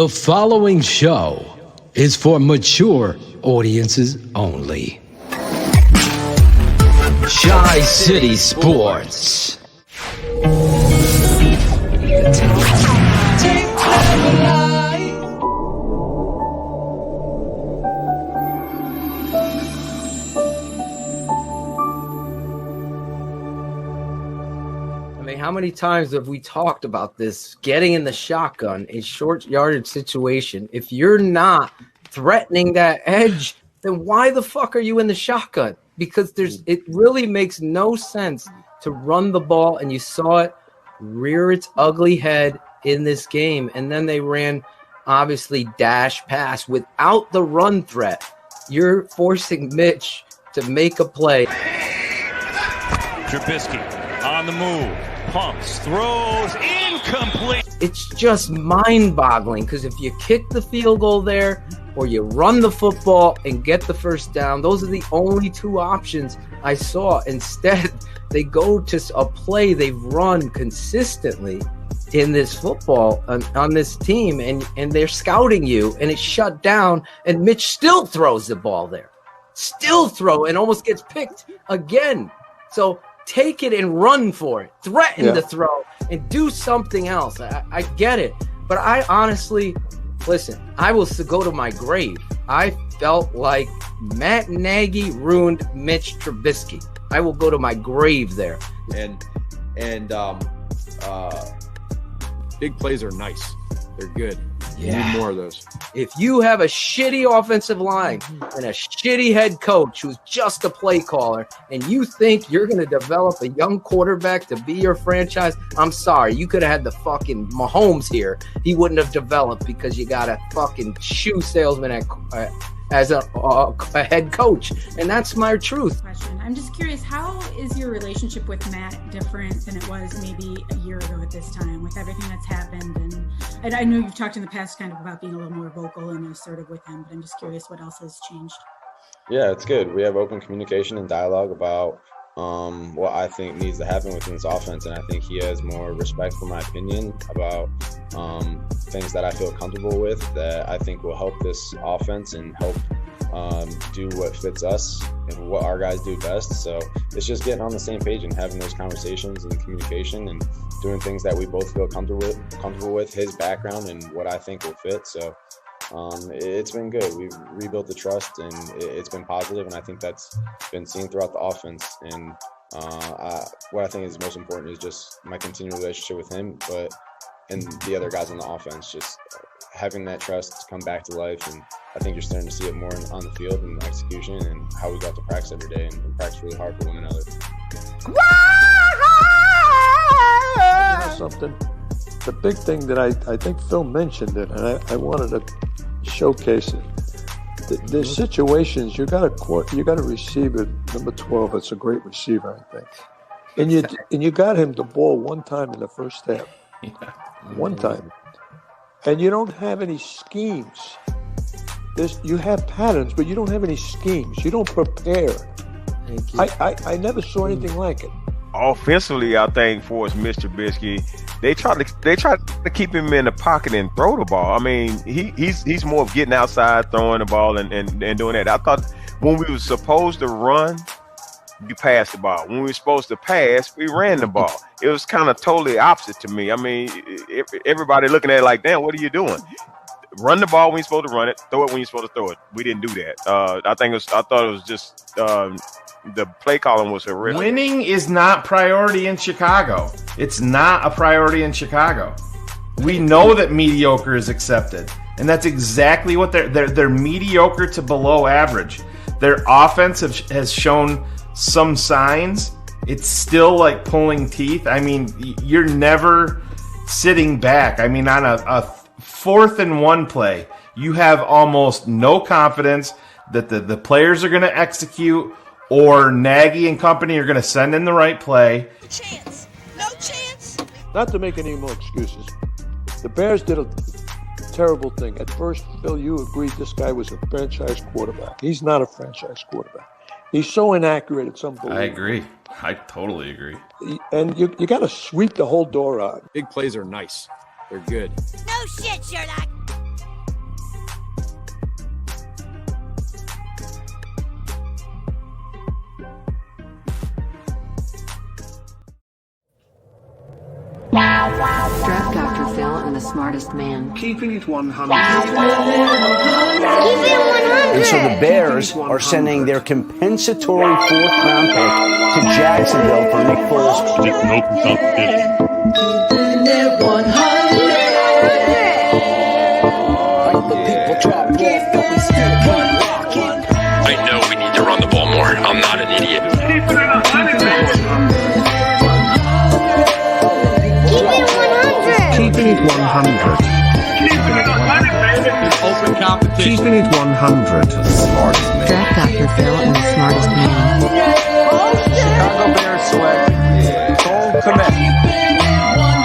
The following show is for mature audiences only. Shy City Sports. How many times have we talked about this? Getting in the shotgun, a short yardage situation. If you're not threatening that edge, then why the fuck are you in the shotgun? Because it really makes no sense to run the ball, and you saw it rear its ugly head in this game. And then they ran, obviously, dash pass without the run threat. You're forcing Mitch to make a play. Trubisky on the move. Pumps, throws, incomplete. It's just mind-boggling because if you kick the field goal there or you run the football and get the first down, those are the only two options I saw. Instead, they go to a play they've run consistently in this football on this team, and they're scouting you, and it's shut down, and Mitch still throws the ball there. And almost gets picked again. So take it and run for it. Threaten to throw and do something else. I get it. But I honestly, listen, I will go to my grave. I felt like Matt Nagy ruined Mitch Trubisky. I will go to my grave there. And big plays are nice. They're good. You need more of those. If you have a shitty offensive line and a shitty head coach who's just a play caller, and you think you're going to develop a young quarterback to be your franchise, I'm sorry. You could have had the fucking Mahomes here. He wouldn't have developed because you got a fucking shoe salesman as a head coach. And that's my truth. I'm just curious, how is your relationship with Matt different than it was maybe a year ago at this time with everything that's happened? And I know you've talked in the past kind of about being a little more vocal and assertive with him, but I'm just curious what else has changed. Yeah, it's good. We have open communication and dialogue about what I think needs to happen within this offense. And I think he has more respect for my opinion about things that I feel comfortable with that I think will help this offense and help do what fits us and what our guys do best. So it's just getting on the same page and having those conversations and communication and doing things that we both feel comfortable with his background and what I think will fit. So it's been good. We've rebuilt the trust and it's been positive, and I think that's been seen throughout the offense. And what I think is most important is just my continued relationship with him, and the other guys on the offense, just having that trust come back to life. And I think you're starting to see it more on the field and execution and how we got to practice every day and practice really hard for one another. Something. The big thing that I think Phil mentioned it, and I wanted to showcase it. There's situations you got a receiver, number 12. It's a great receiver, I think. And you got him the ball one time in the first half. One time. And you don't have any schemes. You have patterns, but you don't have any schemes. You don't prepare. I never saw anything like it. Offensively, I think for us, Mr. Trubisky, they try to keep him in the pocket and throw the ball. I mean, he's more of getting outside, throwing the ball, and doing that. I thought when we were supposed to run, we passed the ball. When we were supposed to pass, we ran the ball. It was kind of totally opposite to me. I mean, everybody looking at it like, damn, what are you doing? Run the ball when you're supposed to run it, throw it when you're supposed to throw it. We didn't do that. I thought it was just the play calling was horrific. Winning is not priority in Chicago. It's not a priority in Chicago. We know that mediocre is accepted, and that's exactly what they're mediocre to below average. Their offense has shown some signs. It's still like pulling teeth. I mean, you're never sitting back. I mean, on a 4th and 1 play, you have almost no confidence that the players are going to execute, or Nagy and company are going to send in the right play. No chance. Not to make any more excuses. The Bears did a terrible thing. At first, Phil, you agreed this guy was a franchise quarterback. He's not a franchise quarterback. He's so inaccurate, it's unbelievable. I agree. I totally agree. And you got to sweep the whole door out. Big plays are nice. They're good. No shit, Sherlock. Draft Dr. Phil and the smartest man. Keeping it 100. And so the Bears are sending their compensatory 4th-round pick to Jacksonville for Nick Foles. Keeping it 100. Like the people drop off, but we still keep rocking. I know we need to run the ball more. I'm not an idiot. Keeping it 100, baby. Keeping it 100. Keeping it 100, baby. Open competition. Keeping it 100. Draft Dr. Phil and the smartest man. Chicago Bears swag. Cole Kmet.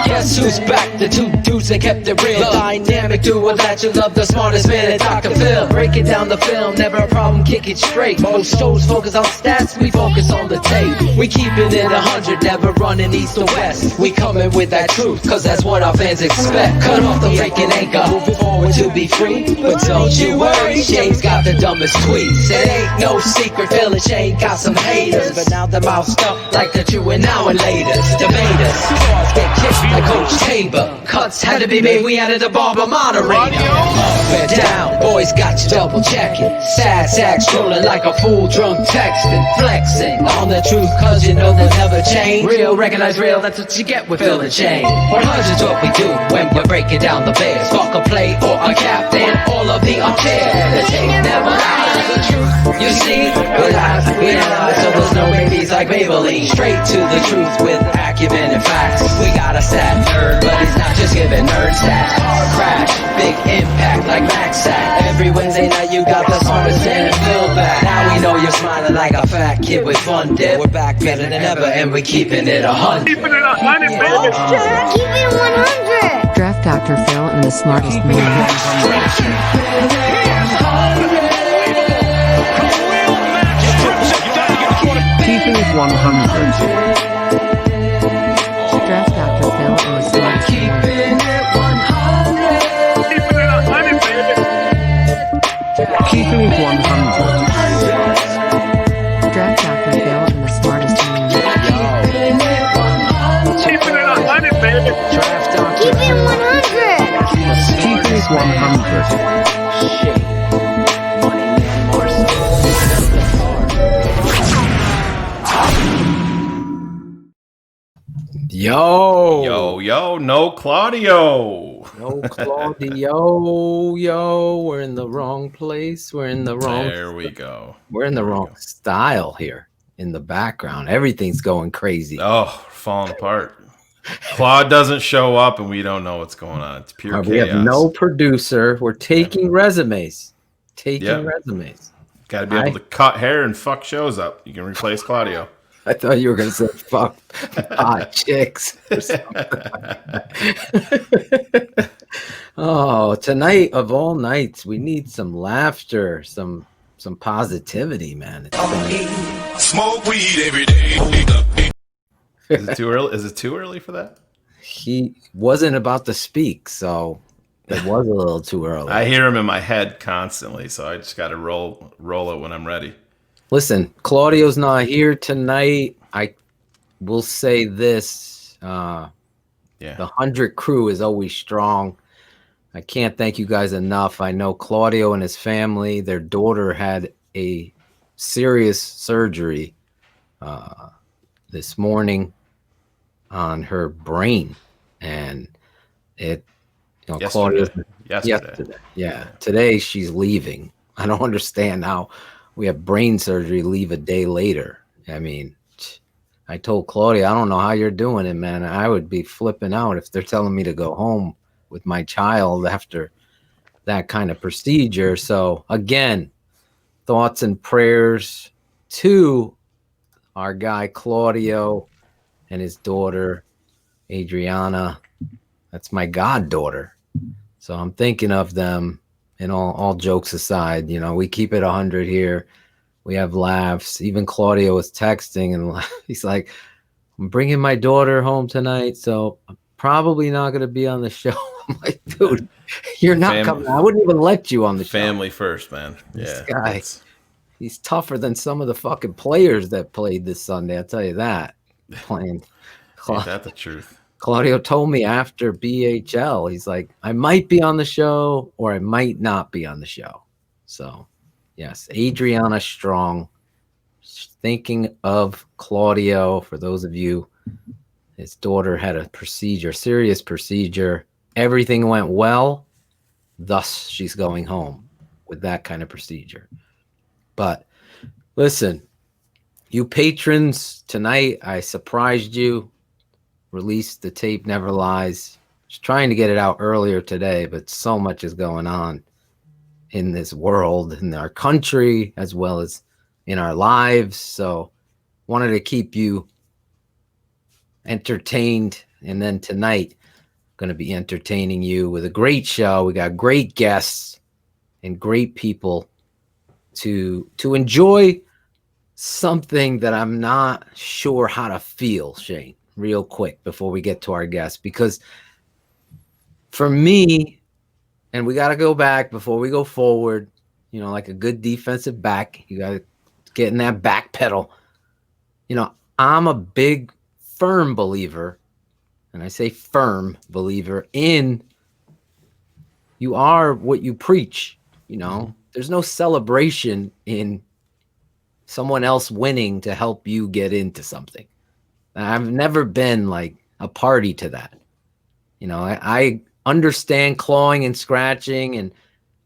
Guess who's back? The two dudes that kept it real. The dynamic duo that you love, the smartest man at Dr. Phil. Breaking down the film, never a problem, kick it straight. Most shows focus on stats, we focus on the tape. We keeping it 100, never running east or west. We coming with that truth, cause that's what our fans expect. Cut off the freaking anchor, moving forward to be free. But don't you worry, Shayne's got the dumbest tweets. It ain't no secret, Phil and Shayne got some haters. But now they're moused up like the true and now and laters. Debaters, stars get kicked like Coach Tabor. Cuts had to be made, we added a barber moderator. Up and down, boys got you double checking. Sad sack strolling like a fool drunk texting. Flexing on the truth cause you know they'll never change. Real, recognize real, that's what you get with Phil and Shayne. 100's what we do when we're breaking down the Bears. Fuck a play or a captain, all of the upstairs. The tape never lies, the truth you see, we analyze, so there's no babies like Maybelline. Straight to the truth with acumen and facts. We got a sad nerd, but he's not just giving nerd stats. Hard crash, big impact like Max Sack. Every Wednesday night you got the smartest man and Phil back. Now we know you're smiling like a fat kid with fun dip. We're back better than ever and we keeping it 100. Keeping it 100, baby. Keep it 100. Draft Dr. Phil and the smartest man. Keeping it 100. Draft Dr. Phil and the smartest man. Keeping it 100, baby. Keeping it 100. Draft Dr. Phil and the smartest man. Keeping it 100, baby. Keep it 100. Keeping it 100. Yo, no Claudio. No Claudio, yo, we're in the wrong place. We're in the wrong. There we go. We're in the wrong style here in the background. Everything's going crazy. Oh, falling apart. Claude doesn't show up and we don't know what's going on. It's pure chaos. We have no producer. We're taking resumes. Resumes. Got to be able to cut hair and fuck shows up. You can replace Claudio. I thought you were going to say fuck hot chicks or something. Oh, tonight of all nights, we need some laughter, some positivity, man. Smoke weed every day. Is it too early? Is it too early for that? He wasn't about to speak, so it was a little too early. I hear him in my head constantly, so I just got to roll it when I'm ready. Listen, Claudio's not here tonight. I will say this. The 100 crew is always strong. I can't thank you guys enough. I know Claudio and his family, their daughter had a serious surgery this morning on her brain. And yesterday. Yeah, today she's leaving. I don't understand how we have brain surgery, leave a day later. I mean, I told Claudia, I don't know how you're doing it, man. I would be flipping out if they're telling me to go home with my child after that kind of procedure. So again, thoughts and prayers to our guy Claudio and his daughter, Adriana. That's my goddaughter. So I'm thinking of them. And all jokes aside, we keep it 100 here. We have laughs. Even Claudio was texting and he's like, I'm bringing my daughter home tonight, so I'm probably not going to be on the show. I'm like, dude, you're not coming. I wouldn't even let you on the show. Family first, man. This guy, he's tougher than some of the fucking players that played this Sunday. I'll tell you that. Ain't that the truth? Claudio told me after BHL, he's like, I might be on the show or I might not be on the show. So, yes, Adriana Strong. Thinking of Claudio, for those of you, his daughter had a procedure, serious procedure. Everything went well. Thus, she's going home with that kind of procedure. But listen, you patrons, tonight I surprised you. Released the tape Never Lies. Just trying to get it out earlier today, but so much is going on in this world, in our country, as well as in our lives. So wanted to keep you entertained. And then tonight, going to be entertaining you with a great show. We got great guests and great people to enjoy something that I'm not sure how to feel, Shane, real quick before we get to our guests. Because for me, and we got to go back before we go forward, you know, like a good defensive back, you got to get in that back pedal. You know, I'm a big, firm believer, and I say firm believer in you are what you preach. You know, there's no celebration in someone else winning to help you get into something. I've never been like a party to that. You know, I understand clawing and scratching, and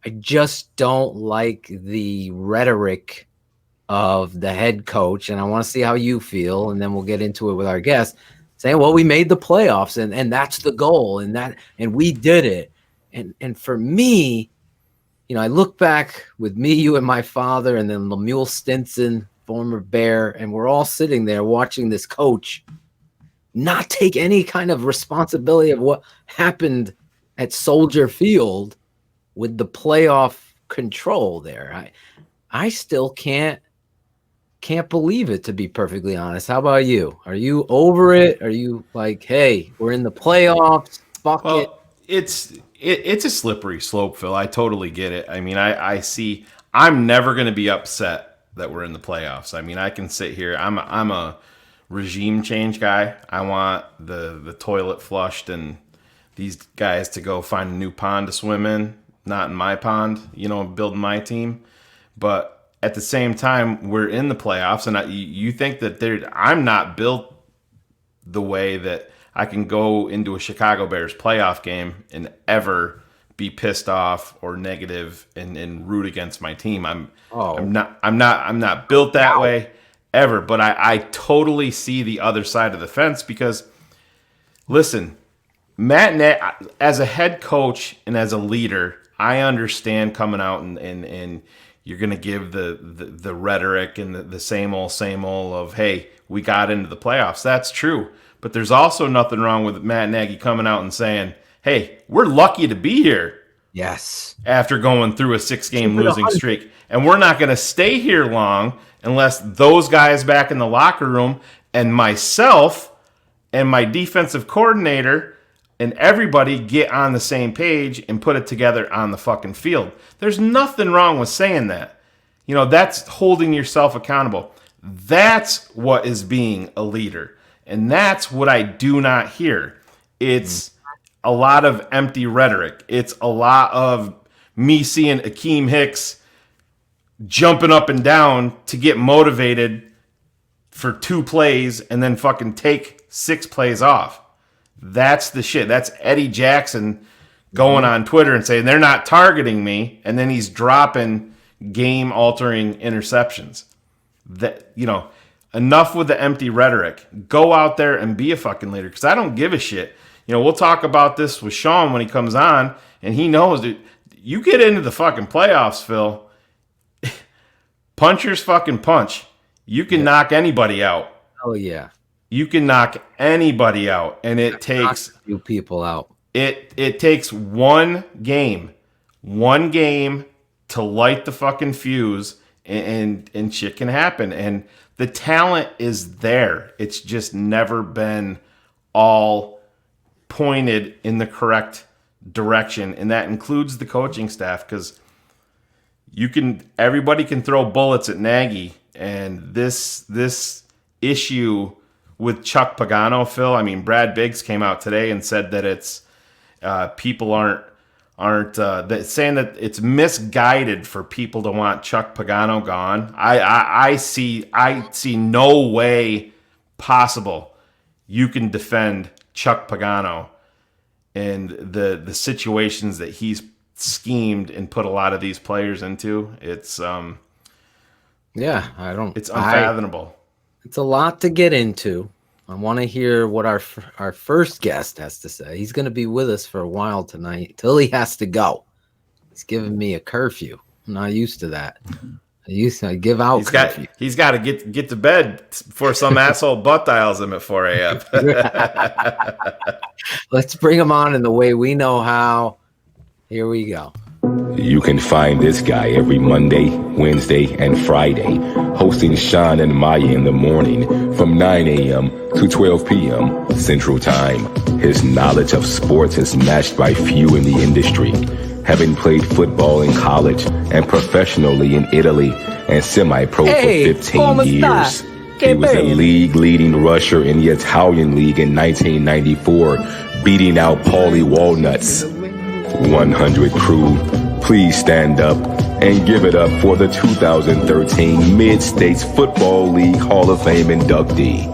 I just don't like the rhetoric of the head coach. And I want to see how you feel, and then we'll get into it with our guests, saying, well, we made the playoffs and that's the goal, and we did it. And for me, you know, I look back with me, you, and my father, and then Lemuel Stinson, former Bear, and we're all sitting there watching this coach not take any kind of responsibility of what happened at Soldier Field with the playoff control there. I still can't believe it, to be perfectly honest. How about you? Are you over it? Are you like, hey, we're in the playoffs, fuck it? It's a slippery slope, Phil. I totally get it. I mean, I see. I'm never going to be upset that we're in the playoffs. I mean, I can sit here. I'm a regime change guy. I want the toilet flushed and these guys to go find a new pond to swim in, not in my pond. You know, building my team. But at the same time, we're in the playoffs, and you think that I'm not built the way that I can go into a Chicago Bears playoff game and ever be pissed off or negative and root against my team. I'm not built that way ever. But I totally see the other side of the fence because, listen, Matt Nagy, as a head coach and as a leader, I understand coming out and you're going to give the rhetoric and the same old of, hey, we got into the playoffs. That's true. But there's also nothing wrong with Matt Nagy coming out and saying, hey, we're lucky to be here. Yes. After going through a 6-game losing streak. And we're not going to stay here long unless those guys back in the locker room and myself and my defensive coordinator and everybody get on the same page and put it together on the fucking field. There's nothing wrong with saying that. You know, that's holding yourself accountable. That's what is being a leader. And that's what I do not hear. It's a lot of empty rhetoric. It's a lot of me seeing Akeem Hicks jumping up and down to get motivated for 2 plays and then fucking take 6 plays off. That's the shit. That's Eddie Jackson going on Twitter and saying they're not targeting me, and then he's dropping game-altering interceptions. That, you know, enough with the empty rhetoric. Go out there and be a fucking leader, because I don't give a shit. You know, we'll talk about this with Shawn when he comes on, and he knows that you get into the fucking playoffs, Phil. Punchers fucking punch. You can knock anybody out. Oh, yeah. You can knock anybody out, and it takes a few people out. It takes one game to light the fucking fuse, and shit can happen. And the talent is there. It's just never been all pointed in the correct direction, and that includes the coaching staff, because everybody can throw bullets at Nagy, and this issue with Chuck Pagano, Phil. I mean, Brad Biggs came out today and said that it's people aren't saying that it's misguided for people to want Chuck Pagano gone. I see no way possible you can defend Chuck Pagano and the situations that he's schemed and put a lot of these players into. It's it's unfathomable. It's a lot to get into. I want to hear what our first guest has to say. He's going to be with us for a while tonight till he has to go. He's giving me a curfew. I'm not used to that. I give out curfew. He's got to get to bed before some asshole butt dials him at 4 a.m. Let's bring him on in the way we know how. Here we go. You can find this guy every Monday, Wednesday, and Friday, hosting Shawn and Maya in the morning from 9 a.m. to 12 p.m. Central Time. His knowledge of sports is matched by few in the industry. Having played football in college and professionally in Italy and semi-pro for 15 years. He was a league-leading rusher in the Italian League in 1994, beating out Paulie Walnuts. 100 crew, please stand up and give it up for the 2013 Mid-States Football League Hall of Fame inductee,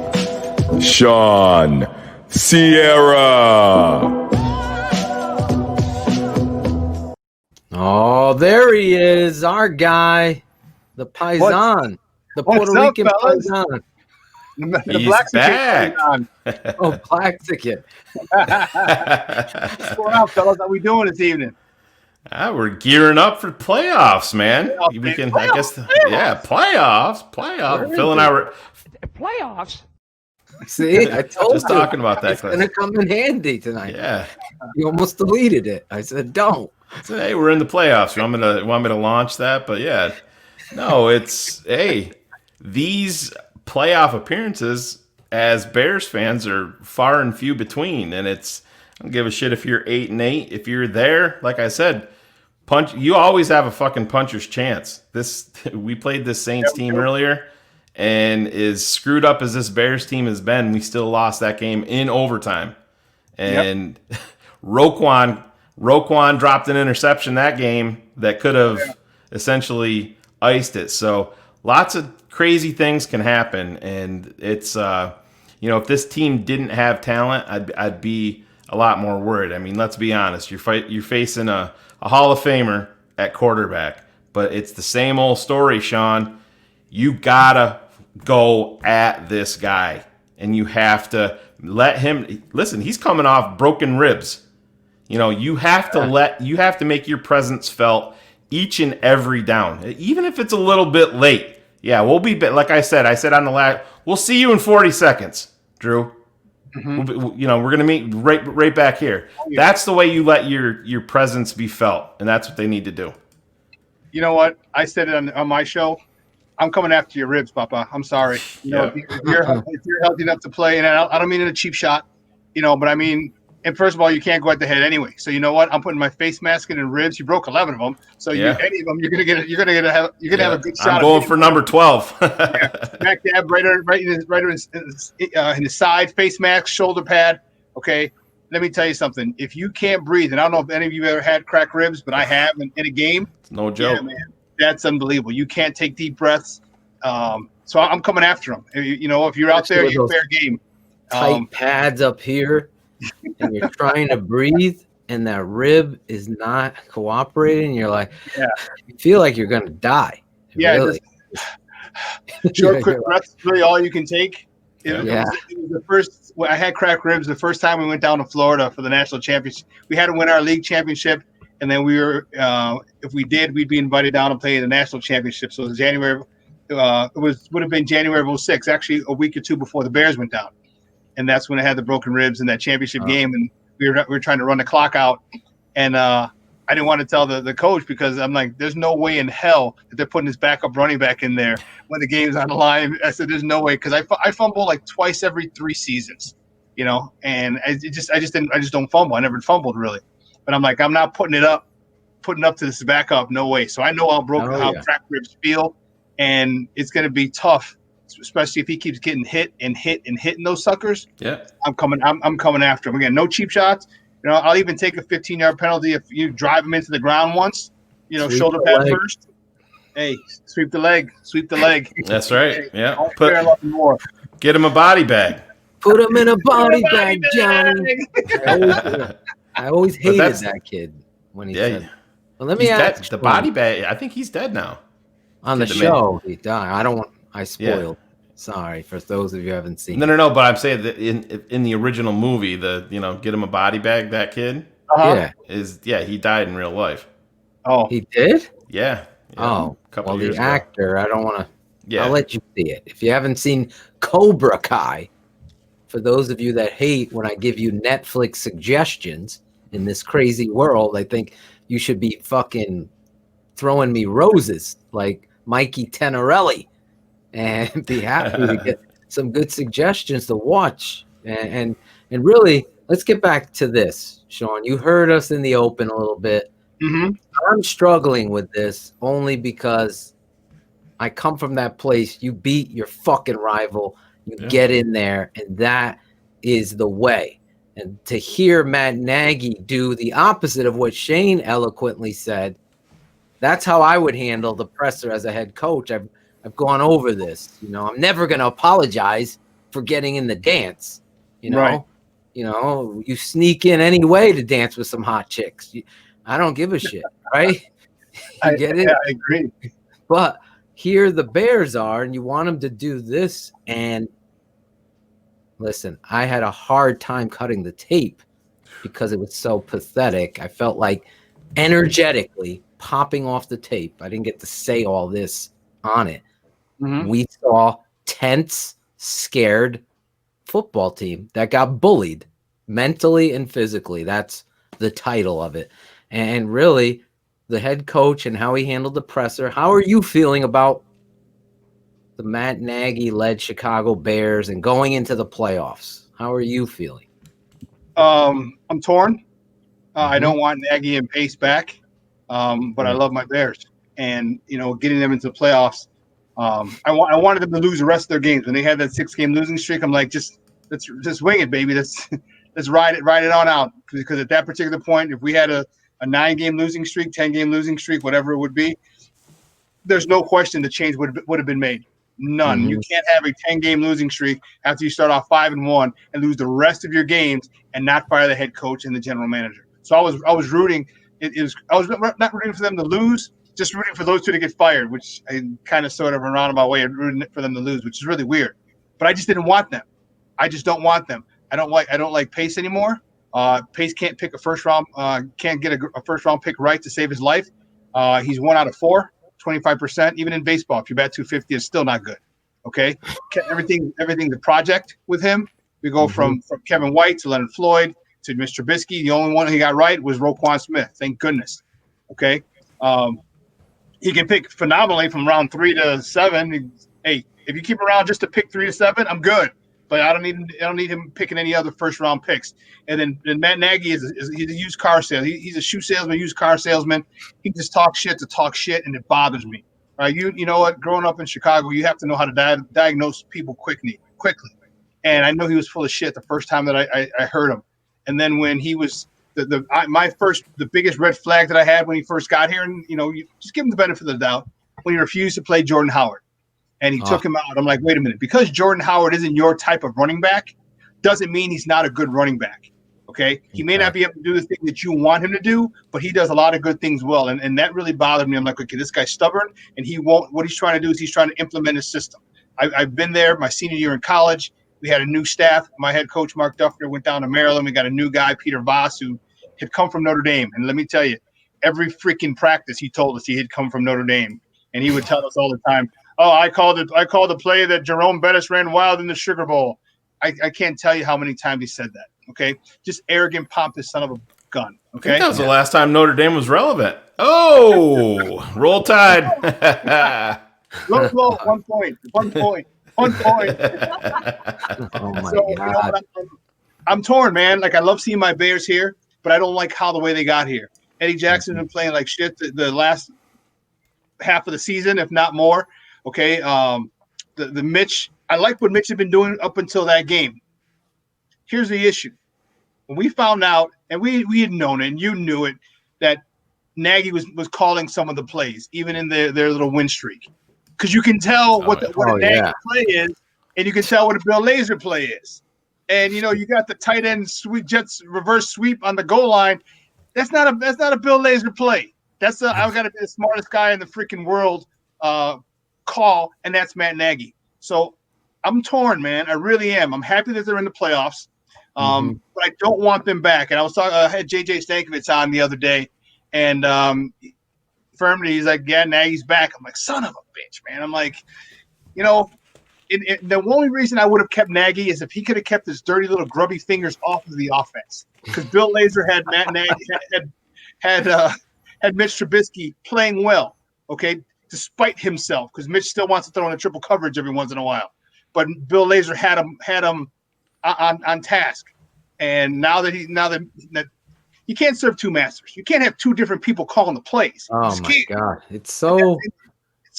Shawn Sierra. Oh, there he is, our guy, the Paisan, the Puerto Rican Paisan. The Black back. Oh, Blaxican. What's going on, fellas? How we doing this evening? We're gearing up for playoffs, man. We can, I guess, playoffs. Phil and I were playoffs. See, I told just you. talking about that. It's going to come in handy tonight. Yeah, you almost deleted it. I said, "Don't." I said, hey, we're in the playoffs. You want me to launch that? But yeah, no, it's these playoff appearances as Bears fans are far and few between, and I don't give a shit if you're 8-8. If you're there, like I said, you always have a fucking puncher's chance. We played this Saints team earlier, and as screwed up as this Bears team has been, we still lost that game in overtime. And Roquan dropped an interception that game that could have essentially iced it. So lots of crazy things can happen, and it's if this team didn't have talent, I'd be a lot more worried. I mean, let's be honest. You're facing a Hall of Famer at quarterback, but it's the same old story, Shawn. You gotta go at this guy, and you have to let him listen. He's coming off broken ribs. You have to make your presence felt each and every down, even if it's a little bit late. Yeah, we'll be like I said on the last. We'll see you in 40 seconds, Drew. Mm-hmm. We're gonna meet right back here. Oh, yeah. That's the way you let your presence be felt, and that's what they need to do. You know what? I said it on my show. I'm coming after your ribs, Papa. I'm sorry. If you're healthy enough to play, and I don't mean in a cheap shot, but I mean. And first of all, you can't go at the head anyway. So you know what? I'm putting my face mask in and ribs. You broke 11 of them. So any of them, you're gonna have a good shot. I'm going for number 12. Smack dab right in his side, face mask, shoulder pad. Okay. Let me tell you something. If you can't breathe, and I don't know if any of you ever had cracked ribs, but I have in a game. No joke. Yeah, man, that's unbelievable. You can't take deep breaths. So I'm coming after him. If you're out there, you're fair game. Tight pads up here. And you're trying to breathe, and that rib is not cooperating. You're like, you feel like you're gonna die. Really. Short, quick breaths. Really, all you can take. It was the first. I had cracked ribs the first time we went down to Florida for the national championship. We had to win our league championship, and then we were. If we did, we'd be invited down to play in the national championship. So it was January. Would have been January of 2006, actually a week or two before the Bears went down. And that's when I had the broken ribs in that championship game, and we were trying to run the clock out. And I didn't want to tell the coach because I'm like, there's no way in hell that they're putting this backup running back in there when the game's on the line. I said, there's no way, because I fumble like twice every 3 seasons, and I just don't fumble. I never fumbled really, but I'm like, I'm not putting up to this backup, no way. So I know how cracked ribs feel, and it's going to be tough especially if he keeps getting hit and hitting those suckers. Yeah, I'm coming after him again. No cheap shots. You know, I'll even take a 15-yard penalty if you drive him into the ground once. You know, Sweep shoulder the pad leg. first. Hey, sweep the leg. That's right. Hey, Yeah, don't care a lot more. get him a body bag. Put him in a body bag, Johnny. I always hated that's- that kid when he Yeah, said. Well, let he's me ask dead. The Shawn, body bag. I think he's dead now. on the Kid that show. He died. I don't want. I spoiled. Sorry for those of you who haven't seen. No. But I'm saying that in the original movie, get him a body bag. That kid. Yeah. He died in real life. Oh, he did. Yeah. Oh, a couple well, years the ago. actor. I don't want to. Yeah. I'll let you see it. If you haven't seen Cobra Kai, for those of you that hate when I give you Netflix suggestions in this crazy world, I think you should be fucking throwing me roses like Mikey Tenorelli and be happy to get some good suggestions to watch. And really, let's get back to this, Shawn. You heard us in the open a little bit. Mm-hmm. I'm struggling with this only because I come from that place. You beat your fucking rival. You get in there, and that is the way. And to hear Matt Nagy do the opposite of what Shayne eloquently said, that's how I would handle the presser as a head coach. I've gone over this. You know, I'm never going to apologize for getting in the dance. You know, Right. You sneak in any way to dance with some hot chicks. I don't give a shit, right? You get it? Yeah, I agree. But here the Bears are, and you want them to do this. And listen, I had a hard time cutting the tape because it was so pathetic. I felt like energetically popping off the tape. I didn't get to say all this on it. Mm-hmm. We saw tense, scared football team that got bullied mentally and physically. That's the title of it. And really, the head coach and how he handled the presser. How are you feeling about the Matt Nagy-led Chicago Bears and going into the playoffs? How are you feeling? I'm torn. I don't want Nagy and Pace back, but I love my Bears. And, getting them into the playoffs, I wanted them to lose the rest of their games. When they had that 6-game losing streak, I'm like, let's wing it, baby. Let's ride it on out. Because at that particular point, if we had a 9-game losing streak, 10-game losing streak, whatever it would be, there's no question the change would have been made. None. Mm-hmm. You can't have a 10-game losing streak after you start off 5-1 and lose the rest of your games and not fire the head coach and the general manager. So I was rooting. I was not rooting for them to lose, just rooting for those two to get fired, which I kind of sort of a roundabout way of rooting for them to lose, which is really weird. But I just didn't want them. I just don't want them. I don't like Pace anymore. Pace can't pick can't get a first round pick right to save his life. He's 1 out of 4. 25%. Even in baseball, if you bat 250, it's still not good. Okay, everything's a project with him. We go from Kevin White to Leonard Floyd to Mr. Trubisky. The only one he got right was Roquan Smith. Thank goodness. Okay, he can pick phenomenally from round 3 to 7. Hey, if you keep him around just to pick 3 to 7, I'm good. But I don't need him picking any other first round picks. And then Matt Nagy he's a used car salesman. He's a shoe salesman, used car salesman. He just talks shit to talk shit, and it bothers me. Right? You know what? Growing up in Chicago, you have to know how to diagnose people quickly. And I know he was full of shit the first time that I heard him. And then when he was the biggest red flag that I had when he first got here, and you just give him the benefit of the doubt, when he refused to play Jordan Howard. And he took him out. I'm like, wait a minute. Because Jordan Howard isn't your type of running back doesn't mean he's not a good running back. Okay? He may not be able to do the thing that you want him to do, but he does a lot of good things well. And that really bothered me. I'm like, okay, this guy's stubborn, and he won't. What he's trying to do is he's trying to implement his system. I've been there my senior year in college. We had a new staff. My head coach, Mark Duffner, went down to Maryland. We got a new guy, Peter Voss, who had come from Notre Dame. And let me tell you, every freaking practice he told us he had come from Notre Dame. And he would tell us all the time, oh, I called the play that Jerome Bettis ran wild in the Sugar Bowl. I can't tell you how many times he said that. Okay, just arrogant, pompous son of a gun. Okay, I think that was the last time Notre Dame was relevant. Oh, roll tide. Low, 1 point. Oh my God. I'm torn, man. Like, I love seeing my Bears here, but I don't like the way they got here. Eddie Jackson's been playing like shit the last half of the season, if not more. Okay. the Mitch. I like what Mitch had been doing up until that game. Here's the issue: when we found out, and we had known it, and you knew it, that Nagy was calling some of the plays, even in their little win streak, because you can tell what a Nagy play is, and you can tell what a Bill Lazor play is. And you got the tight end jets reverse sweep on the goal line. That's not a Bill Lazor play. I've got to be the smartest guy in the freaking world call, and that's Matt Nagy. So I'm torn, man. I really am. I'm happy that they're in the playoffs, but I don't want them back. And I was talking. I had JJ Stankovich on the other day, and firmly he's like, "Yeah, Nagy's back." I'm like, "Son of a bitch, man!" I'm like, the only reason I would have kept Nagy is if he could have kept his dirty little grubby fingers off of the offense, because Bill Lazor had Matt Nagy had Mitch Trubisky playing well, okay, despite himself, because Mitch still wants to throw in a triple coverage every once in a while. But Bill Lazor had him on task, and now that you can't serve two masters, you can't have two different people calling the plays. Oh my God, it's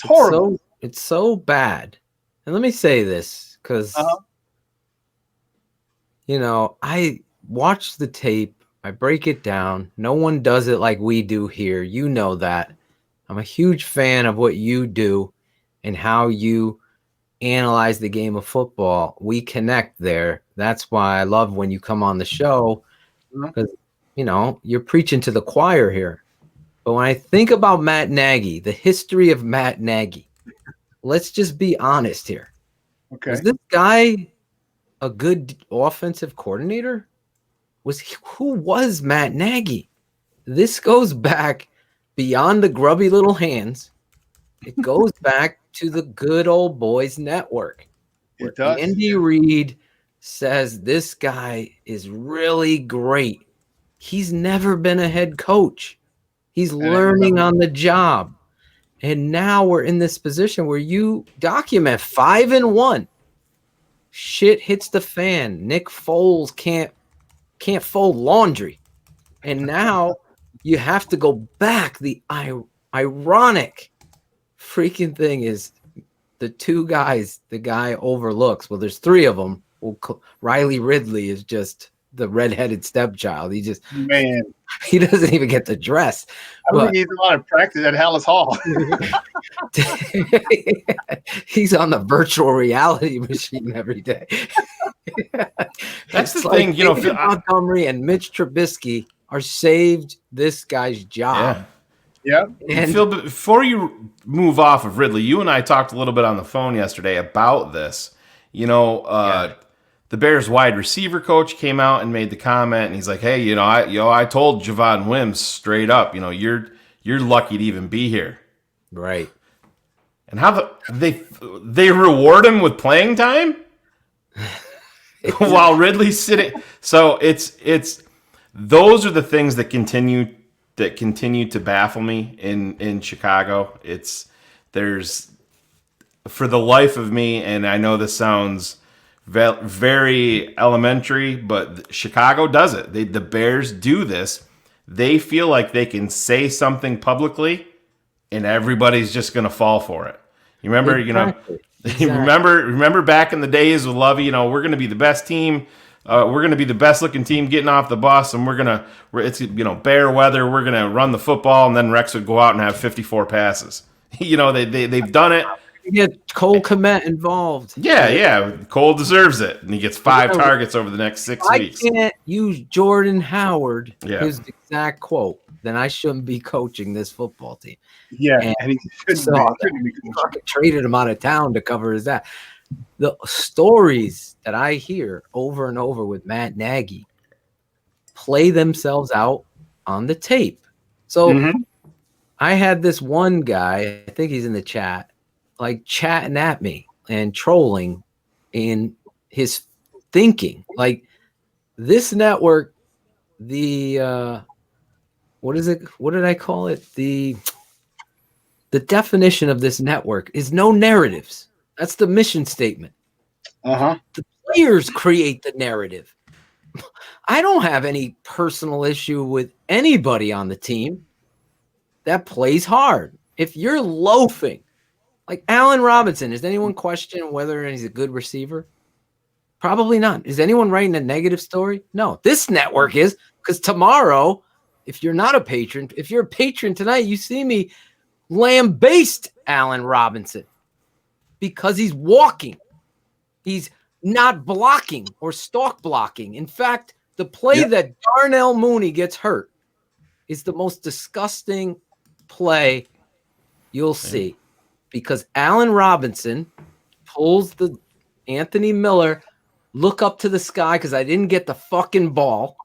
horrible. It's so bad. And let me say this, because I watch the tape. I break it down. No one does it like we do here. You know that. I'm a huge fan of what you do and how you analyze the game of football. We connect there. That's why I love when you come on the show, because, you're preaching to the choir here. But when I think about Matt Nagy, the history of Matt Nagy, let's just be honest here. Okay. Is this guy a good offensive coordinator? Who was Matt Nagy? This goes back beyond the grubby little hands. It goes back to the good old boys network. It does. Andy Reid says this guy is really great. He's never been a head coach. He's learning on the job. And now we're in this position where you document 5-1. Shit hits the fan. Nick Foles can't fold laundry. And now you have to go back. The ironic freaking thing is the two guys the guy overlooks. Well, there's three of them. Riley Ridley is just the redheaded stepchild. He doesn't even get to dress. I think he's a lot of practice at Hallis Hall. He's on the virtual reality machine every day. That's the thing, Montgomery and Mitch Trubisky are saved this guy's job. Yeah. And Phil, before you move off of Ridley, you and I talked a little bit on the phone yesterday about this. The Bears wide receiver coach came out and made the comment, and he's like, "Hey, I told Javon Wims straight up, you're lucky to even be here." Right. And how they reward him with playing time while Ridley's sitting. So it's those are the things that continue to baffle me in Chicago. There's for the life of me, and I know this sounds very elementary, but Chicago does it. The Bears do this. They feel like they can say something publicly, and everybody's just going to fall for it. You remember, Exactly. you remember back in the days with Lovey. We're going to be the best team. We're going to be the best looking team getting off the bus, and it's bear weather. We're going to run the football, and then Rex would go out and have 54 passes. They've done it. You get Cole Kmet involved. Yeah. Cole deserves it, and he gets 5 targets over the next 6 weeks. I can't use Jordan Howard, Yeah. his exact quote, then I shouldn't be coaching this football team. Yeah, and he shouldn't be fucking traded him out of town to cover his ass. The stories that I hear over and over with Matt Nagy play themselves out on the tape. So I had this one guy, I think he's in the chat, like chatting at me and trolling in his thinking. Like this network, what is it? What did I call it? The definition of this network is no narratives. That's the mission statement. The players create the narrative. I don't have any personal issue with anybody on the team that plays hard. If you're loafing Like Allen Robinson, is anyone questioning whether he's a good receiver? Probably not. Is anyone writing a negative story? No. This network is, because tomorrow, if you're not a patron, if you're a patron tonight, you see me lambaste Allen Robinson because he's walking. He's not blocking or stalk blocking. In fact, the play that Darnell Mooney gets hurt is the most disgusting play you'll see, because Allen Robinson pulls the Anthony Miller look up to the sky because I didn't get the fucking ball,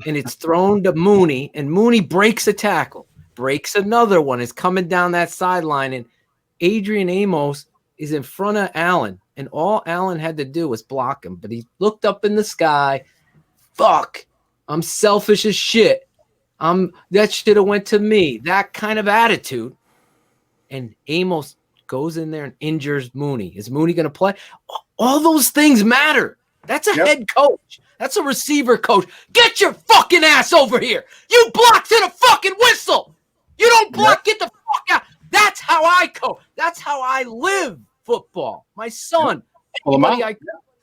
and it's thrown to Mooney, and Mooney breaks a tackle, breaks another one, is coming down that sideline, and Adrian Amos is in front of Allen, and all Allen had to do was block him, but he looked up in the sky. Fuck, I'm selfish as shit. That should have went to me. That kind of attitude. And Amos goes in there and injures Mooney. Is Mooney going to play? All those things matter. That's a head coach. That's a receiver coach. Get your fucking ass over here. You block to the fucking whistle. You don't block. Get the fuck out. That's how I coach. That's how I live football. My son. Anybody I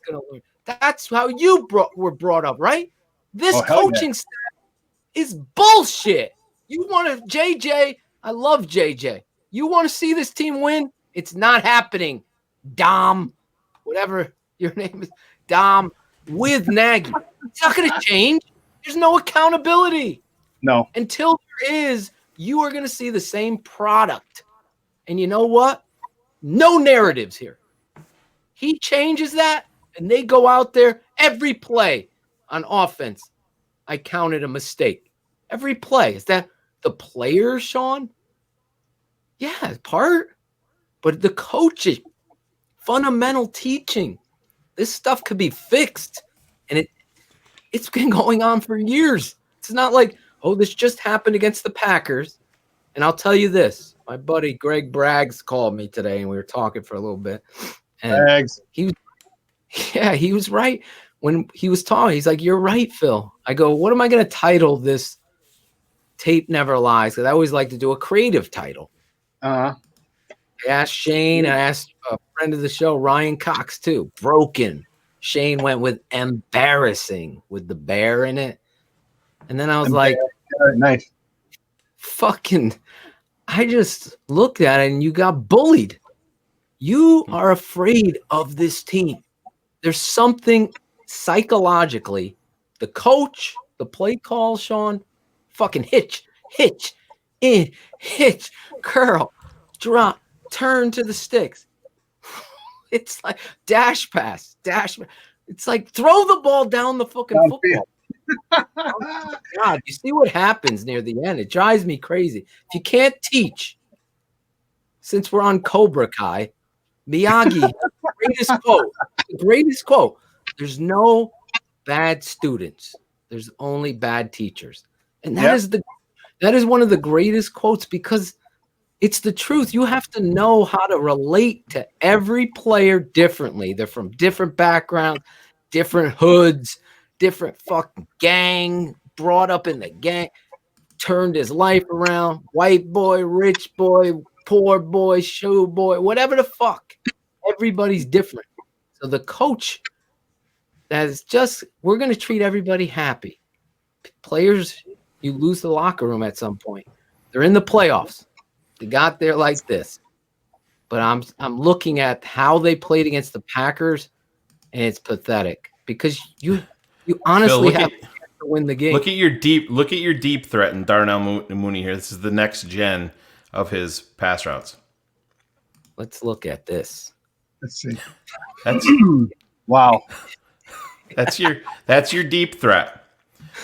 gonna learn. That's how you were brought up, right? This coaching staff is bullshit. You want to, JJ, I love JJ. You want to see this team win? It's not happening. Dom, whatever your name is, Dom, with Nagy. It's not going to change. There's no accountability. No. Until there is, you are going to see the same product. And you know what? No narratives here. He changes that, and they go out there every play on offense. I counted a mistake. Every play. Is that the players, Shawn? Yeah, part. But the coaching, fundamental teaching, this stuff could be fixed. And it's been going on for years. It's not like, oh, this just happened against the Packers. And I'll tell you this. My buddy Greg Braggs called me today, and we were talking for a little bit. And Braggs. He was right. When he was talking, he's like, you're right, Phil. I go, what am I going to title this Tape Never Lies? Because I always like to do a creative title. I asked Shane. I asked a friend of the show, Ryan Cox, too. Broken. Shane went with embarrassing with the bear in it. And then I was like, nice. Fucking, I just looked at it and you got bullied. You are afraid of this team. There's something psychologically, the coach, the play call, Shawn, fucking hitch, in, hitch, curl, drop, turn to the sticks. It's like dash pass. It's like throw the ball down the fucking football. Oh God, you see what happens near the end. It drives me crazy. If you can't teach, since we're on Cobra Kai, Miyagi, greatest quote. There's no bad students. There's only bad teachers. And that is one of the greatest quotes, because it's the truth. You have to know how to relate to every player differently. They're from different backgrounds, different hoods, different fucking gang, brought up in the gang, turned his life around, white boy, rich boy, poor boy, shoe boy, whatever the fuck. Everybody's different. So the coach, that is just, we're going to treat everybody happy. Players, you lose the locker room at some point. They're in the playoffs. They got there like this. But I'm looking at how they played against the Packers, and it's pathetic, because you honestly have to win the game. Look at your deep threat in Darnell Mooney here. This is the next gen of his pass routes. Let's look at this. Let's see. That's wow. That's your deep threat.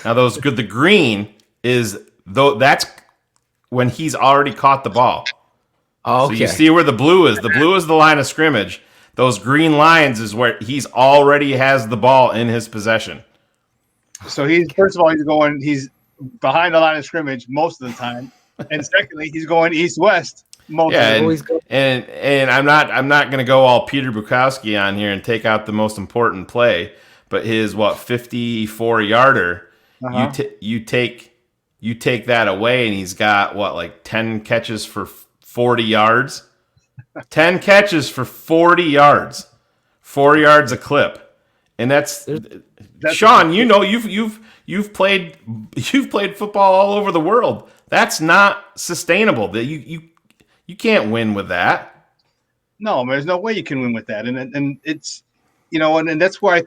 Now the green is that's when he's already caught the ball. Okay. So you see where the blue is. The blue is the line of scrimmage. Those green lines is where he's already has the ball in his possession. So he's behind the line of scrimmage most of the time, and secondly, he's going east-west most of the time. And I'm not going to go all Peter Bukowski on here and take out the most important play, but his 54-yarder, you take that away, and he's got 10 catches for 40 yards. 10 catches for 40 yards, 4 yards a clip, and that's Shawn. You know, you've played football all over the world. That's not sustainable. That you can't win with that. No, there's no way you can win with that, and it's, you know, and that's why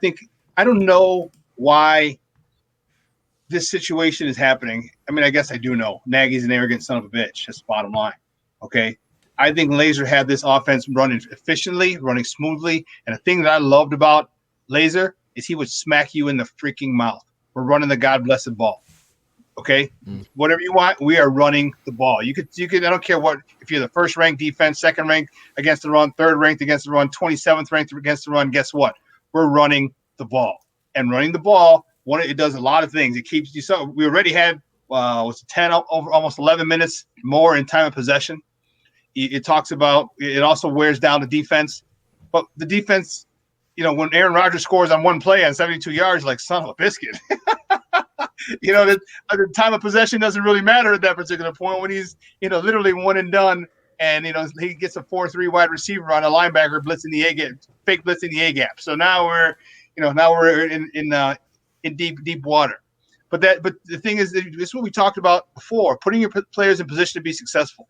I don't know why this situation is happening. I mean, I guess I do know. Nagy's an arrogant son of a bitch. That's the bottom line. Okay. I think Laser had this offense running efficiently, running smoothly. And the thing that I loved about Laser is he would smack you in the freaking mouth. We're running the God blessed ball. Okay. Whatever you want, we are running the ball. You could, I don't care what, if you're the first ranked defense, second ranked against the run, third ranked against the run, 27th ranked against the run. Guess what? We're running the ball. And running the ball, it does a lot of things. It keeps you. So we already had was 10 over almost 11 minutes more in time of possession. It talks about it also wears down the defense, but the defense, you know, when Aaron Rodgers scores on one play on 72 yards, like son of a biscuit. You know, the time of possession doesn't really matter at that particular point when he's, you know, literally one and done, and you know he gets a 4-3 wide receiver on a linebacker blitzing the A gap, fake blitzing the A gap. So now we're in deep water. But the thing is, this is what we talked about before: putting your players in position to be successful.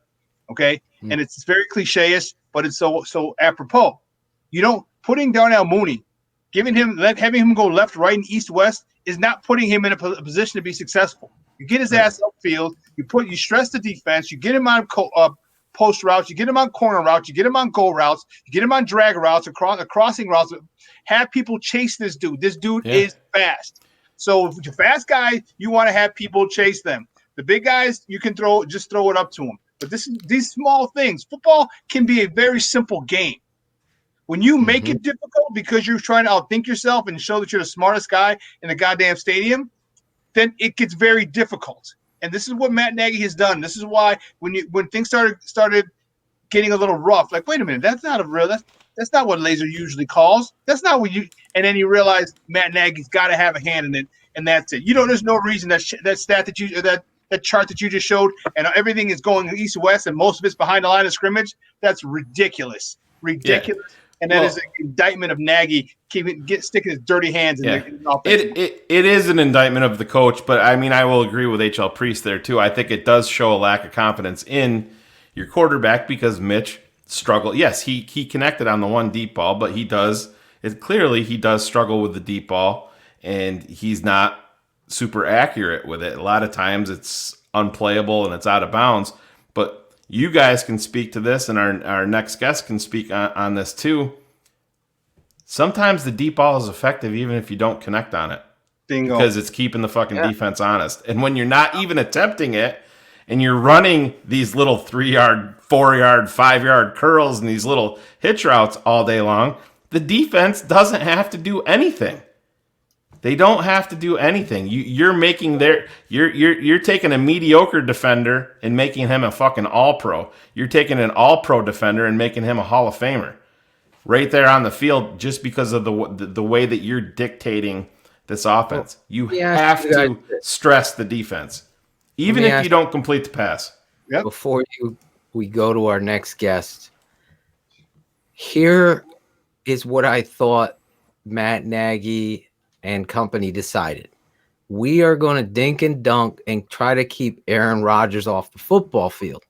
Okay, and it's very cliche-ish, but it's so apropos. You know, putting Darnell Mooney, having him go left, right, and east, west is not putting him in a position to be successful. You get his ass upfield, you stress the defense, you get him on post routes, you get him on corner routes, you get him on goal routes, you get him on drag routes, crossing routes. Have people chase this dude. This dude is fast. So if you're a fast guy, you want to have people chase them. The big guys, you can just throw it up to them. But these small things, football can be a very simple game. When you make it difficult because you're trying to outthink yourself and show that you're the smartest guy in the goddamn stadium, then it gets very difficult. And this is what Matt Nagy has done. This is why when things started getting a little rough, like, wait a minute, that's not what Laser usually calls. That's not what you. And then you realize Matt Nagy's got to have a hand in it, and that's it. You know, there's no reason that chart that you just showed, and everything is going east west, and most of it's behind the line of scrimmage. That's ridiculous. Yeah. And that is an indictment of Nagy sticking his dirty hands in the offense. It is an indictment of the coach, but I mean, I will agree with HL Priest there too. I think it does show a lack of confidence in your quarterback because Mitch struggled. Yes, he connected on the one deep ball, but he does struggle with the deep ball, and he's not super accurate with it. A lot of times it's unplayable and it's out of bounds, but you guys can speak to this, and our next guest can speak on this too. Sometimes the deep ball is effective even if you don't connect on it. Bingo. Because it's keeping the fucking defense honest. And when you're not even attempting it and you're running these little 3-yard, 4-yard, 5-yard curls and these little hitch routes all day long, the defense doesn't have to do anything. They don't have to do anything. You're taking a mediocre defender and making him a fucking all-pro. You're taking an all-pro defender and making him a Hall of Famer. Right there on the field, just because of the way that you're dictating this offense. You have to stress the defense, even if you don't complete the pass. Yep. Before we go to our next guest, here is what I thought Matt Nagy and company decided. We are going to dink and dunk and try to keep Aaron Rodgers off the football field.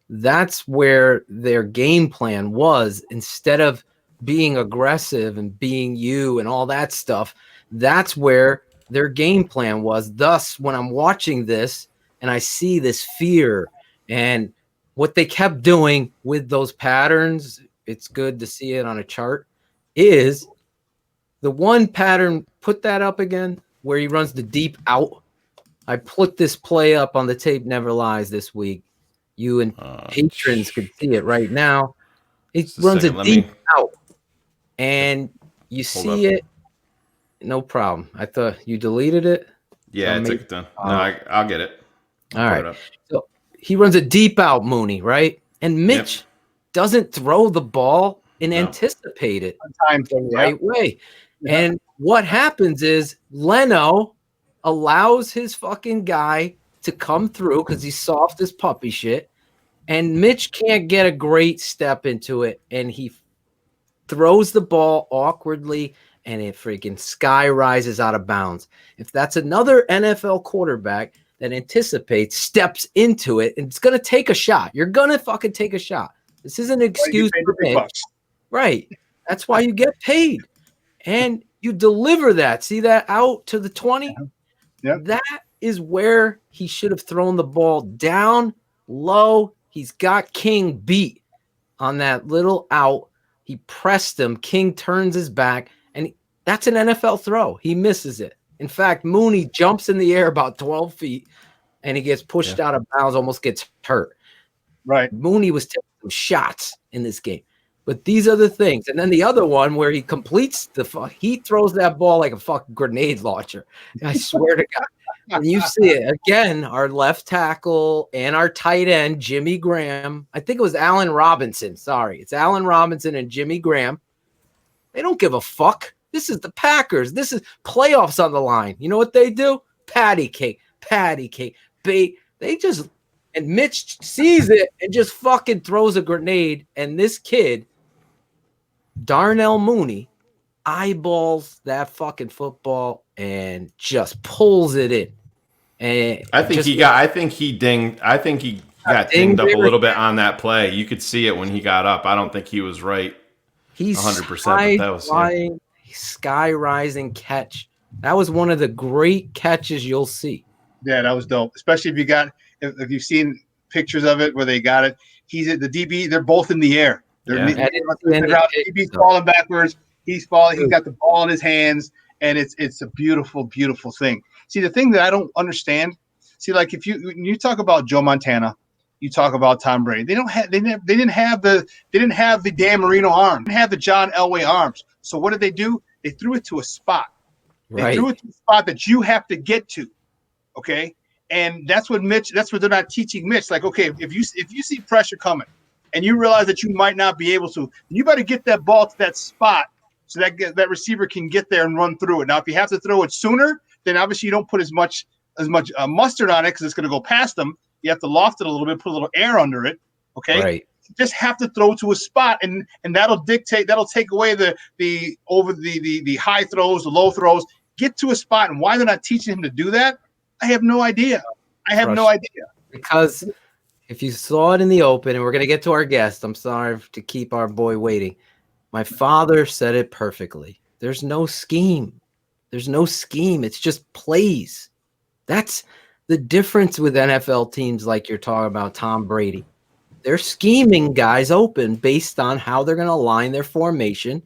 That's where their game plan was. Instead of being aggressive and being you and all that stuff, that's where their game plan was. Thus, when I'm watching this and I see this fear and what they kept doing with those patterns, it's good to see it on a chart, is the one pattern, put that up again, where he runs the deep out. I put this play up on the Tape Never Lies this week. You and patrons could see it right now. It runs a deep out. And you see it. No problem. I thought you deleted it. Yeah, I took it down. No, I'll get it. All right. So he runs a deep out, Mooney, right? And Mitch doesn't throw the ball and anticipate it the right way. Yeah. And what happens is Leno allows his fucking guy to come through because he's soft as puppy shit. And Mitch can't get a great step into it, and he throws the ball awkwardly, and it freaking sky rises out of bounds. If that's another NFL quarterback that anticipates, steps into it, and it's going to take a shot. You're going to fucking take a shot. This isn't an excuse for Mitch. Right. That's why you get paid. And you deliver that. See that out to the 20? Yep. That is where he should have thrown the ball down low. He's got King beat on that little out. He pressed him. King turns his back, and that's an NFL throw. He misses it. In fact, Mooney jumps in the air about 12 feet, and he gets pushed out of bounds, almost gets hurt. Right. Mooney was taking some shots in this game. But these are the things. And then the other one where he completes he throws that ball like a fucking grenade launcher. I swear to God. And you see it again, our left tackle and our tight end, Jimmy Graham. I think it was Allen Robinson. Sorry. It's Allen Robinson and Jimmy Graham. They don't give a fuck. This is the Packers. This is playoffs on the line. You know what they do? Patty cake. Bait. They just, and Mitch sees it and just fucking throws a grenade. And this kid, Darnell Mooney, eyeballs that fucking football and just pulls it in. And I think he got dinged up a little bit on that play. You could see it when he got up. I don't think he was right. He's 100%. That was sky rising catch. That was one of the great catches you'll see. Yeah, that was dope. Especially if you've seen pictures of it where they got it. He's at the DB. They're both in the air. DB's falling backwards. He's falling. He's got the ball in his hands, and it's a beautiful, beautiful thing. See, the thing that I don't understand. See, like when you talk about Joe Montana, you talk about Tom Brady. They didn't have the Dan Marino arm. They didn't have the John Elway arms. So what did they do? They threw it to a spot. They threw it to a spot that you have to get to. Okay, and that's what they're not teaching Mitch. Like, okay, if you see pressure coming, and you realize that you might not be able to, you better get that ball to that spot so that receiver can get there and run through it. Now, if you have to throw it sooner, then obviously you don't put as much mustard on it because it's going to go past them. You have to loft it a little bit, put a little air under it. Okay, right. You just have to throw to a spot, and that'll take away the high throws, the low throws. Get to a spot, and why they're not teaching him to do that, I have no idea. Because if you saw it in the open, and we're going to get to our guest, I'm sorry to keep our boy waiting. My father said it perfectly. There's no scheme. It's just plays. That's the difference with NFL teams like you're talking about Tom Brady. They're scheming guys open based on how they're going to align their formation,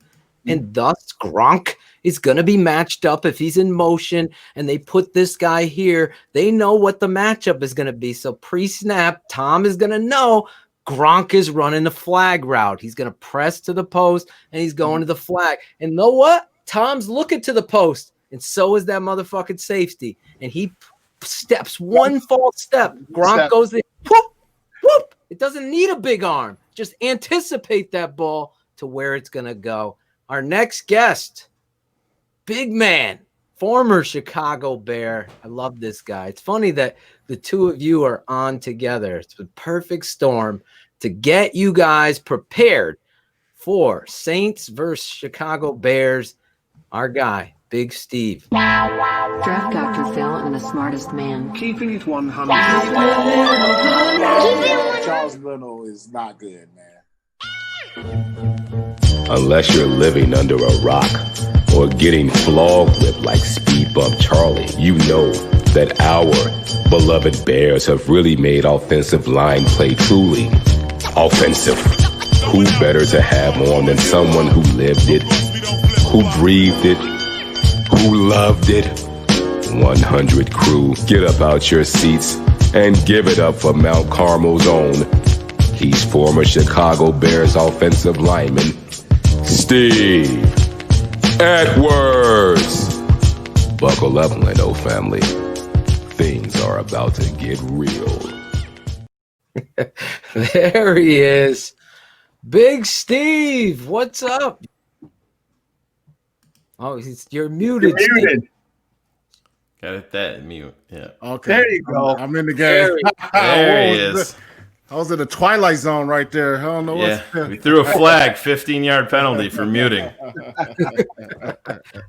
and thus Gronk is going to be matched up if he's in motion and they put this guy here. They know what the matchup is going to be. So pre-snap, Tom is going to know Gronk is running the flag route. He's going to press to the post and he's going to the flag. And know what? Tom's looking to the post, and so is that motherfucking safety. And he steps one false step. Gronk goes there. Whoop, whoop. It doesn't need a big arm. Just anticipate that ball to where it's going to go. Our next guest, big man, former Chicago Bear. I love this guy. It's funny that the two of you are on together. It's a perfect storm to get you guys prepared for Saints versus Chicago Bears. Our guy, Big Steve. Draft Dr. Phil and the smartest man. Keeping it 100. Charles Leno is not good, man. Unless you're living under a rock or getting flogged with like Speed Bump Charlie, you know that our beloved Bears have really made offensive line play truly offensive. Who better to have on than someone who lived it, who breathed it, who loved it? 100 Crew, get up out your seats and give it up for Mount Carmel's own. He's former Chicago Bears offensive lineman, Steve Edwards. Buckle up, Leno family. Things are about to get real. There he is. Big Steve, what's up? Oh, you're muted. You're muted. Got it that mute. Yeah. Okay. There you go. I'm in the game. There he is. I was in the Twilight Zone right there. I don't know Yeah, we threw a flag, 15-yard penalty for muting.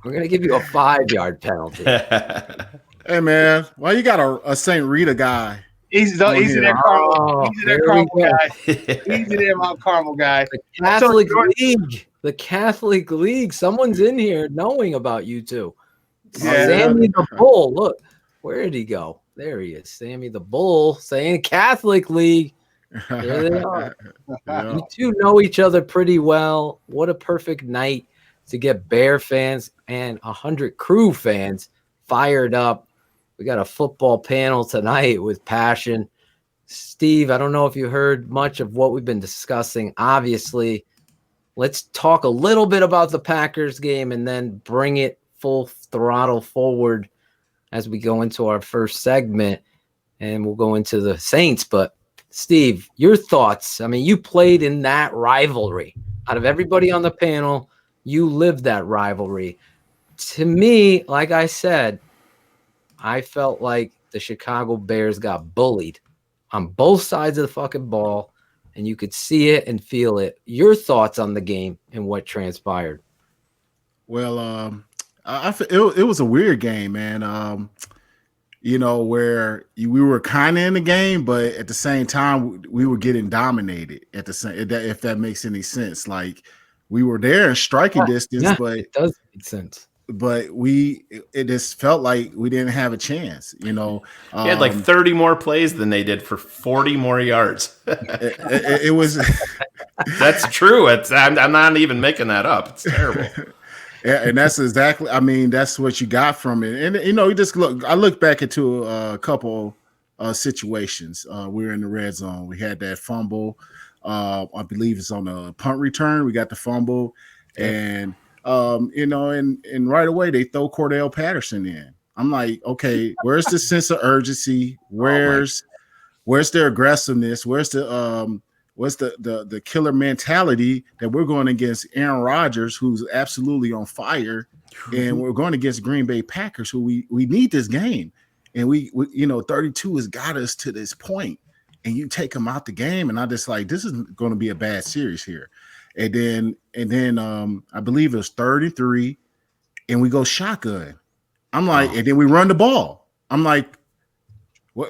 We're gonna give you a 5-yard penalty. Hey man, why you got a St. Rita guy? Easy there, Carmel. Easy there, Carmel guy. Easy there, Mount Carmel guy. The Catholic League. The Catholic League. Someone's in here knowing about you two. Yeah. Sammy the Bull. Look, where did he go? There he is. Sammy the Bull saying Catholic League. There they are. Yeah. You two know each other pretty well. What a perfect night to get Bear fans and 100 Crew fans fired up. We got a football panel tonight with passion. Steve, I don't know if you heard much of what we've been discussing. Obviously, let's talk a little bit about the Packers game and then bring it full throttle forward as we go into our first segment, and we'll go into the Saints. But Steve, your thoughts. I mean, you played in that rivalry. Out of everybody on the panel, you lived that rivalry. To me, like I said, I felt like the Chicago Bears got bullied on both sides of the fucking ball, and you could see it and feel it. Your thoughts on the game and what transpired? Well, it was a weird game, man. Where we were kind of in the game, but at the same time, we were getting dominated. At the same, if that makes any sense, like we were there in striking distance, but it does make sense. But it just felt like we didn't have a chance. He had like 30 more plays than they did for 40 more yards. it was. That's true. I'm not even making that up. It's terrible. Yeah, and that's exactly. I mean, that's what you got from it. And you just look. I look back into a couple situations. We were in the red zone. We had that fumble. I believe it's on a punt return. We got the fumble, and and right away they throw Cordell Patterson in. I'm like, okay, where's the sense of urgency? Where's their aggressiveness? Where's the killer mentality that we're going against Aaron Rodgers, who's absolutely on fire, and we're going against Green Bay Packers, who we need this game, and we 32 has got us to this point, and you take them out the game, and I just like, this is going to be a bad series here. And then I believe it was 33, and we go shotgun. I'm like, and then we run the ball. I'm like, well,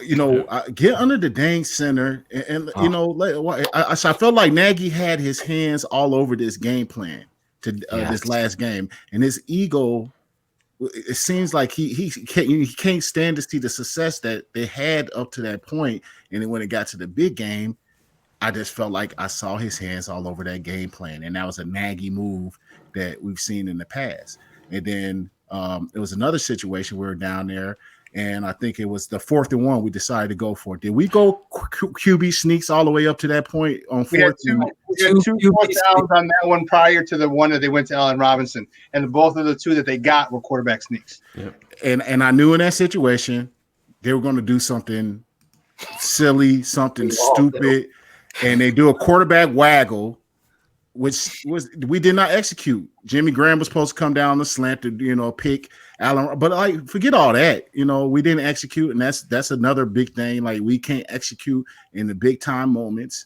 get under the dang center, I felt like Nagy had his hands all over this game plan to this last game, and his ego. It seems like he can't stand to see the success that they had up to that point, and then when it got to the big game, I just felt like I saw his hands all over that game plan, and that was a Nagy move that we've seen in the past. And then it was another situation where we were down there, and I think it was the 4th and 1 we decided to go for. Did we go QB sneaks all the way up to that point on 4th? We had two downs on that one prior to the one that they went to Allen Robinson, and both of the two that they got were quarterback sneaks. Yep. And I knew in that situation they were going to do something silly, something stupid. And they do a quarterback waggle, which we did not execute. Jimmy Graham was supposed to come down the slant to pick Allen, but like forget all that. We didn't execute, and that's another big thing. Like we can't execute in the big time moments.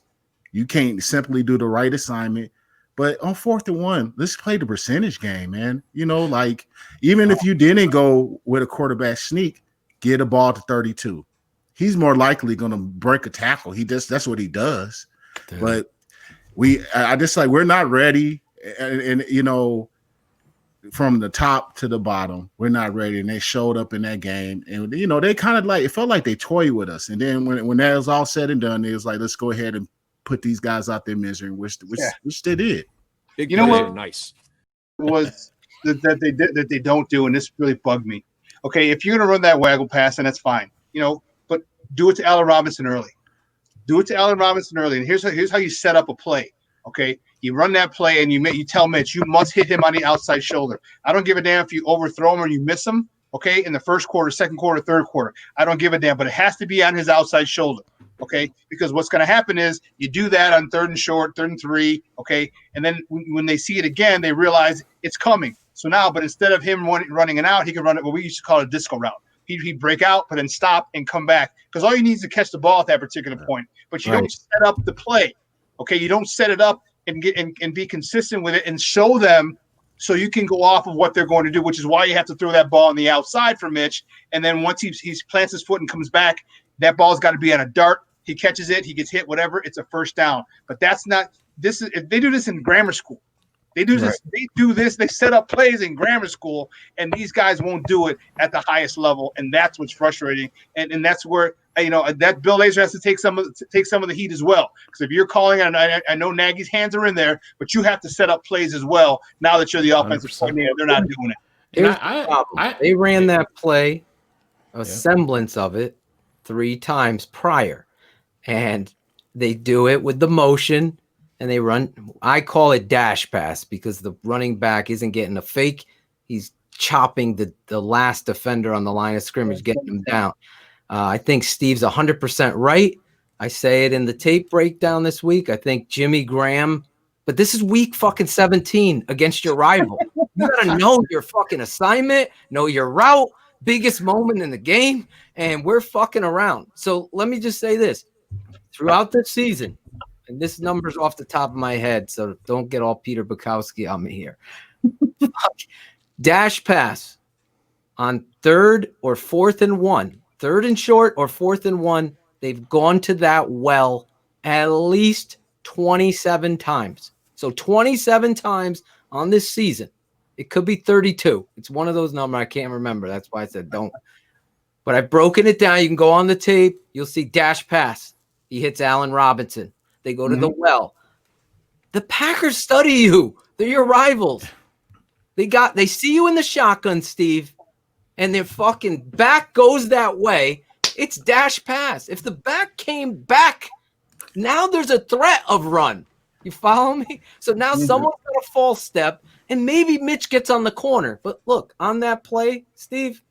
You can't simply do the right assignment. But on 4th and 1, let's play the percentage game, man. Like even if you didn't go with a quarterback sneak, get a ball to 32. He's more likely going to break a tackle. That's what he does. Damn. But I just like, we're not ready. And from the top to the bottom, we're not ready. And they showed up in that game. And, they kind of like, it felt like they toyed with us. And then when that was all said and done, it was like, let's go ahead and put these guys out their misery, which they did. You know what? Nice. Was that they don't do, and this really bugged me. Okay, if you're going to run that waggle pass, then that's fine. But do it to Allen Robinson early. And here's how you set up a play. Okay, you run that play and you tell Mitch you must hit him on the outside shoulder. I don't give a damn if you overthrow him or you miss him. Okay, in the first quarter, second quarter, third quarter, I don't give a damn. But it has to be on his outside shoulder. Okay, because what's going to happen is you do that on 3rd and short, 3rd and 3. Okay, and then when they see it again, they realize it's coming. So now, but instead of him running it out, he can run it what we used to call a disco route. he'd break out, but then stop and come back because all you need is to catch the ball at that particular point. But you don't set up the play. Okay, you don't set it up and get and be consistent with it and show them so you can go off of what they're going to do, which is why you have to throw that ball on the outside for Mitch. And then once he plants his foot and comes back, that ball's got to be on a dart. He catches it, he gets hit, whatever. It's a first down. But that's not this. If they do this in grammar school. They do this. They do this. They set up plays in grammar school, and these guys won't do it at the highest level, and that's what's frustrating. And that's where that Bill Lazor has to take some of the heat as well. Because if you're calling, and I know Nagy's hands are in there, but you have to set up plays as well. Now that you're the offensive coordinator, they're not doing it. Here's the problem. They ran that play, a semblance of it, 3 times prior, and they do it with the motion. And they run, I call it dash pass because the running back isn't getting a fake. He's chopping the last defender on the line of scrimmage, getting him down. I think Steve's 100% right. I say it in the tape breakdown this week. I think Jimmy Graham, but this is week fucking 17 against your rival. You got to know your fucking assignment, know your route, biggest moment in the game, and we're fucking around. So let me just say this. Throughout the season, and this number's off the top of my head, so don't get all Peter Bukowski on me here. Dash pass on 3rd or 4th and 1, 3rd and short or 4th and 1, they've gone to that well at least 27 times. So 27 times on this season. It could be 32. It's one of those numbers I can't remember. That's why I said don't. But I've broken it down. You can go on the tape. You'll see dash pass. He hits Allen Robinson. They go to the well. The Packers study you. They're your rivals. They see you in the shotgun, Steve, and their fucking back goes that way. It's dash pass. If the back came back, now there's a threat of run. You follow me? So now someone's got a false step, and maybe Mitch gets on the corner. But look, on that play, Steve,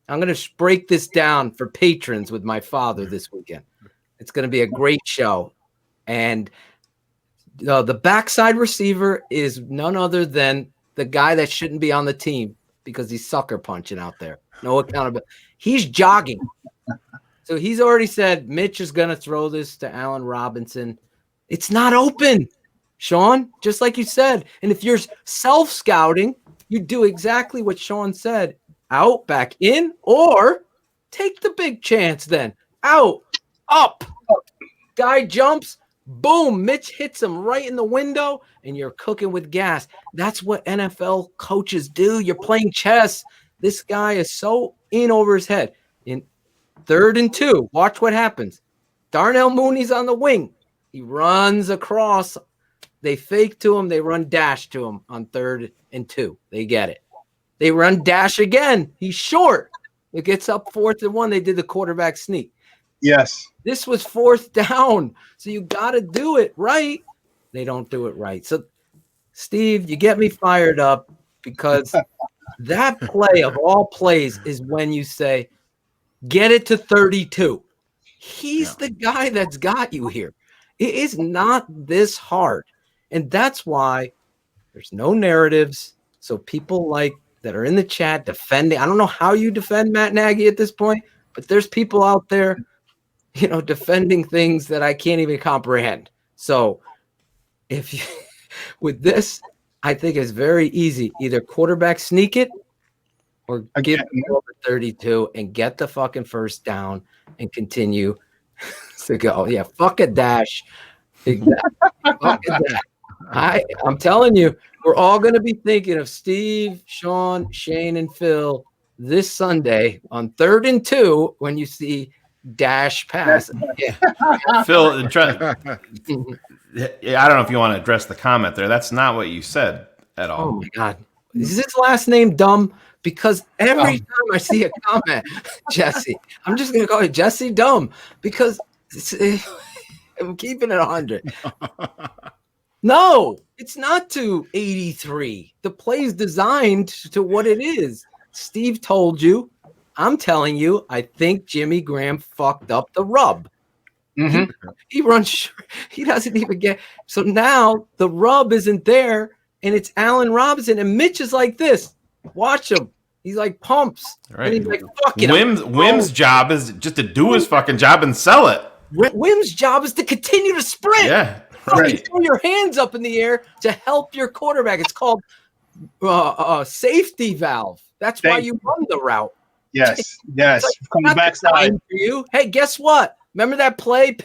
I'm going to break this down for patrons with my father this weekend. It's going to be a great show. And the backside receiver is none other than the guy that shouldn't be on the team because he's sucker punching out there. No accountability. He's jogging. So he's already said Mitch is going to throw this to Allen Robinson. It's not open, Shawn, just like you said. And if you're self-scouting, you do exactly what Shawn said. Out, back in, or take the big chance then. Out. Up, guy jumps, boom, Mitch hits him right in the window, and you're cooking with gas. That's what NFL coaches do. You're playing chess. This guy is so in over his head. In 3rd and 2, watch what happens. Darnell Mooney's on the wing. He runs across. They fake to him. They run dash to him on 3rd and 2. They get it. They run dash again. He's short. It gets up 4th and 1. They did the quarterback sneak. Yes. This was 4th down. So you got to do it right. They don't do it right. So, Steve, you get me fired up because that play of all plays is when you say, get it to 32. He's the guy that's got you here. It is not this hard. And that's why there's no narratives. So people like that are in the chat defending. I don't know how you defend Matt Nagy at this point, but there's people out there defending things that I can't even comprehend. So if you, with this, I think it's very easy. Either quarterback sneak it or give it over 32 and get the fucking first down and continue to go. Yeah, fuck a dash. Exactly. Fuck a dash. I'm telling you, we're all going to be thinking of Steve, Shawn, Shane, and Phil this Sunday on 3rd and 2 when you see dash pass. Yeah. Phil, I don't know if you want to address the comment there. That's not what you said at all. Oh my God. Is his last name dumb? Because every time I see a comment, Jesse, I'm just going to call it Jesse Dumb because I'm keeping it 100. No, it's not to 83. The play's designed to what it is. Steve told you. I'm telling you, I think Jimmy Graham fucked up the rub. Mm-hmm. He runs. He doesn't even get. So now the rub isn't there, and it's Allen Robinson, and Mitch is like this. Watch him. He's like pumps. Right. And he's like, fuck it. Wim's job is just to do his fucking job and sell it. Wim's job is to continue to sprint. Yeah. Right. Throw your hands up in the air to help your quarterback. It's called safety valve. That's why you run the route. Yes. From the backside for you. Hey, guess what? Remember that play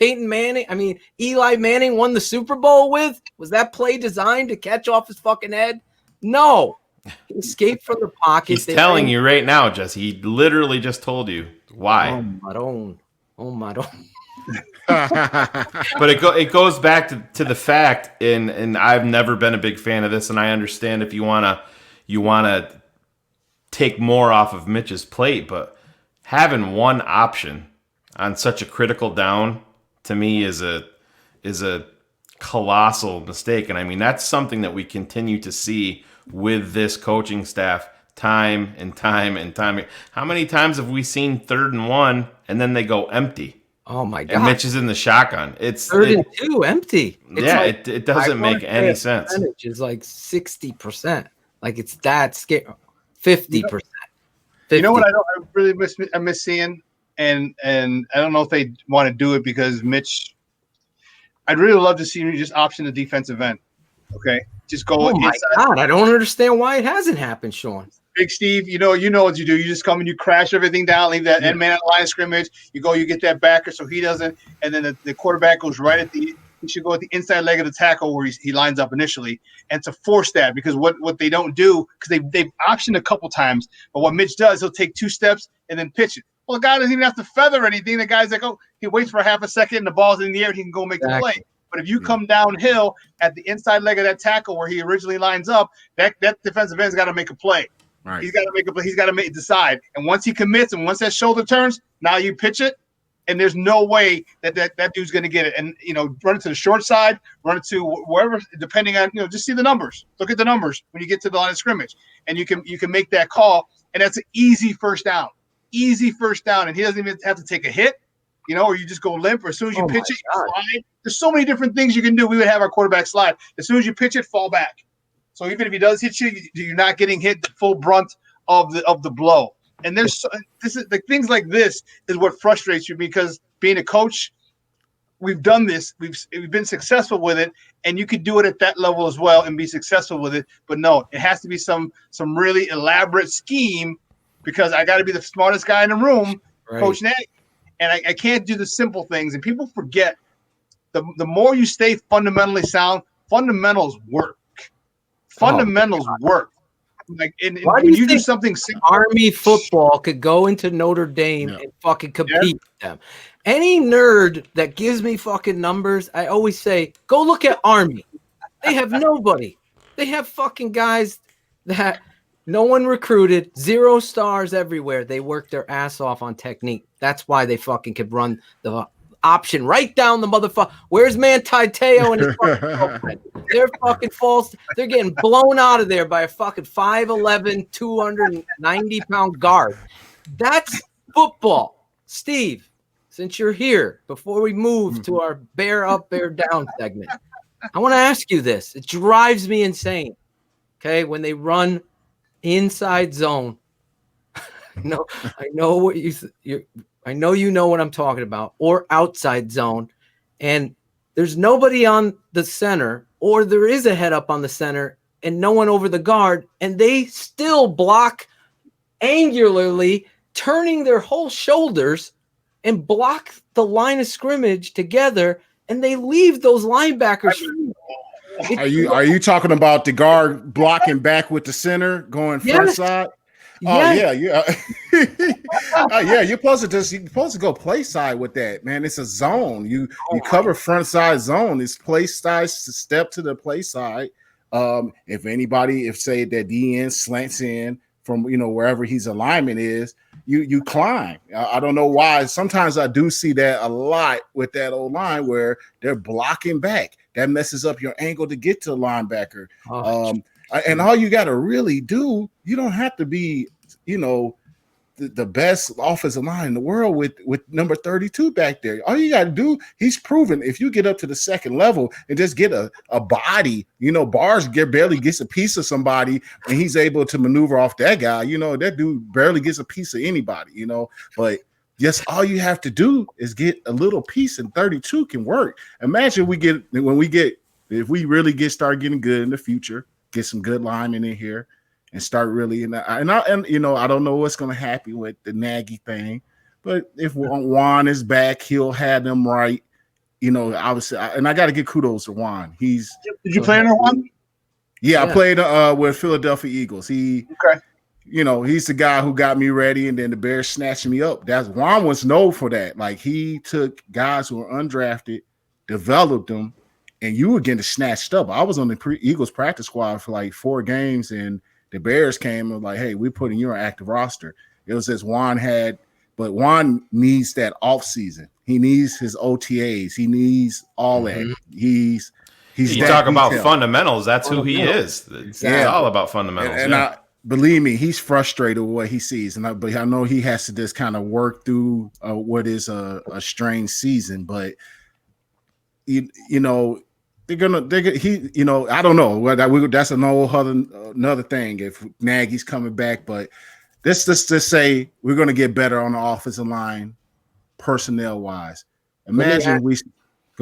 Eli Manning won the Super Bowl with? Was that play designed to catch off his fucking head? No. He escaped from the pocket. He's telling you right now, Jesse. He literally just told you why. Oh my God. But it goes back to the fact, and I've never been a big fan of this, and I understand if you wanna take more off of Mitch's plate, but having one option on such a critical down to me is a colossal mistake. And I mean, that's something that we continue to see with this coaching staff time and time and time. How many times have we seen 3rd and 1 and then they go empty? Oh my God. And Mitch is in the shotgun. It's 3rd and 2 empty. It doesn't make any sense. Percentage is like 60%. Like it's that scary. 50%. You know what I really miss seeing? And I don't know if they want to do it because Mitch, I'd really love to see you just option the defensive end. Okay. Just go inside. God, I don't understand why it hasn't happened, Shawn. Big Steve, you know what you do. You just come and you crash everything down, leave that end man at the line of scrimmage. You get that backer so he doesn't, and then the quarterback goes right he should go at the inside leg of the tackle where he lines up initially, and to force that, because what they don't do, because they've optioned a couple times, but what Mitch does, he'll take 2 steps and then pitch it. Well, the guy doesn't even have to feather anything. The guy's like, he waits for a half a second and the ball's in the air, he can go make the play. But if you come downhill at the inside leg of that tackle where he originally lines up, that defensive end's got to make a play. Right. He's got to make a play. He's got to decide. And once he commits and once that shoulder turns, now you pitch it, and there's no way that dude's going to get it. And, run it to the short side, run it to wherever, depending on, just see the numbers. Look at the numbers when you get to the line of scrimmage. And you can make that call, and that's an easy first down. Easy first down, and he doesn't even have to take a hit, or you just go limp, or as soon as you pitch it, you slide. There's so many different things you can do. We would have our quarterback slide. As soon as you pitch it, fall back. So even if he does hit you, you're not getting hit the full brunt of the blow. And things like this is what frustrates you, because being a coach, we've done this, we've been successful with it, and you could do it at that level as well and be successful with it. But no, it has to be some really elaborate scheme, because I got to be the smartest guy in the room, right. Coach Nagy, and I can't do the simple things. And people forget the more you stay fundamentally sound, fundamentals work. Fundamentals work. Like, when you do something simple, Army football could go into Notre Dame and fucking compete with them. Any nerd that gives me fucking numbers, I always say, go look at Army. They have nobody. They have fucking guys that no one recruited, 0 stars everywhere. They work their ass off on technique. That's why they fucking could run the option right down the motherfucker. Where's Manti Te'o and his fucking girlfriend? They're fucking false. They're getting blown out of there by a fucking 5'11", 290-pound guard. That's football. Steve, since you're here, before we move to our bear up, bear down segment, I want to ask you this. It drives me insane. Okay, when they run inside zone, I know what I know you know what I'm talking about, or outside zone, and there's nobody on the center, or there is a head up on the center and no one over the guard, and they still block angularly, turning their whole shoulders and block the line of scrimmage together, and they leave those linebackers. Are you talking about the guard blocking back with the center going front side? Oh yeah. Yeah, you're supposed to go play side with that, man. It's a zone. You cover front side zone. It's play side to step to the play side. If say that DN slants in from wherever his alignment is, you climb. I don't know why. Sometimes I do see that a lot with that old line where they're blocking back. That messes up your angle to get to the linebacker. And all you got to really do, you don't have to be, the best offensive line in the world with number 32 back there. All you got to do, he's proven if you get up to the second level and just get a body, Bars barely gets a piece of somebody and he's able to maneuver off that guy. That dude barely gets a piece of anybody, but just all you have to do is get a little piece and 32 can work. Imagine if we really start getting good in the future, get some good linemen in here and start really I don't know what's going to happen with the Nagy thing, but if Juan is back, he'll have them right. Obviously, and I got to give kudos to Juan. Did you play under Juan? Yeah, I played with Philadelphia Eagles. He's the guy who got me ready, and then the Bears snatched me up. Juan was known for that. Like, he took guys who were undrafted, developed them, and you were getting snatched up. I was on the Eagles practice squad for like 4 games, and the Bears came and were like, hey, we're putting you on active roster. It was just but Juan needs that off season. He needs his OTAs. He needs all that. You talk about fundamentals. That's who he is. It's all about fundamentals. And believe me, he's frustrated with what he sees. But I know he has to just kind of work through what is a strange season. But I don't know. That's another thing if Nagy's coming back. But let's just say we're going to get better on the offensive line, personnel wise. Go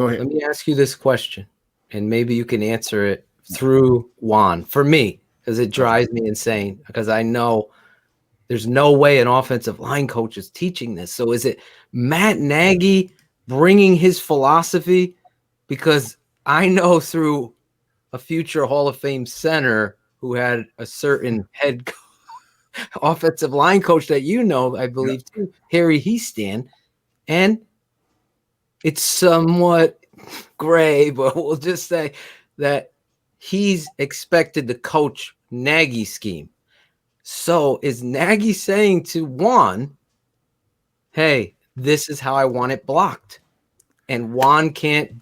ahead. Let me ask you this question, and maybe you can answer it through Juan. For me, because it drives me insane, because I know there's no way an offensive line coach is teaching this. So is it Matt Nagy bringing his philosophy? Because I know through a future Hall of Fame center who had a certain head offensive line coach that I believe too, Harry Heastan, and it's somewhat gray, but we'll just say that he's expected to coach Nagy's scheme. So is Nagy saying to Juan, hey, this is how I want it blocked? And Juan can't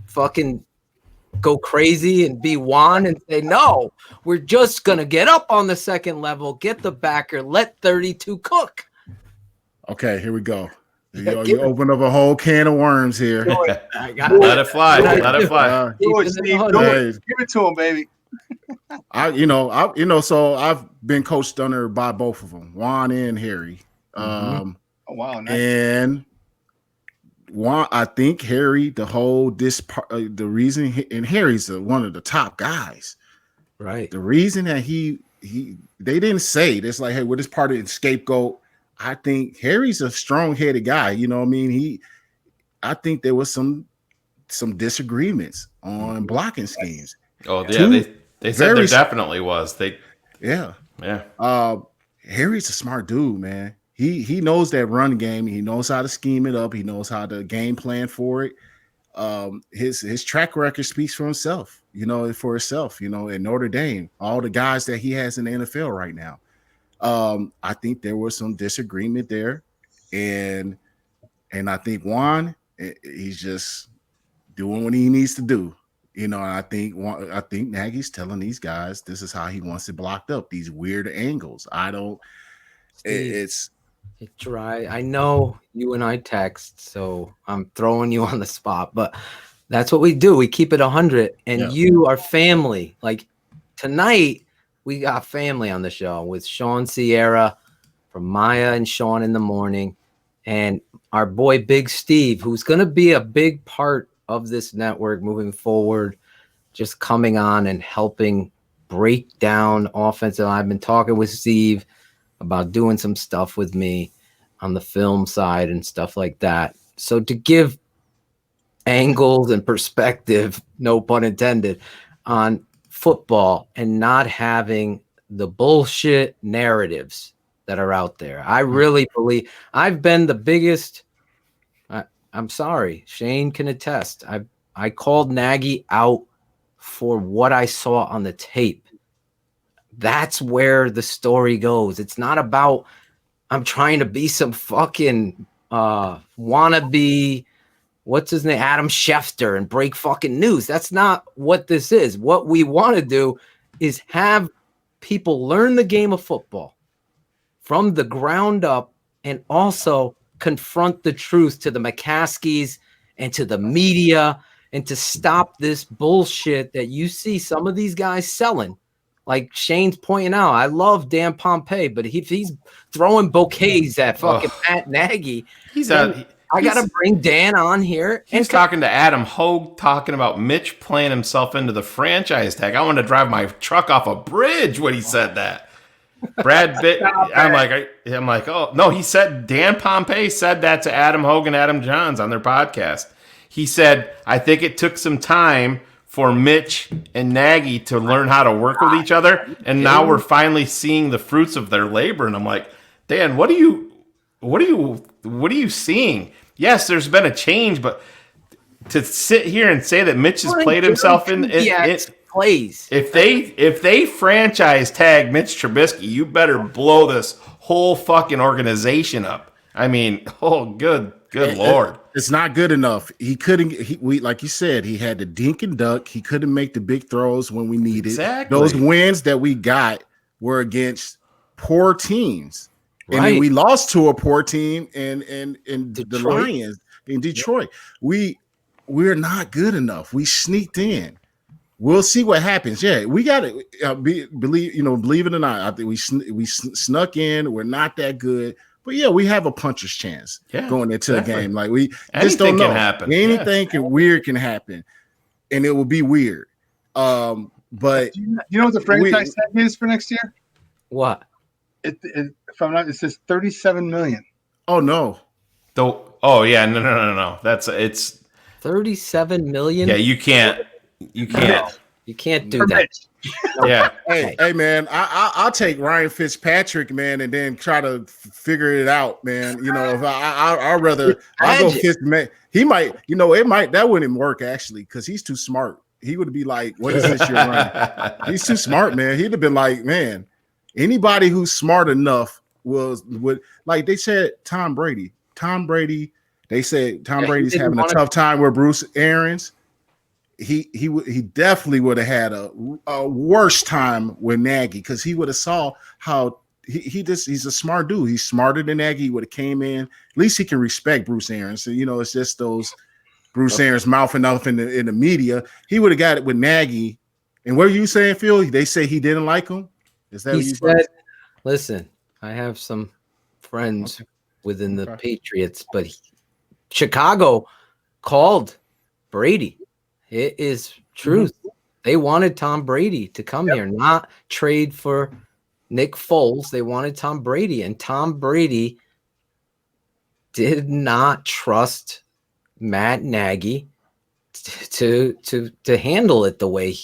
fucking go crazy and be Juan and say, no, we're just going to get up on the second level, get the backer, let 32 cook. Okay, here we go. You open up a whole can of worms here. Let it fly. Let it fly. Give it to him, baby. So I've been coached under by both of them, Juan and Harry. Oh wow, nice. And Juan, I think Harry, the reason, and Harry's one of the top guys, right? The reason that they didn't say this, like, hey, we're just part of the scapegoat. I think Harry's a strong-headed guy. You know what I mean? I think there was some disagreements on blocking schemes. Oh yeah, they said there definitely was. Yeah. Harry's a smart dude, man. He knows that run game. He knows how to scheme it up. He knows how to game plan for it. His track record speaks for himself. At Notre Dame, all the guys that he has in the NFL right now. I think there was some disagreement there, and I think Juan, he's just doing what he needs to do. I think Nagy's telling these guys this is how he wants it blocked up. These weird angles. It's dry. I know you and I text, so I'm throwing you on the spot, but that's what we do. We keep it 100, and you are family. Like tonight, we got family on the show with Shawn Sierra from Maya and Shawn in the morning, and our boy Big Steve, who's going to be a big part of this network moving forward, just coming on and helping break down offensive. I've been talking with Steve about doing some stuff with me on the film side and stuff like that. So to give angles and perspective, no pun intended, on football and not having the bullshit narratives that are out there. I really believe I've been the biggest. I'm sorry, Shayne can attest. I called Nagy out for what I saw on the tape. That's where the story goes. It's not about I'm trying to be some fucking wannabe, what's his name, Adam Schefter, and break fucking news. That's not what this is. What we want to do is have people learn the game of football from the ground up and also confront the truth to the McCaskies and to the media and to stop this bullshit that you see some of these guys selling. Like Shane's pointing out, I love Dan Pompei, but if he's throwing bouquets at fucking Matt Nagy, I got to bring Dan on here. He's talking to Adam Hogue, talking about Mitch playing himself into the franchise tag. I want to drive my truck off a bridge when he said that. Brad Pitt, I'm like, oh no, he said Dan Pompei said that to Adam Hogue and Adam Johns on their podcast. He said, I think it took some time for Mitch and Nagy to learn how to work with each other, and now we're finally seeing the fruits of their labor. And I'm like, Dan, what are you seeing? Yes, there's been a change, but to sit here and say that Mitch has played himself in plays. If they franchise tag Mitch Trubisky, you better blow this whole fucking organization up. I mean, good Lord. It's not good enough. He couldn't. Like you said, he had to dink and duck. He couldn't make the big throws when we needed. Exactly. Those wins that we got were against poor teams, and then we lost to a poor team in the Lions in Detroit. We're not good enough. We sneaked in. We'll see what happens. Yeah, we got to believe it or not. I think we snuck in. We're not that good. But yeah, we have a puncher's chance going into the game. Like we just don't know. Can happen. Anything weird can happen, and it will be weird. But you know what the franchise tag is for next year? What? If I'm not, it says $37 million. Oh no. Oh yeah, no. It's $37 million. Yeah, you can't. You can't do that. Yeah. Hey, man, I'll take Ryan Fitzpatrick, man, and then try to figure it out, man. You know, if I'd rather I'll go Fitzpatrick. He might, that wouldn't work actually because he's too smart. He would be like, "What is this you're running?" He's too smart, man. He'd have been like, "Man, anybody who's smart enough would like." They said Tom Brady. They said Tom Brady's having a tough time with Bruce Arians. He definitely would have had a worse time with Nagy because he would have saw how he's a smart dude. He's smarter than Nagy. He would have came in. At least he can respect Bruce Arians. So, it's just those Bruce Arians mouthing off in the media. He would have got it with Nagy. And what are you saying, Phil? They say he didn't like him. Is that he what you said? Listen, I have some friends within the Patriots, but Chicago called Brady. It is truth. Mm-hmm. They wanted Tom Brady to come here, not trade for Nick Foles. They wanted Tom Brady, and Tom Brady did not trust Matt Nagy to handle it the way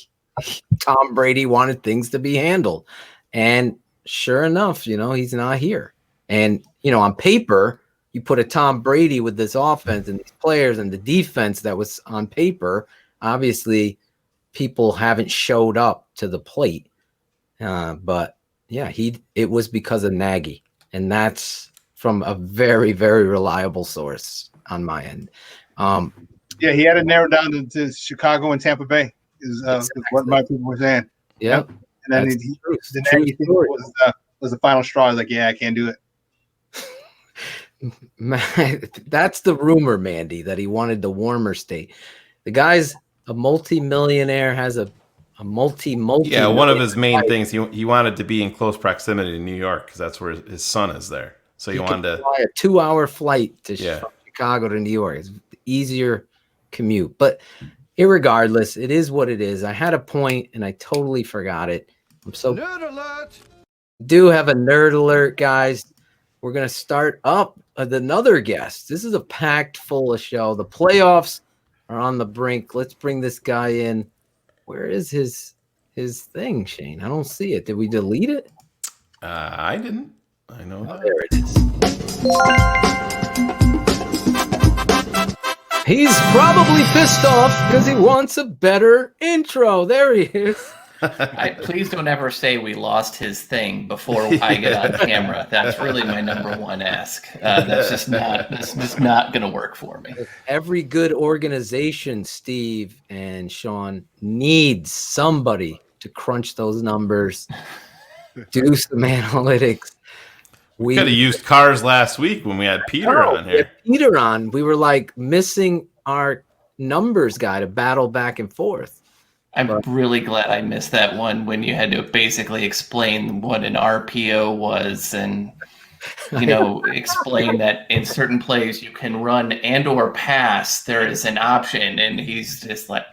Tom Brady wanted things to be handled. And sure enough, he's not here. And on paper, you put a Tom Brady with this offense and these players and the defense that was on paper. Obviously, people haven't showed up to the plate, but yeah, it was because of Nagy, and that's from a very, very reliable source on my end. Yeah, he had it narrowed down to Chicago and Tampa Bay. Is what my people were saying. Yep. And then the Nagy thing was the final straw. I was like, yeah, I can't do it. That's the rumor, Mandy, that he wanted the warmer state. The guy's a multi-millionaire, has a multi. Yeah, one of his main things, he wanted to be in close proximity to New York because that's where his son is there. So he wanted to fly a 2-hour flight to Chicago to New York. It's easier commute. But irregardless, it is what it is. I had a point and I totally forgot it. I'm so nerd alert. Do have a nerd alert, guys. We're gonna start up with another guest. This is a packed full of show. The playoffs are on the brink. Let's bring this guy in. Where is his thing, Shane? I don't see it. Did we delete it? I didn't. I know. Oh, there it is. He's probably pissed off because he wants a better intro. There he is. Please don't ever say we lost his thing before I get on camera. That's really my number one ask. That's just not going to work for me. Every good organization, Steve and Shawn, needs somebody to crunch those numbers, do some analytics. We could have used cars last week when we had Peter on here. Peter on, we were like missing our numbers guy to battle back and forth. I'm really glad I missed that one when you had to basically explain what an RPO was and, explain that in certain plays you can run and or pass. There is an option. And he's just like,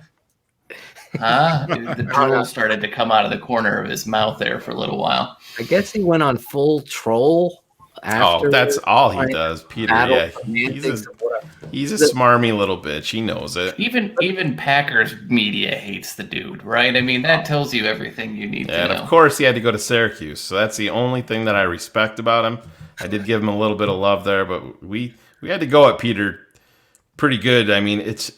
huh? The drool started to come out of the corner of his mouth there for a little while. I guess he went on full troll. That's all he does, Peter. Yeah, he's a smarmy little bitch. He knows it. Even Packers media hates the dude, right? I mean, that tells you everything you need to know. And of course, he had to go to Syracuse, so that's the only thing that I respect about him. I did give him a little bit of love there, but we had to go at Peter pretty good. I mean, it's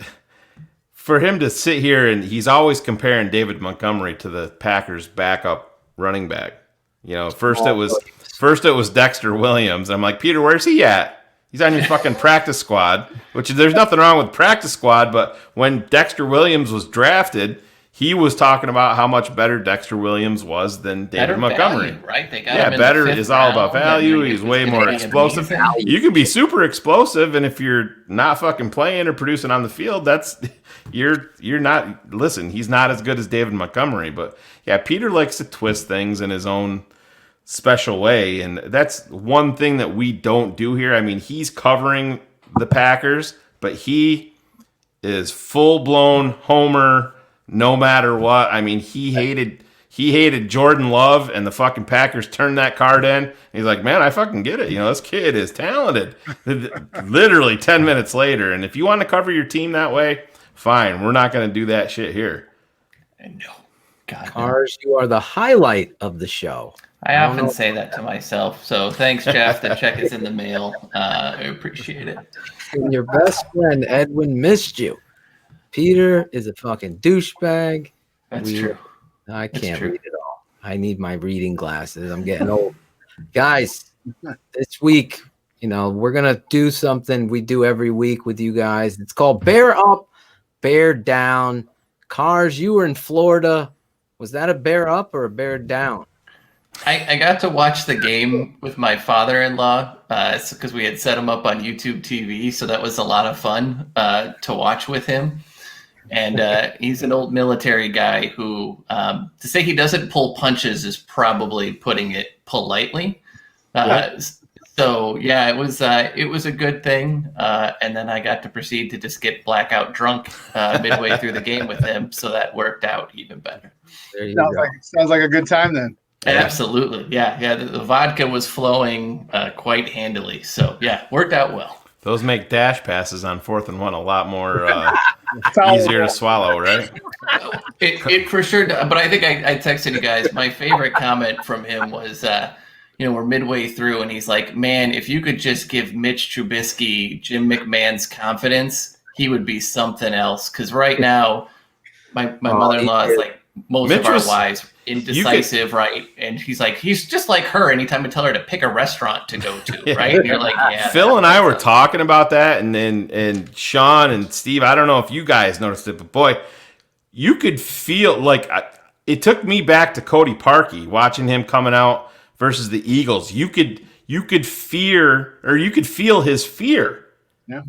for him to sit here and he's always comparing David Montgomery to the Packers' backup running back. First it was Dexter Williams. I'm like, Peter, where's he at? He's on your fucking practice squad, which there's nothing wrong with practice squad, but when Dexter Williams was drafted, he was talking about how much better Dexter Williams was than David Montgomery. Value, right? They got him in better the 5th is all about round, value. He's way more explosive. You can be super explosive, and if you're not fucking playing or producing on the field, you're not. Listen, he's not as good as David Montgomery, but yeah, Peter likes to twist things in his own special way, and that's one thing that we don't do here. I mean, he's covering the Packers, but he is full-blown homer no matter what. I mean, he hated Jordan Love, and the fucking Packers turned that card in. He's like, man, I fucking get it. This kid is talented. Literally 10 minutes later, and if you want to cover your team that way, fine. We're not going to do that shit here. No. God, Cars, you are the highlight of the show. I often say that to myself. So thanks, Jeff. The check is in the mail. I appreciate it. And your best friend, Edwin, missed you. Peter is a fucking douchebag. That's true. I can't read it all. I need my reading glasses. I'm getting old. Guys, this week, we're going to do something we do every week with you guys. It's called Bear Up, Bear Down. Cars, you were in Florida. Was that a bear up or a bear down? I got to watch the game with my father-in-law because we had set him up on YouTube TV, so that was a lot of fun to watch with him. And he's an old military guy who, to say he doesn't pull punches is probably putting it politely. So yeah, it was a good thing. And then I got to proceed to just get blackout drunk midway through the game with him, so that worked out even better. There you Sounds like a good time then. Absolutely. Yeah. The vodka was flowing quite handily. So yeah, worked out well. Those make dash passes on 4th and 1 a lot more easier to swallow, right? It for sure. But I think I texted you guys. My favorite comment from him was, we're midway through and he's like, man, if you could just give Mitch Trubisky Jim McMahon's confidence, he would be something else. Because right now, my mother-in-law is like most Mitch of our was wives. Indecisive, right? And he's like, he's just like her anytime I tell her to pick a restaurant to go to, right? And you're like, yeah. Phil and I were talking about that, and Shawn and Steve, I don't know if you guys noticed it, but boy, you could feel like it took me back to Cody Parkey watching him coming out versus the Eagles. You could feel his fear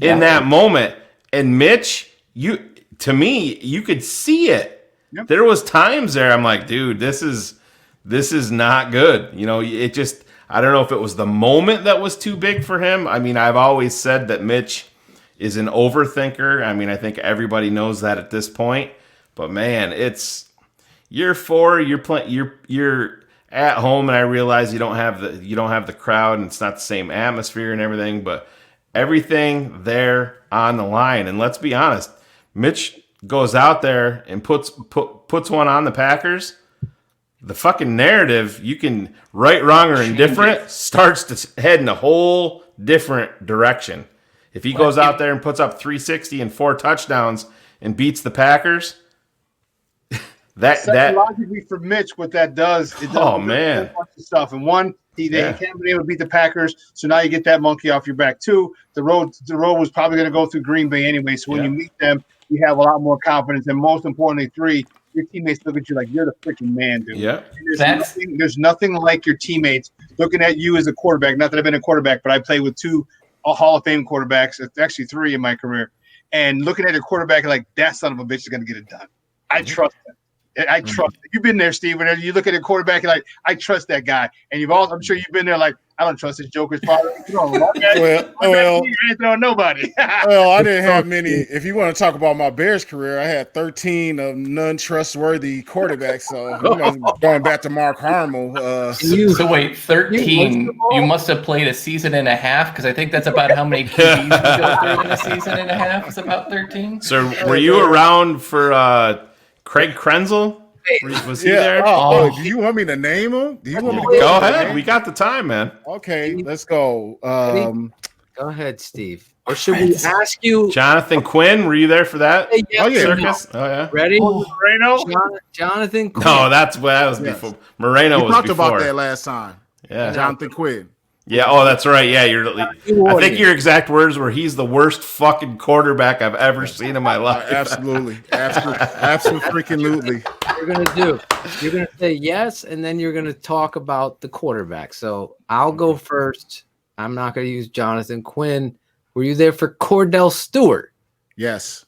in that moment. And Mitch, you could see it. Yep. There was times there I'm like, dude, this is not good. It just, I don't know if it was the moment that was too big for him. I mean, I've always said that Mitch is an overthinker. I mean, I think everybody knows that at this point. But man, it's year 4, you're at home, and I realize you don't have the crowd, and it's not the same atmosphere and everything, but everything there on the line. And let's be honest, Mitch goes out there and puts one on the Packers. The fucking narrative, you can right, wrong, or indifferent, starts to head in a whole different direction. If he goes out there and puts up 360 and 4 touchdowns and beats the Packers, psychologically for Mitch, what that does, it does man, a bunch of stuff. And one, they can't be able to beat the Packers, so now you get that monkey off your back. 2, the road was probably going to go through Green Bay anyway, so when you meet them, you have a lot more confidence. And most importantly, 3, your teammates look at you like you're the freaking man, dude. Yeah. There's nothing like your teammates looking at you as a quarterback. Not that I've been a quarterback, but I played with 2 Hall of Fame quarterbacks, actually 3 in my career, and looking at your quarterback like that son of a bitch is going to get it done. I trust him. I trust it. You've been there, Steve. Whenever you look at a quarterback, you're like, I trust that guy. And I'm sure you've been there like, I don't trust this Joker's father. I ain't throwing nobody. Well, I didn't have many. If you want to talk about my Bears career, I had 13 of non-trustworthy quarterbacks. So going back to Mark Harmel. So wait, 13. You must have played a season and a half, because I think that's about how many QBs you go through in a season and a half. It's about 13. So were you around for Craig Krenzel? Was he there? Do you want me to name him? Do you want me to go ahead? We got the time, man. Okay, let's go. Go ahead, Steve. Or should we ask you? Jonathan Quinn, were you there for that circus? Oh, yeah. Ready? Moreno? Jonathan Quinn. No, that was before. Moreno was before. We talked about that last time. Yeah. Jonathan Quinn. Yeah. Oh, that's right. Yeah. I think your exact words were, "He's the worst fucking quarterback I've ever seen in my life." Absolutely. Freaking You're gonna say yes, and then you're gonna talk about the quarterback. So I'll go first. I'm not gonna use Jonathan Quinn. Were you there for Cordell Stewart? Yes.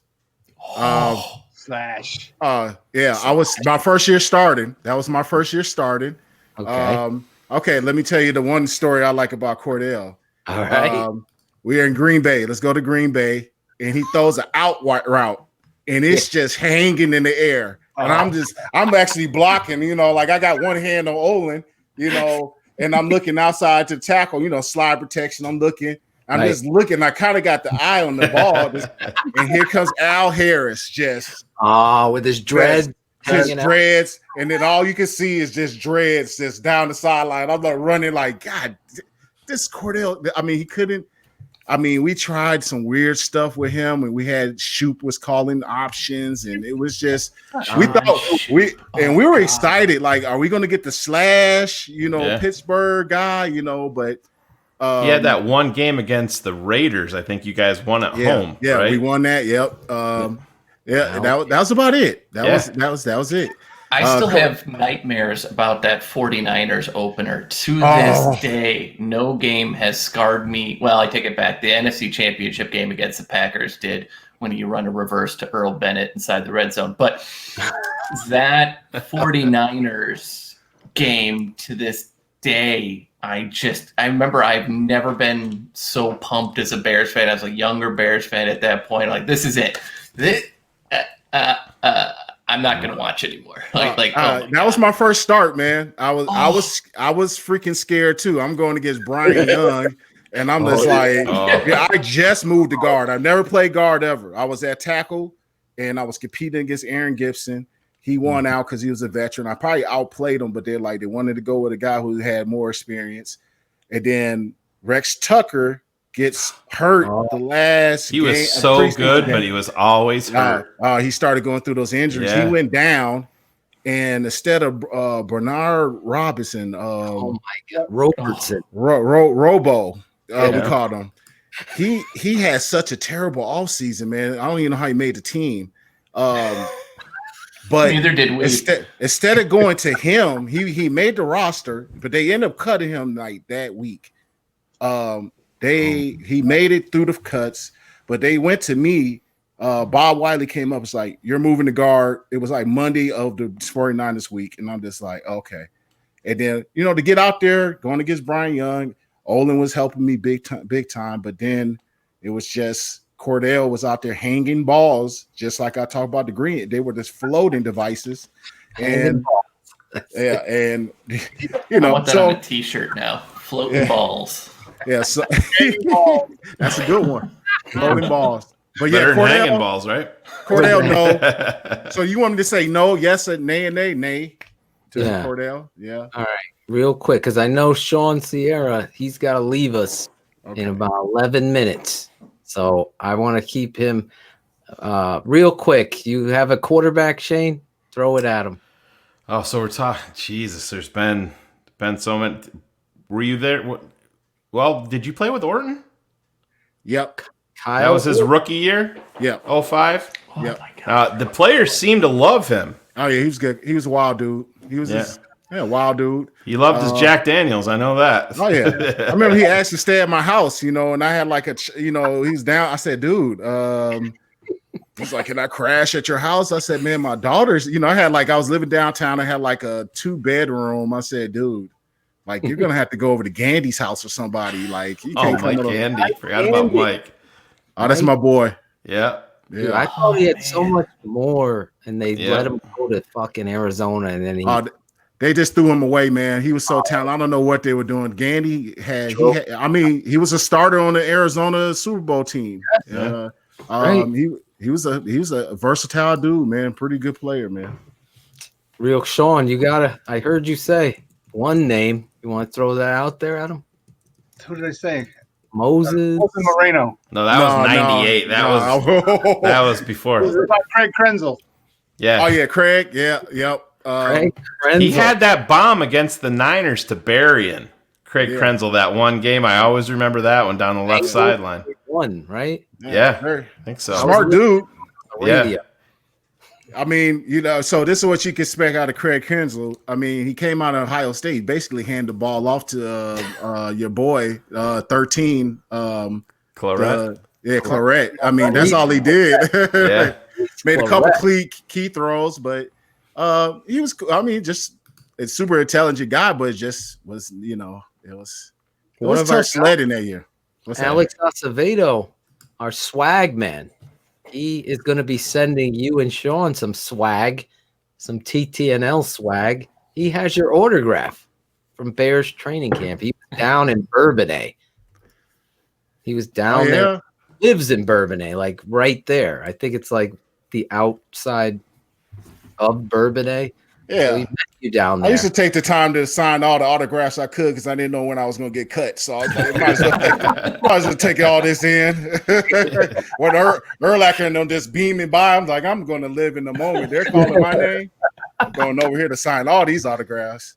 Slash. Yeah, I was my first year starting. That was my first year starting. Okay. Okay, let me tell you the one story I like about Cordell. All right. We're in Green Bay. Let's go to Green Bay. And he throws an out route, and it's just hanging in the air. And I'm actually blocking, like I got one hand on Olin, and I'm looking outside to tackle, slide protection. I'm just looking. I kind of got the eye on the ball. And here comes Al Harris with his dreads. Just dreads, and then all you can see is just dreads just down the sideline. I'm like running like, God, this Cordell. I mean, he couldn't. I mean, we tried some weird stuff with him, and we had Shoop was calling options, and it was just we were excited. Like, are we going to get the slash? Pittsburgh guy. But he had that one game against the Raiders. I think you guys won at home. Yeah, right? We won that. Yep. That was about it. That was it. I still have nightmares about that 49ers opener. To this day, no game has scarred me. Well, I take it back. The NFC Championship game against the Packers did, when you run a reverse to Earl Bennett inside the red zone. But that 49ers game, to this day, I remember I've never been so pumped as a Bears fan. I was a younger Bears fan at that point. Like, this is it. I'm not gonna watch anymore. That was my first start, man. I was freaking scared too. I'm going against Brian Young, and I'm just I just moved to guard. I never played guard ever. I was at tackle, and I was competing against Aaron Gibson. He won out because he was a veteran. I probably outplayed him, but they wanted to go with a guy who had more experience. And then Rex Tucker gets hurt the last game. He was so good, but he was always hurt. He started going through those injuries. He went down, and instead of Bernard Robinson, Robertson, Robo, we called him. He had such a terrible offseason, man. I don't even know how he made the team. But neither did we. Instead of going to him, he made the roster, but they ended up cutting him like that week. He made it through the cuts, but they went to me. Bob Wiley came up. It's like, you're moving to guard. It was like Monday of the 49ers week. And I'm just like, okay. And then, to get out there, going against Brian Young, Olin was helping me big time. But then it was just Cordell was out there hanging balls, just like I talked about the green. They were just floating devices. And and I want that on a t-shirt now. Floating balls. Yeah, so that's a good one. Floating balls. But better than hanging balls, right? Cordell, no. So you want me to say no, yes, and nay to Cordell? Yeah. All right. Real quick, because I know Sean Sierra, he's got to leave us in about 11 minutes. So I want to keep him real quick. You have a quarterback, Shane? Throw it at him. Oh, so we're talking. Jesus, there's been so many. Were you there? Well, did you play with Orton? Yep. That was his rookie year? Yep. 05? Yep. The players seem to love him. Oh yeah, he was good. He was a wild dude. He was just wild dude. He loved his Jack Daniels. I know that. Oh yeah, I remember he asked to stay at my house, and I had like he's down. I said, dude, he's like, can I crash at your house? I said, man, my daughter's, I was living downtown. I had like a 2-bedroom. I said, dude, like you're gonna have to go over to Gandy's house or somebody. Like you can't come Mike Gandy. Forgot about Mike. Oh, that's my boy. Yeah. Dude, I thought he had so much more, and they let him go to fucking Arizona, and then they just threw him away, man. He was so talented. I don't know what they were doing. Gandy he was a starter on the Arizona Super Bowl team. Yes. He was a versatile dude, man. Pretty good player, man. Real Shawn, I heard you say one name. You want to throw that out there, Adam? Who did I say? Moses Moreno. No, that was 98. That was before. It was about Craig Krenzel. Yeah. Oh yeah, Craig. Yeah, yep. He had that bomb against the Niners to Berrien. Craig Krenzel, that one game. I always remember that one down the left sideline. One, right? Yeah, I think so. Smart dude. Yeah. I mean, so this is what you can expect out of Craig Krenzel. I mean, he came out of Ohio State, basically handed the ball off to your boy, 13. Claret. Claret. I mean, that's all he did. Yeah. Made a couple key throws, but he was, just a super intelligent guy, but it just was, it was tough sledding that year. Alex Acevedo, our swag man. He is going to be sending you and Shawn some swag, some TTNL swag. He has your autograph from Bears training camp. He was down in Bourbonnais. He was down there. Lives in Bourbonnais, like right there. I think it's like the outside of Bourbonnais. Yeah. So he met you down there. I used to take the time to sign all the autographs I could because I didn't know when I was going to get cut. So I was like, might as well take all this in. When Urlacher and them just beaming by, I'm like, I'm going to live in the moment. They're calling my name. I'm going over here to sign all these autographs.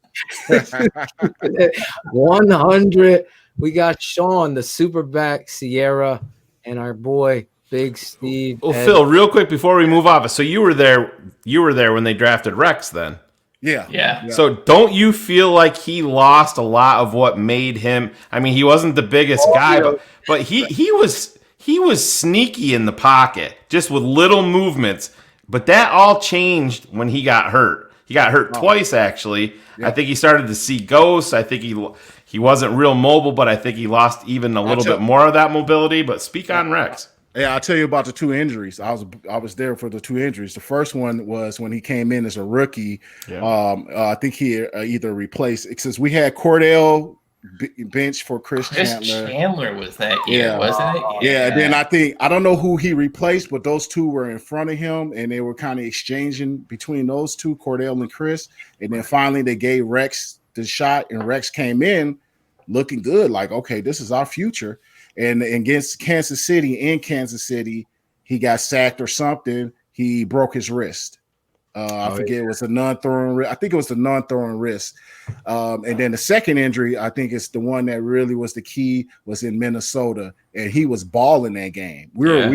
100. We got Shawn, the Superback Sierra, and our boy Big Steve. Well, Phil, real quick before we move off, so you were there when they drafted Rex then. Yeah. So don't you feel like he lost a lot of what made him? I mean, he wasn't the biggest guy, but he was sneaky in the pocket, just with little movements. But that all changed when he got hurt. He got hurt twice, actually. Yeah. I think he started to see ghosts. I think he wasn't real mobile, but I think he lost even a little bit more of that mobility. But speak on Rex. Yeah, I'll tell you about the 2 injuries. I was there for the 2 injuries. The first one was when he came in as a rookie. Yeah. I think he either replaced, since we had Cordell bench for Chris Chandler. Chandler was that year, wasn't it? Yeah. Then I don't know who he replaced, but those two were in front of him, and they were kind of exchanging between those two, Cordell and Chris. And then finally they gave Rex the shot, and Rex came in looking good, like, okay, this is our future. And against Kansas City, he got sacked or something. He broke his wrist. I forget. It was a non-throwing wrist. I think it was the non-throwing wrist. And then the second injury, I think it's the one that really was the key, was in Minnesota, and he was balling that game. We were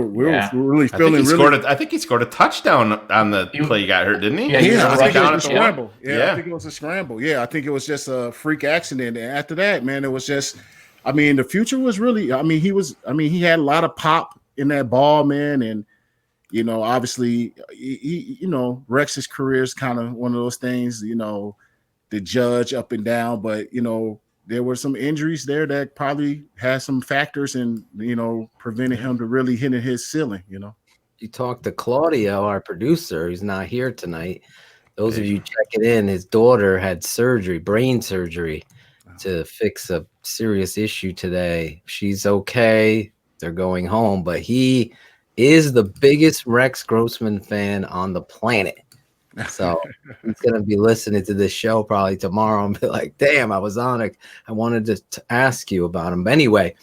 really feeling. I think he scored a touchdown on the play he got hurt, didn't he? Yeah, I think it was a scramble. I think it was a scramble. Yeah, I think it was just a freak accident. And after that, man, it was just. I mean, the future was really. He had a lot of pop in that ball, man, and obviously, Rex's career is kind of one of those things, the judge up and down, but there were some injuries there that probably had some factors in preventing him to really hitting his ceiling. You talked to Claudio, our producer, who's not here tonight. Those of you checking in, his daughter had brain surgery, to fix a serious issue today. She's okay. They're going home, but he is the biggest Rex Grossman fan on the planet. So he's going to be listening to this show probably tomorrow and be like, damn, I was on it. I wanted to ask you about him. But anyway,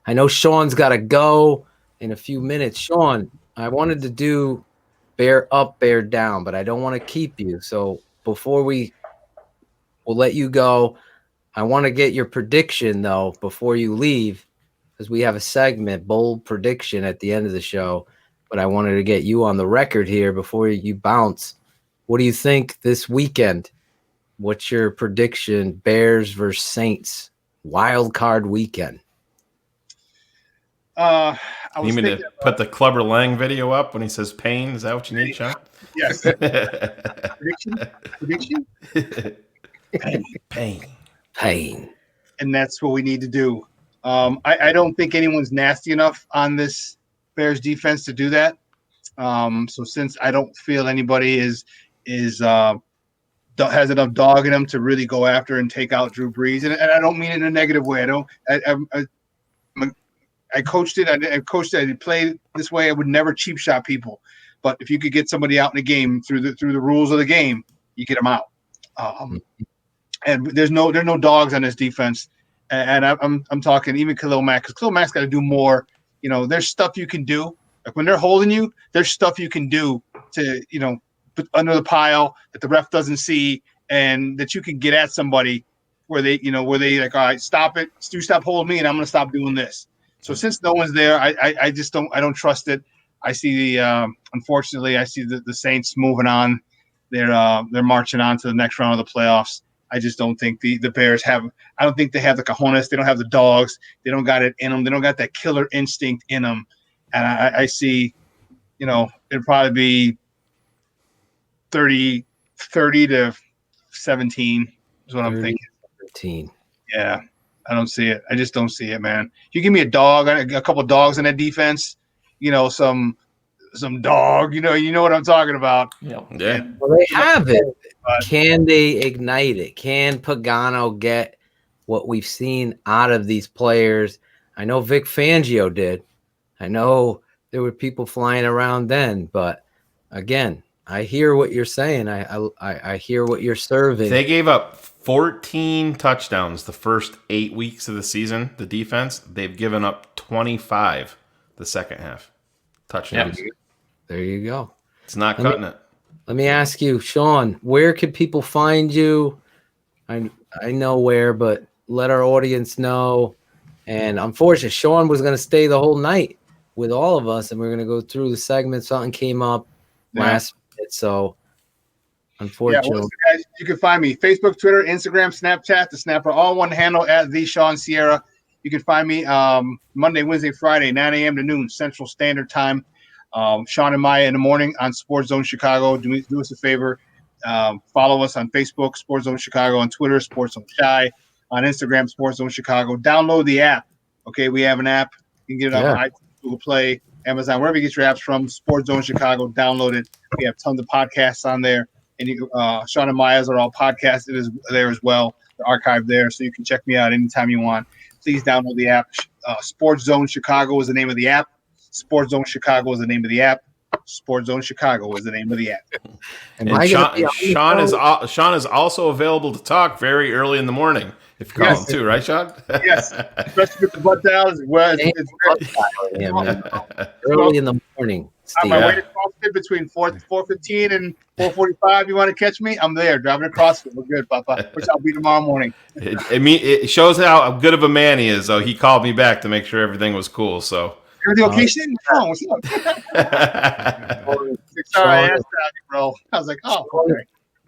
I know Shawn's got to go in a few minutes. Shawn, I wanted to do bear up, bear down, but I don't want to keep you. So before we'll let you go, I want to get your prediction, though, before you leave, because we have a segment, bold prediction, at the end of the show. but I wanted to get you on the record here before you bounce. What do you think this weekend? What's your prediction? Bears versus Saints, wild card weekend. You mean to put the Clubber Lang video up when he says pain? Is that what you need, Shawn? Yes. Prediction? Pain. And that's what we need to do. I don't think anyone's nasty enough on this Bears defense to do that. So since I don't feel anybody has enough dog in them to really go after and take out Drew Brees, and I don't mean it in a negative way. I coached it. I coached it. I played this way. I would never cheap shot people. But if you could get somebody out in the game through the rules of the game, you get them out. And there's no dogs on this defense. And I'm talking even Khalil Mack, because Khalil Mack's got to do more. There's stuff you can do. Like when they're holding you, there's stuff you can do to put under the pile that the ref doesn't see, and that you can get at somebody where they like, all right, stop it. You stop holding me, and I'm going to stop doing this. So since no one's there, I just don't trust it. I see unfortunately, I see the Saints moving on. They're marching on to the next round of the playoffs. I just don't think the Bears have. I don't think they have the cojones. They don't have the dogs. They don't got it in them. They don't got that killer instinct in them. And I see, it'd probably be 30 to 17 is what I'm thinking. 17. Yeah. I don't see it. I just don't see it, man. You give me a dog, a couple of dogs in that defense, some dog, you know what I'm talking about. Yeah. Well, they have it. Can they ignite it? Can Pagano get what we've seen out of these players? I know Vic Fangio did. I know there were people flying around then, but again, I hear what you're saying. I hear what you're serving. They gave up 14 touchdowns the first 8 weeks of the season, the defense. They've given up 25 the second half touchdowns. There you go. It's not cutting it. Let me ask you, Shawn, where can people find you? I know where, but let our audience know. And unfortunately, Shawn was going to stay the whole night with all of us, and we're going to go through the segment. Something came up last minute, so unfortunately. Yeah, guys, you can find me Facebook, Twitter, Instagram, Snapchat, the Snapper, all one handle at the Shawn Sierra. You can find me Monday, Wednesday, Friday, 9 a.m. to noon Central Standard Time. Shawn and Maya in the morning on SportsZone Chicago. Do us a favor. Follow us on Facebook, SportsZone Chicago, on Twitter, SportsZone Shy, on Instagram, SportsZone Chicago. Download the app. Okay, we have an app. You can get it on iTunes, Google Play, Amazon, wherever you get your apps from. SportsZone Chicago. Download it. We have tons of podcasts on there. And Shawn and Maya's are all podcasted there as well. They're archived there, so you can check me out anytime you want. Please download the app. SportsZone Chicago is the name of the app. SportsZone Chicago is the name of the app. SportsZone Chicago is the name of the app. And Shawn is also available to talk very early in the morning if you call him too, right, Shawn? Yes, especially with the butt down as well. Early in the morning. On my way to CrossFit between 4:15 and 4:45. You want to catch me? I'm there driving to CrossFit. We're good, Papa. Which I'll be tomorrow morning. It shows how good of a man he is. Though he called me back to make sure everything was cool. So. Everything okay, Shane? What's up? Sorry, bro. I was like, oh, okay.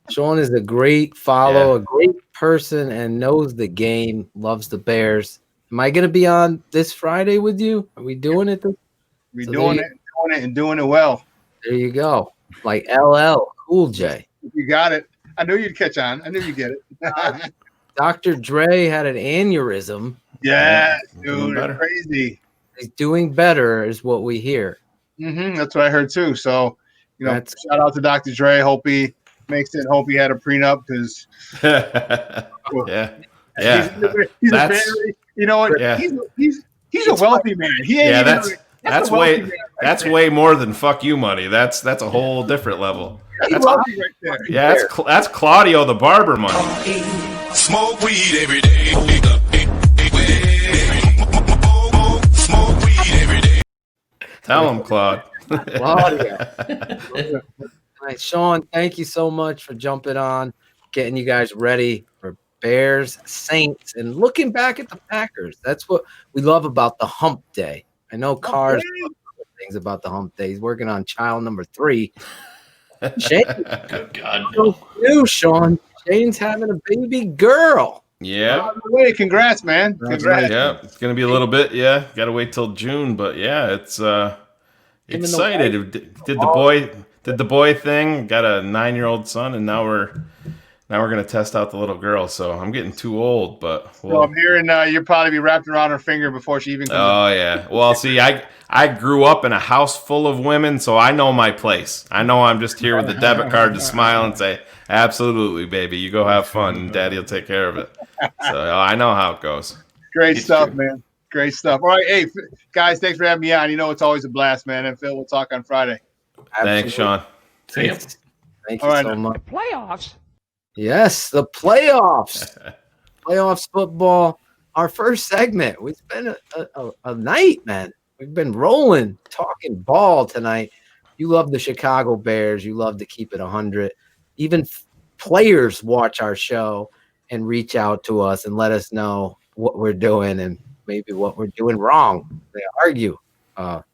Shawn is a great follow, a great person, and knows the game, loves the Bears. Am I going to be on this Friday with you? Are we doing it? We're doing it well. There you go. Like LL Cool J. You got it. I knew you'd catch on. I knew you'd get it. Dr. Dre had an aneurysm. Yeah, dude, crazy. He's doing better, is what we hear. That's what I heard too. So, shout out to Dr. Dre. Hope he makes it. Hope he had a prenup because, he's a very, you know what? Yeah. He's a wealthy man. That's way more than fuck you money. That's a whole different level. That's wealthy right there. Yeah, that's Claudio the barber money. Smoke weed every day. Tell him, Claude. Claudia. All right, Shawn, thank you so much for jumping on, getting you guys ready for Bears, Saints, and looking back at the Packers. That's what we love about the hump day. I know cars things about the hump day. He's working on child number 3. Shayne, good God, no. Shawn. Shayne's having a baby girl. Yeah. Way, congrats, man. Congrats. Yeah, it's gonna be a little bit. Yeah, got to wait till June, but yeah, it's excited. Did the boy thing? Got a 9-year-old son, and now we're gonna test out the little girl. So I'm getting too old, but So I'm hearing you'll probably be wrapped around her finger before she even comes. Oh yeah. Well, see, I grew up in a house full of women, so I know my place. I know I'm just here with a debit card to smile and say, "Absolutely, baby, you go have fun, and Daddy will take care of it." So I know how it goes. Great stuff, man. Great stuff. All right, hey guys, thanks for having me on. You know it's always a blast, man. And Phil, we'll talk on Friday. Thanks, Shawn. See you. Thank you so much. Playoffs. Yes, the playoffs. Playoffs football. Our first segment. It's been a night, man. We've been rolling, talking ball tonight. You love the Chicago Bears. You love to keep it 100. Even players watch our show and reach out to us and let us know what we're doing and maybe what we're doing wrong. They argue.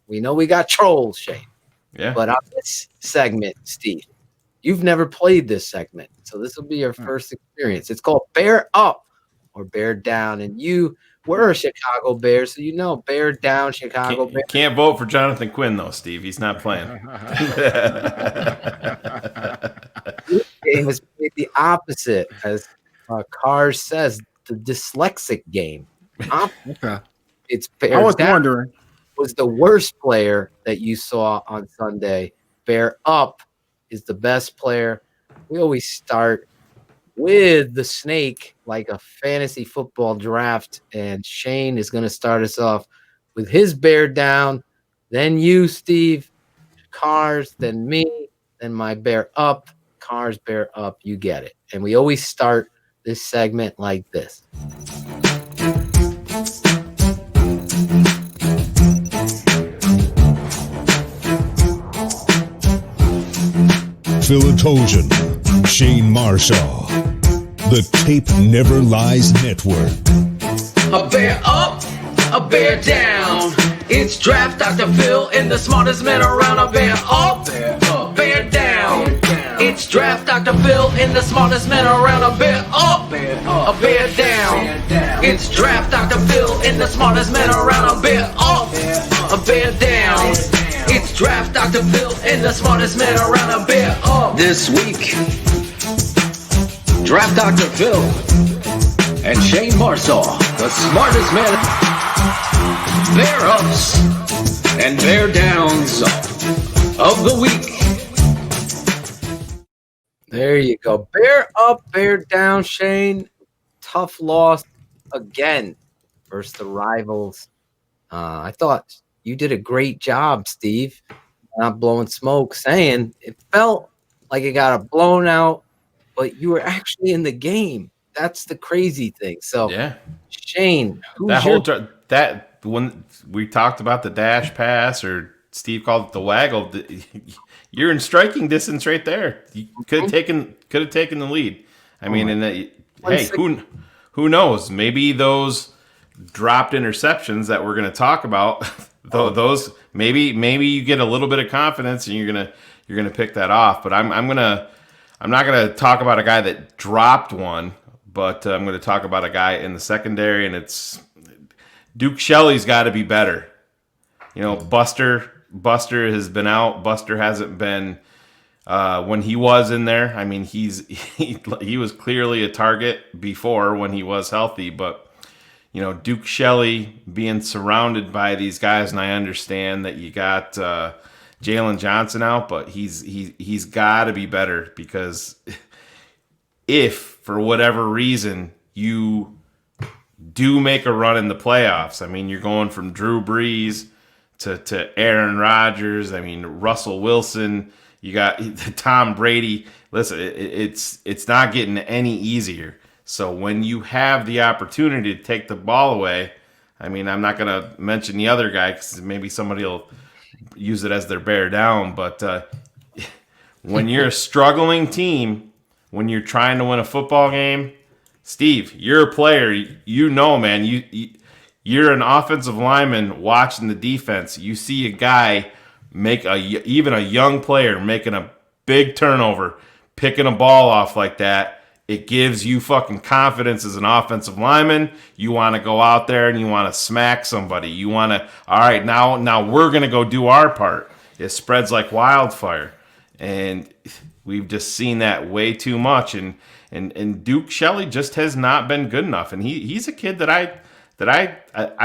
We know we got trolls, Shayne. Yeah. But on this segment, Steve, you've never played this segment, so this will be your first experience. It's called Bear Up or Bear Down, and you were a Chicago Bear, so you know Bear Down, Chicago Bears. Can't vote for Jonathan Quinn, though, Steve. He's not playing. This game is the opposite, as Cars says, the dyslexic game. Okay. It's Bear I was Down wondering. was the worst player that you saw on Sunday. Bear Up is the best player. We always start with the snake like a fantasy football draft, and Shayne is going to start us off with his Bear Down, then you, Steve, Cars, then me, then my Bear Up. Cars, Bear Up, you get it. And we always start this segment like this. Phil Ottochian, Shayne Marsaw, the Tape Never Lies Network. A bear up, a bear down. It's Draft Dr. Phil and the smartest man around. A bear up, a bear down. It's Draft Dr. Phil and the smartest man around. A bear up, a bear down. It's Draft Dr. Phil and the smartest man around. A bear up, a bear down. It's Draft Dr. Phil and the smartest man around. A bear up. This week, Draft Dr. Phil and Shayne Marsaw, the smartest man. Bear ups and bear downs of the week. There you go. Bear up, bear down, Shayne. Tough loss again versus the rivals. I thought you did a great job, Steve. Not blowing smoke, saying it felt like it got blown out, but you were actually in the game. That's the crazy thing. So, yeah, Shayne, when we talked about the dash pass, or Steve called it the waggle, you're in striking distance right there. You could have taken the lead. I mean, hey, who knows? Maybe those dropped interceptions that we're going to talk about, those maybe you get a little bit of confidence and you're gonna pick that off. But I'm not gonna talk about a guy that dropped one, but I'm gonna talk about a guy in the secondary, and it's Duke Shelley's got to be better. You know, Buster has been out. Buster hasn't been when he was in there. I mean, he was clearly a target before when he was healthy, but you know, Duke Shelley being surrounded by these guys, and I understand that you got Jalen Johnson out, but he's got to be better, because if for whatever reason you do make a run in the playoffs, I mean, you're going from Drew Brees to Aaron Rodgers. I mean, Russell Wilson. You got Tom Brady. Listen, it's not getting any easier. So when you have the opportunity to take the ball away, I mean, I'm not going to mention the other guy because maybe somebody will use it as their bear down. But when you're a struggling team, when you're trying to win a football game, Steve, you're a player. You know, man, You're an offensive lineman watching the defense. You see a guy even a young player making a big turnover, picking a ball off like that. It gives you fucking confidence as an offensive lineman. You want to go out there and you want to smack somebody. You want to, all right, now we're going to go do our part. It spreads like wildfire. And we've just seen that way too much. And Duke Shelley just has not been good enough. And he's a kid that I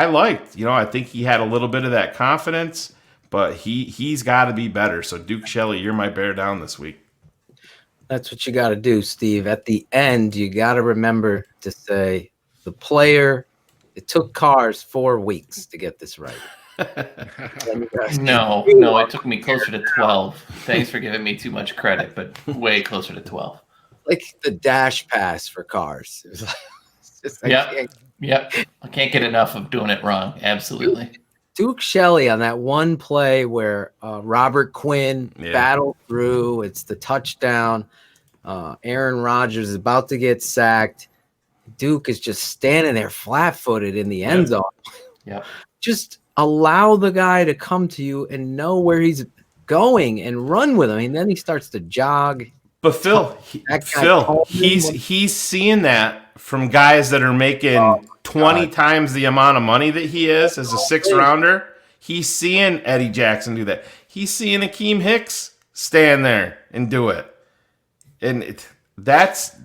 liked. I think he had a little bit of that confidence, but he's got to be better. So Duke Shelley, you're my bear down this week. That's what you got to do, Steve. At the end, you got to remember to say the player. It took Cars 4 weeks to get this right. No, it took me closer to 12. Thanks for giving me too much credit, but way closer to 12. Like the dash pass for Cars. It was like, it's just, Yep. I can't get enough of doing it wrong. Absolutely. Duke Shelley on that one play where Robert Quinn battled through. It's the touchdown. Aaron Rodgers is about to get sacked. Duke is just standing there flat-footed in the end zone. Yeah. Just allow the guy to come to you and know where he's going and run with him. And then he starts to jog. But Phil, he's seeing that from guys that are making 20 times the amount of money that he is as a 6th rounder. He's seeing Eddie Jackson do that. He's seeing Akeem Hicks stand there and do it. And that's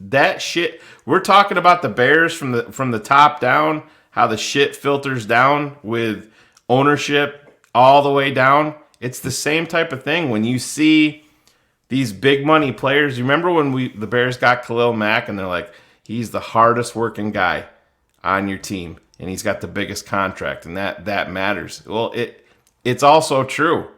that shit. We're talking about the Bears from the top down, how the shit filters down with ownership all the way down. It's the same type of thing when you see these big money players. You remember when the Bears got Khalil Mack and they're like, he's the hardest working guy on your team and he's got the biggest contract and that matters. Well, it's also true.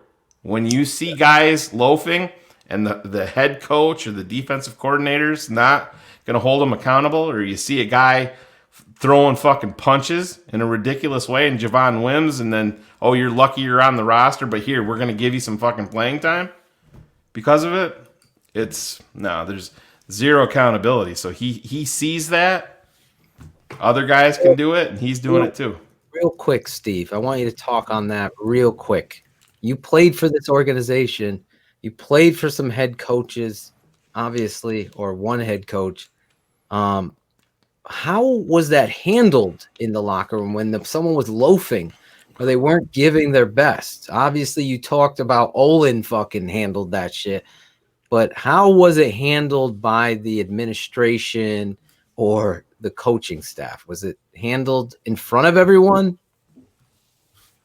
When you see guys loafing and the head coach or the defensive coordinator's not going to hold them accountable, or you see a guy throwing fucking punches in a ridiculous way and Javon Wims, and then, oh, you're lucky you're on the roster, but here, we're going to give you some fucking playing time because of it. There's zero accountability. So he sees that. Other guys can do it, and he's doing it too. Real quick, Steve, I want you to talk on that real quick. You played for this organization. You played for some head coaches, obviously, or one head coach. How was that handled in the locker room when someone was loafing or they weren't giving their best? Obviously, you talked about Olin fucking handled that shit, but how was it handled by the administration or the coaching staff? Was it handled in front of everyone?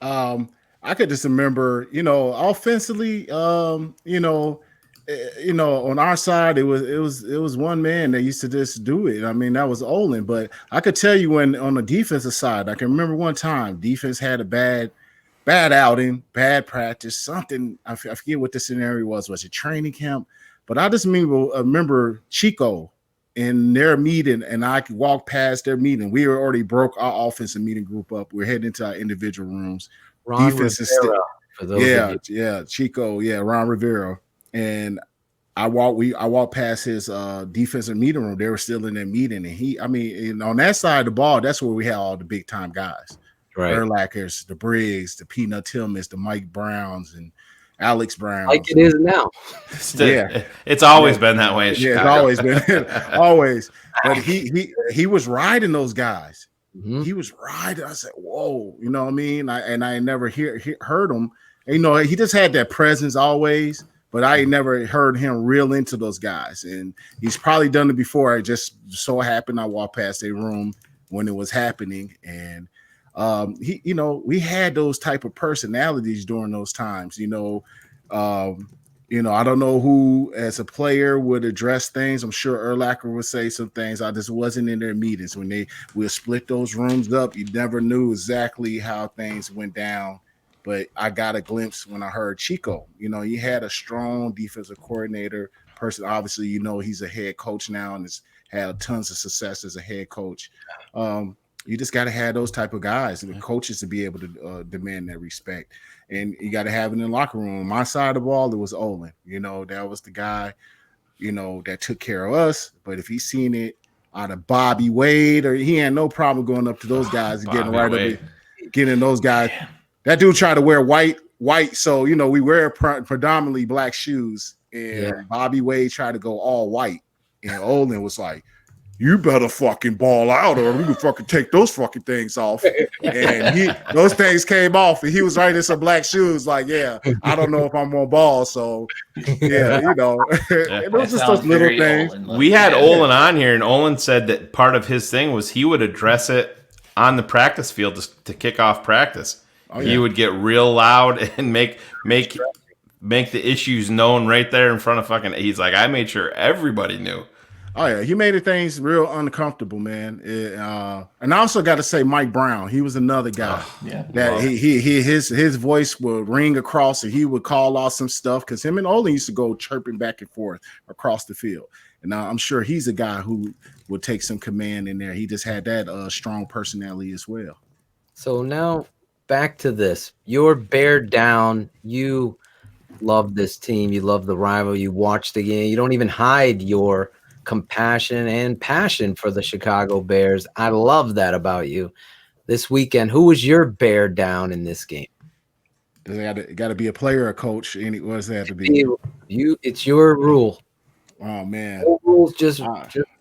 I could just remember, offensively, on our side, it was one man that used to just do it. I mean, that was Olin. But I could tell you when on the defensive side, I can remember one time defense had a bad outing, bad practice, something. I forget what the scenario was. Was it training camp? But I just remember Chico in their meeting, and I could walk past their meeting. We were already broke our offensive meeting group up. We're heading into our individual rooms. Ron Defense Rivera, is Chico, Ron Rivera. And I walked past his defensive meeting room. They were still in their meeting, and on that side of the ball, that's where we had all the big time guys, right? Urlachers, the Briggs, the Peanut Tillmans, the Mike Browns, and Alex Browns. Like it is now. It's always been that way in Chicago. It's always been always. But he was riding those guys. Mm-hmm. He was riding. I said, "Whoa," you know what I mean? I never heard him. And, he just had that presence always. But I never heard him reel into those guys. And he's probably done it before. It just so happened I walked past a room when it was happening. And, we had those type of personalities during those times. I don't know who as a player would address things. I'm sure Urlacher would say some things. I just wasn't in their meetings. When they would split those rooms up, you never knew exactly how things went down. But I got a glimpse when I heard Chico. He had a strong defensive coordinator person. Obviously, he's a head coach now and has had tons of success as a head coach. You just got to have those type of guys and the coaches to be able to demand that respect. And you got to have it in the locker room. On my side of the ball, it was Olin. That was the guy, that took care of us. But if he's seen it out of Bobby Wade, or he had no problem going up to those guys and getting right up, getting those guys. That dude tried to wear white. So we wear predominantly black shoes, and Bobby Wade tried to go all white, and Olin was like, "You better fucking ball out, or we can fucking take those fucking things off." And those things came off, and he was right in some black shoes. Like, yeah, I don't know if I'm on ball, so yeah, it was just those little things. We had Olin on here, and Olin said that part of his thing was he would address it on the practice field to kick off practice. He would get real loud and make the issues known right there in front of fucking. He's like, I made sure everybody knew. Oh yeah, he made things real uncomfortable, man. And I also got to say, Mike Brown, he was another guy that his voice would ring across, and he would call out some stuff because him and Olin used to go chirping back and forth across the field. And I'm sure he's a guy who would take some command in there. He just had that strong personality as well. So now back to this. You're bear down. You love this team. You love the rival. You watch the game. You don't even hide your compassion and passion for the Chicago Bears. I love that about you. This weekend, who was your bear down in this game? It got to be a player or a coach. What does that have to be? It's your rule. Oh man, no rules just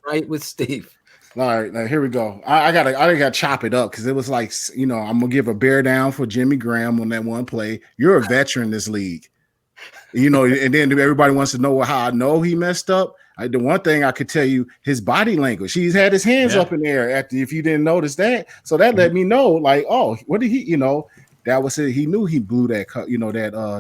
right with Steve. All right, now here we go. I gotta chop it up because it was like, I'm gonna give a bear down for Jimmy Graham on that one play. You're a veteran in this league, and then everybody wants to know how I know he messed up. The one thing I could tell you, his body language. He's had his hands up in the air if you didn't notice that. So that let me know, like, oh, what did he? That was it. He knew he blew that,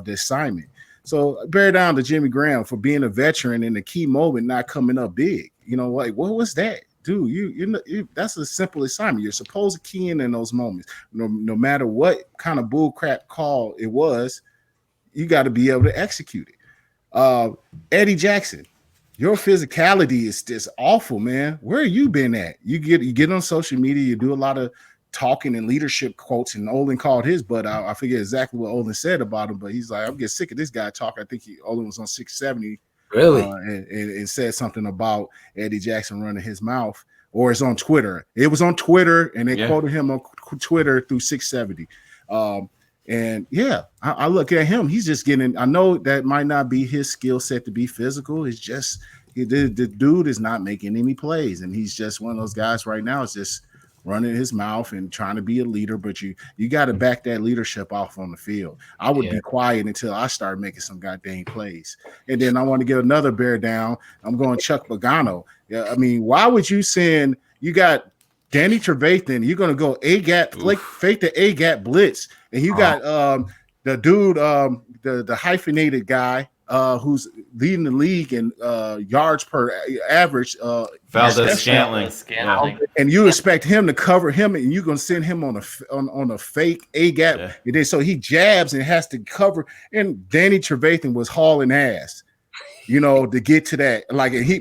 the assignment. So bear down to Jimmy Graham for being a veteran in the key moment, not coming up big. Like what was that? Dude, that's a simple assignment. You're supposed to key in those moments. No matter what kind of bull crap call it was, you got to be able to execute it. Eddie Jackson, your physicality is just awful, man. Where have you been at? You get on social media, you do a lot of talking and leadership quotes, and Olin called his butt out. I forget exactly what Olin said about him, but he's like, I'm getting sick of this guy talking. I think Olin was on 670. Really? And said something about Eddie Jackson running his mouth, or it's on Twitter. It was on Twitter, and they quoted him on Twitter through 670. And I look at him. He's just getting. I know that might not be his skill set to be physical. It's just the dude is not making any plays, and he's just one of those guys right now. Is just running his mouth and trying to be a leader, but you got to back that leadership off on the field. I would be quiet until I start making some goddamn plays. And then I want to get another bear down. I'm going Chuck Pagano. Yeah, I mean, why would you send? You got Danny Trevathan. You're going to go A-gap, fake the A-gap blitz, and you got the dude, the hyphenated guy. Who's leading the league in yards per average? Valdez-Scantling. And you expect him to cover him, and you're gonna send him on a fake A gap. Yeah. And then so he jabs and has to cover. And Danny Trevathan was hauling ass, to get to that.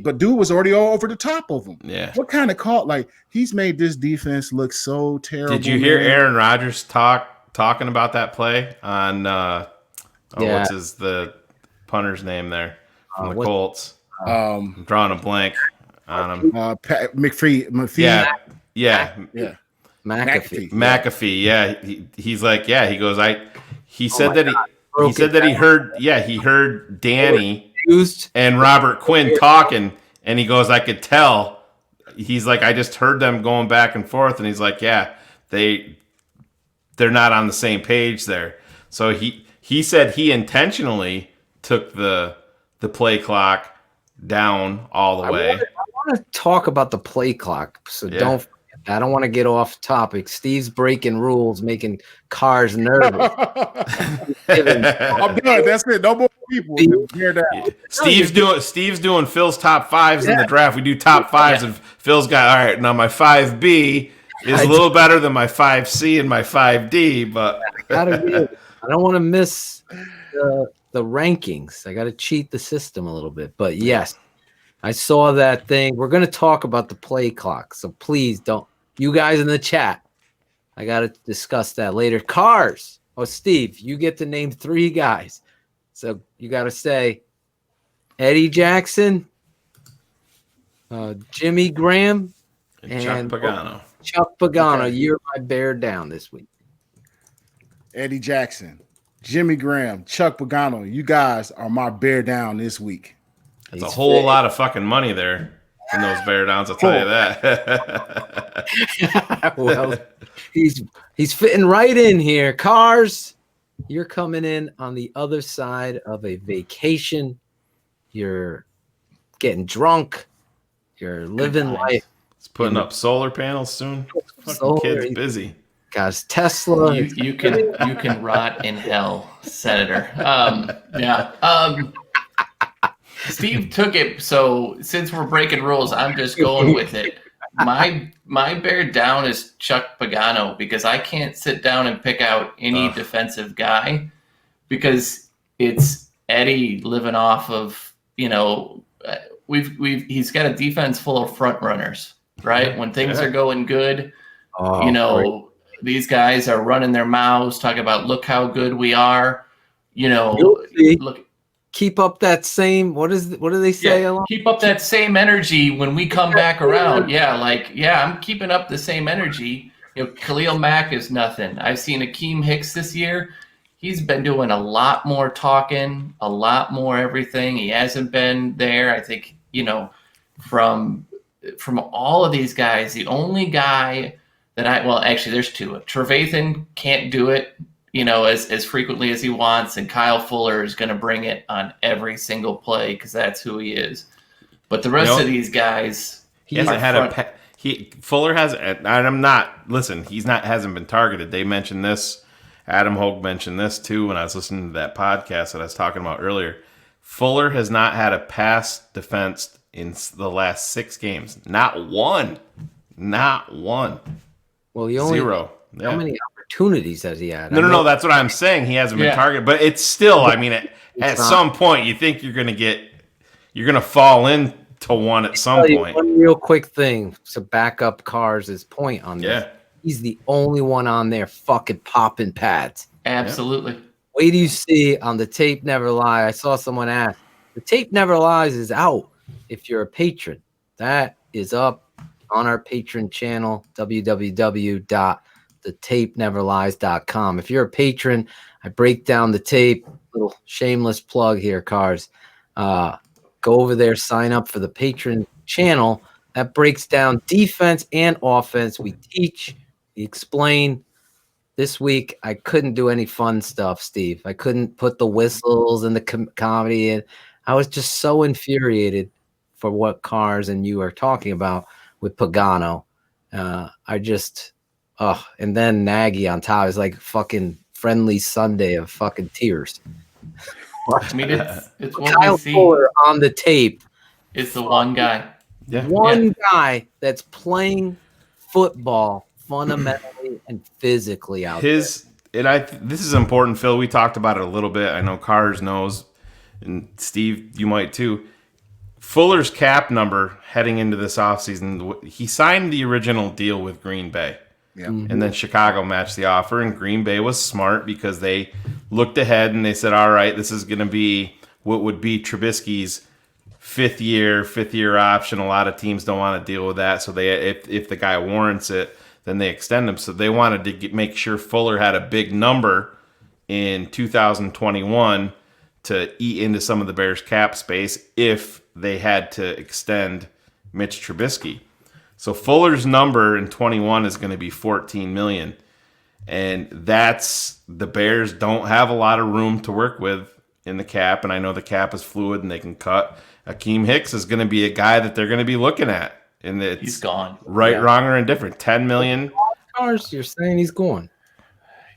But dude was already all over the top of him. Yeah. What kind of call? Like, he's made this defense look so terrible. Did you hear Aaron Rodgers talking about that play on? What's the punter's name there from the Colts? I'm drawing a blank on him. McPhee. Yeah. McAfee. Yeah. He's like, he goes, he said that he heard Danny and Robert Quinn talking, and he goes, I could tell. He's like, I just heard them going back and forth, and he's like, they're not on the same page there. So he said he intentionally took the play clock down all the way. I want to talk about the play clock, so I don't want to get off topic. Steve's breaking rules, making cars nervous. I'm done. That's it. No more people. Steve's doing Phil's top fives in the draft. We do top fives, and Phil's got, all right, now my 5B is a little better than my 5C and my 5D, but I don't want to miss the rankings. I got to cheat the system a little bit, but yes, I saw that thing. We're going to talk about the play clock, so please don't. You guys in the chat, I got to discuss that later. Cars. Oh, Steve, you get to name 3 guys, so you got to say Eddie Jackson, Jimmy Graham, And Chuck Pagano. Chuck Pagano, Okay. you're my bear down this week. Eddie Jackson, Jimmy Graham, Chuck Pagano, you guys are my bear down this week. That's a whole lot of fucking money there in those bear downs, I'll tell you that. Well, he's fitting right in here. Cars, you're coming in on the other side of a vacation. You're getting drunk. You're living life. He's putting up solar panels soon. Fucking Solar, kid's busy. Guys, Tesla. You can rot in hell, Senator. Steve took it, so since we're breaking rules, I'm just going with it. My bear down is Chuck Pagano because I can't sit down and pick out any defensive guy because it's Eddie living off of, you know, he's got a defense full of front runners, right? When things are going good, you know, these guys are running their mouths, talking about look how good we are, you know, look. Keep up that same. What do they say? Yeah, keep up that same energy when we come back around. Yeah, I'm keeping up the same energy. You know, Khalil Mack is nothing. I've seen Akeem Hicks this year. He's been doing a lot more talking, a lot more everything. He hasn't been there. I think, you know, from all of these guys, the only guy that actually there's two. Trevathan can't do it, you know, as frequently as he wants, and Kyle Fuller is going to bring it on every single play because that's who he is. But the rest of these guys, he hasn't had Fuller has, and I'm not. Listen, hasn't been targeted. They mentioned this. Adam Hogue mentioned this too when I was listening to that podcast that I was talking about earlier. Fuller has not had a pass defense in the last 6 games. Not one. Well, zero. How many opportunities has he had? No. That's what I'm saying. He hasn't been targeted, but it's still. I mean, at some point, you think you're going to fall into one at some point. One real quick thing to back up Cars' point on this. Yeah. He's the only one on there fucking popping pads. Absolutely. Wait do you see on the Tape Never Lie? I saw someone ask. The Tape Never Lies is out if you're a patron. That is up on our Patron channel, www.thetapeneverlies.com. If you're a patron, I break down the tape. Little shameless plug here, Cars. Go over there, sign up for the Patron channel. That breaks down defense and offense. We teach, we explain. This week, I couldn't do any fun stuff, Steve. I couldn't put the whistles and the comedy in. I was just so infuriated for what Cars and you are talking about with Pagano. And then Nagy on top is like fucking friendly Sunday of fucking tears. I mean, it's what Kyle we see. Fuller on the tape. It's the one guy. Yeah. One guy that's playing football fundamentally and physically out there. This is important, Phil. We talked about it a little bit. I know Cars knows, and Steve, you might too. Fuller's cap number heading into this offseason, he signed the original deal with Green Bay. Yeah. Mm-hmm. And then Chicago matched the offer, and Green Bay was smart because they looked ahead and they said, all right, this is going to be what would be Trubisky's fifth year option. A lot of teams don't want to deal with that. So if the guy warrants it, then they extend him. So they wanted to make sure Fuller had a big number in 2021 to eat into some of the Bears' cap space if they had to extend Mitch Trubisky. So Fuller's number in 21 is going to be $14 million. And that's, the Bears don't have a lot of room to work with in the cap. And I know the cap is fluid and they can cut. Akeem Hicks is going to be a guy that they're going to be looking at. And he's gone. Right, wrong, or indifferent. $10 million. Cars, you're saying he's gone.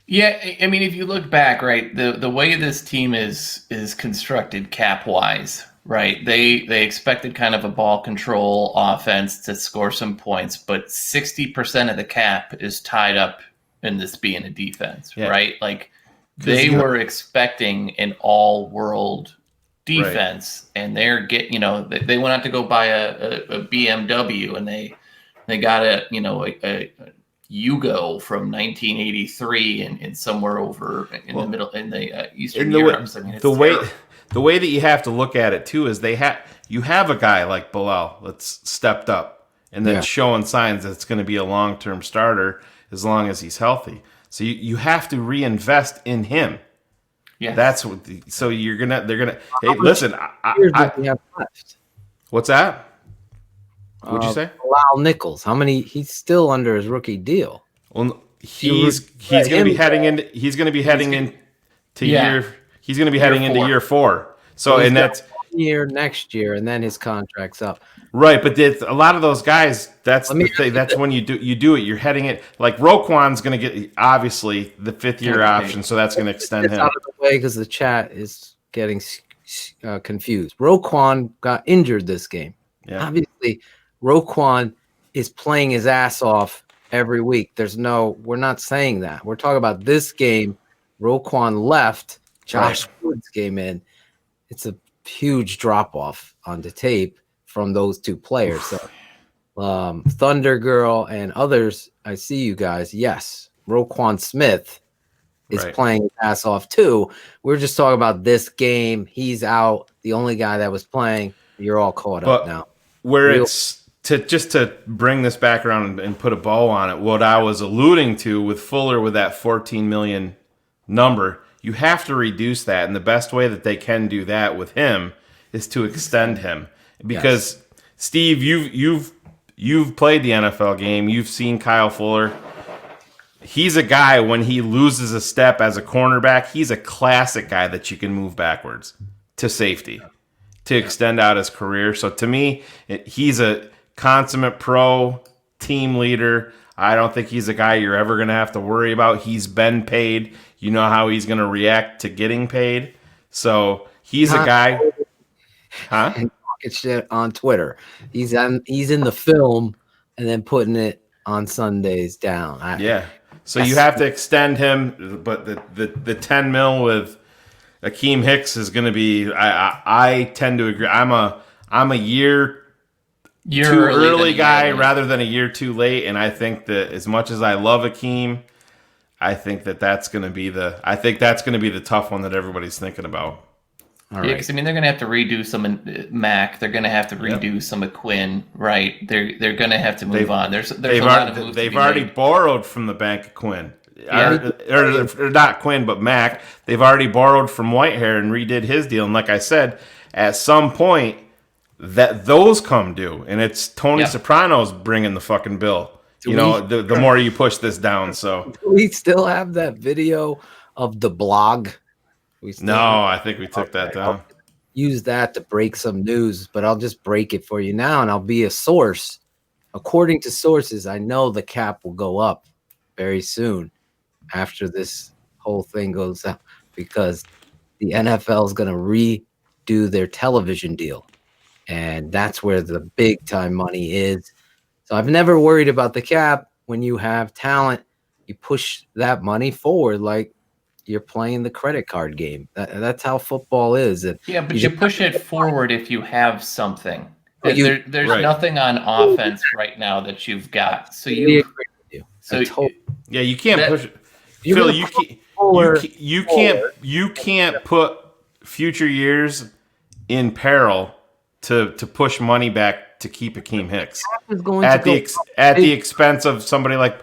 Yeah, I mean, if you look back, right, the way this team is constructed cap-wise, right, they expected kind of a ball control offense to score some points, but 60% of the cap is tied up in this being a defense, right? Like, they were expecting an all-world defense, and they're they went out to go buy a BMW, and they got a Yugo from 1983 and somewhere over in the middle in the Eastern Europe. I mean, the way that you have to look at it too is you have a guy like Bilal that's stepped up and that's showing signs that it's going to be a long-term starter as long as he's healthy. So you have to reinvest in him. Yeah, that's what. So they're gonna. Hey, listen. We have left. What's that? What'd you say? Bilal Nichols. How many? He's still under his rookie deal. Well, he's going to be heading into year 4. So and that's year next year, and then his contract's up. Right, but a lot of those guys. That's the thing. That's when you do it. You're heading it like Roquan's going to get obviously the 5th-year option, so that's going to extend him. Out of the way because the chat is getting confused. Roquan got injured this game. Yeah. Obviously, Roquan is playing his ass off every week. We're not saying that. We're talking about this game. Roquan left. Josh Woods came in. It's a huge drop off on the tape from those 2 players. So, Thunder Girl and others, I see you guys. Yes, Roquan Smith is playing his ass off too. We're just talking about this game. He's out. The only guy that was playing. You're all caught up now. It's to bring this back around and put a bow on it. What I was alluding to with Fuller with that 14 million number, you have to reduce that, and the best way that they can do that with him is to extend him. Because Steve, you've played the NFL game. You've seen Kyle Fuller. He's a guy when he loses a step as a cornerback, he's a classic guy that you can move backwards to safety to extend out his career. So to me, he's a consummate pro team leader. I don't think he's a guy you're ever going to have to worry about. He's been paid. You know how he's going to react to getting paid. So he's a guy. Huh? Shit on Twitter. He's in the film and then putting it on Sundays down. So you have to extend him, but the 10 mil with Akeem Hicks is going to be. I tend to agree. I'm a year too early guy rather than a year too late, and I think that as much as I love Akeem, I think that's going to be the tough one that everybody's thinking about. Because I mean, they're going to have to redo some Mac. They're going to have to redo some of Quinn, right? They're going to have to move on. There's a lot of moves. They've already borrowed from the bank of Quinn, or not Quinn, but Mac. They've already borrowed from Whitehair and redid his deal. And like I said, at some point, that those come due, and it's Tony Soprano's bringing the fucking bill. The more you push this down. So do we still have that video of the blog? I think we took that down. I'll use that to break some news, but I'll just break it for you now, and I'll be a source. According to sources, I know the cap will go up very soon after this whole thing goes up because the NFL is going to redo their television deal, and that's where the big time money is. So I've never worried about the cap. When you have talent, you push that money forward like you're playing the credit card game. That's how football is. And but you push it forward if you have something. There's nothing on offense right now that you've got. So you can't push it. Phil, you can't put future years in peril to push money back to keep Akeem Hicks at the expense of somebody like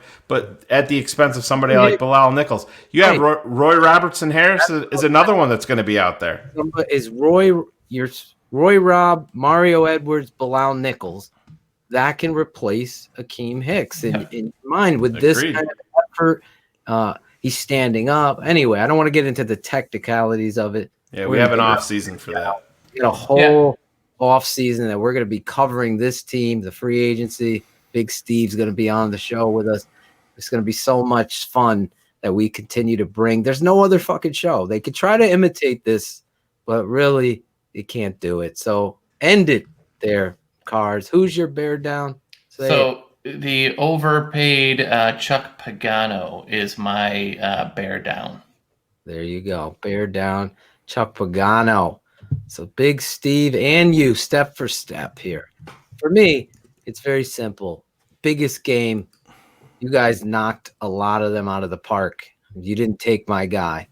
Bilal Nichols. You have Roy Robertson Harris is another one that's going to be out there. Is Roy Robb, Mario Edwards, Bilal Nichols that can replace Akeem Hicks in mind with this kind of effort? He's standing up. Anyway, I don't want to get into the technicalities of it. Yeah, we have an off season for that. A whole off season that we're going to be covering this team, the free agency. Big Steve's going to be on the show with us. It's going to be so much fun that we continue to bring. There's no other fucking show. They could try to imitate this, but really, you can't do it. So end it there, Cars. Who's your bear down? The overpaid Chuck Pagano is my bear down. There you go. Bear down, Chuck Pagano. So Big Steve and you, step for step here. For me, it's very simple. Biggest game. You guys knocked a lot of them out of the park. You didn't take my guy.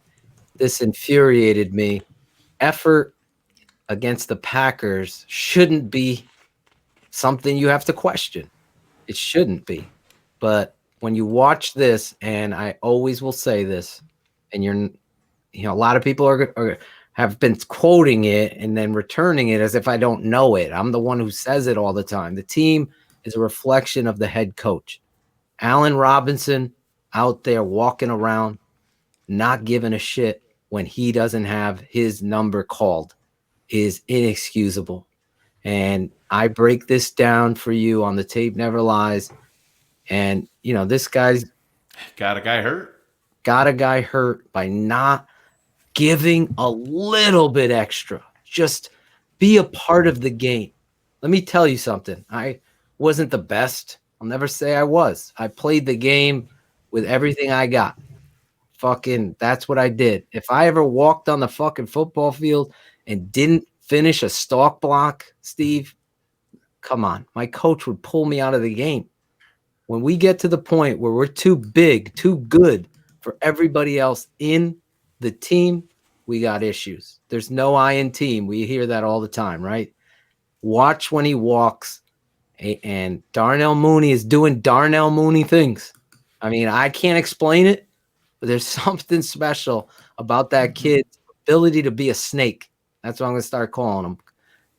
This infuriated me. Effort against the Packers shouldn't be something you have to question. It shouldn't be. But when you watch this, and I always will say this, and a lot of people have been quoting it and then returning it as if I don't know it. I'm the one who says it all the time. The team is a reflection of the head coach. Allen Robinson out there walking around, not giving a shit when he doesn't have his number called is inexcusable. And I break this down for you on The Tape Never Lies. And, this guy's got a guy hurt by not giving a little bit extra. Just be a part of the game. Let me tell you something. I wasn't the best. I'll never say I was. I played the game with everything I got. That's what I did. If I ever walked on the fucking football field and didn't finish a stalk block, Steve, come on. My coach would pull me out of the game. When we get to the point where we're too big, too good for everybody else in the team, we got issues. There's no I in team. We hear that all the time, right? Watch when he walks, and Darnell Mooney is doing Darnell Mooney things. I mean, I can't explain it, but there's something special about that kid's ability to be a snake. That's what I'm going to start calling him.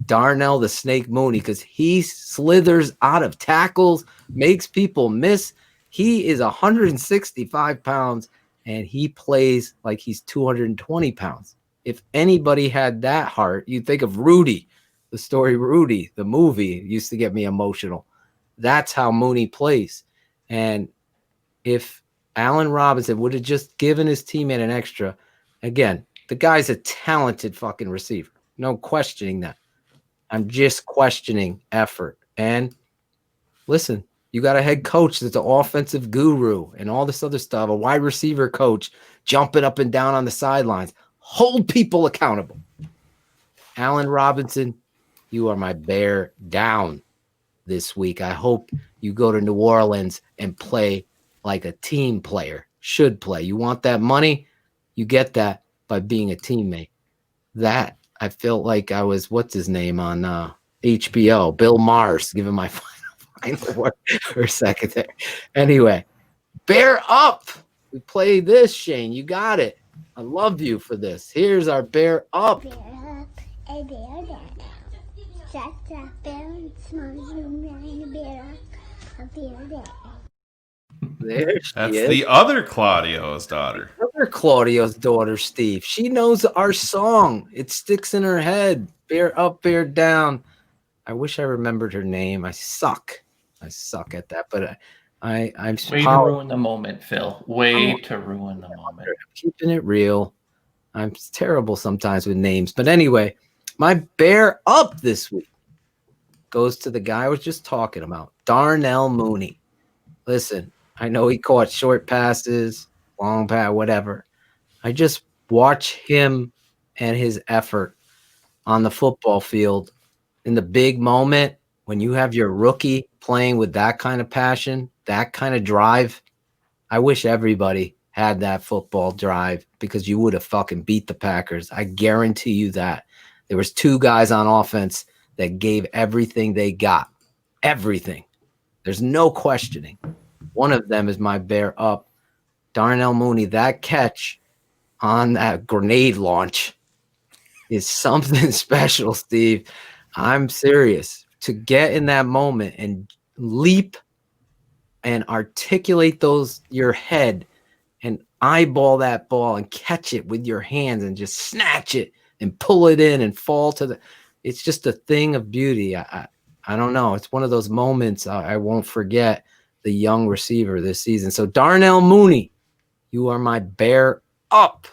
Darnell the Snake Mooney, because he slithers out of tackles, makes people miss. He is 165 pounds, and he plays like he's 220 pounds. If anybody had that heart, you'd think of Rudy. The story Rudy, the movie, used to get me emotional. That's how Mooney plays. And if Allen Robinson would have just given his teammate an extra, again, the guy's a talented fucking receiver. No questioning that. I'm just questioning effort. And listen, you got a head coach that's an offensive guru and all this other stuff, a wide receiver coach jumping up and down on the sidelines. Hold people accountable. Allen Robinson, you are my bear down this week. I hope you go to New Orleans and play like a team player should play. You want that money? You get that by being a teammate. That I felt like I was, what's his name on HBO, Bill Maher's, giving my final word for a second there. Anyway, bear up. We play this, Shane. You got it. I love you for this. Here's our bear up. Bear up, a bear down. That's a bear and small and bear up, a bear down. That's the other Claudio's daughter. Other Claudio's daughter, Steve. She knows our song. It sticks in her head. Bear up, bear down. I wish I remembered her name. I suck at that. But I'm way to ruin the moment, Phil. Way to ruin the moment. I'm keeping it real. I'm terrible sometimes with names. But anyway, my bear up this week goes to the guy I was just talking about, Darnell Mooney. Listen, I know he caught short passes, long pass, whatever. I just watch him and his effort on the football field in the big moment when you have your rookie playing with that kind of passion, that kind of drive. I wish everybody had that football drive because you would have fucking beat the Packers. I guarantee you that. There was two guys on offense that gave everything they got. Everything. There's no questioning. One of them is my bear up. Darnell Mooney, that catch on that grenade launch is something special, Steve. I'm serious. To get in that moment and leap and articulate your head and eyeball that ball and catch it with your hands and just snatch it and pull it in and fall to it's just a thing of beauty. I don't know. It's one of those moments I won't forget. The young receiver this season. So Darnell Mooney, you are my bear up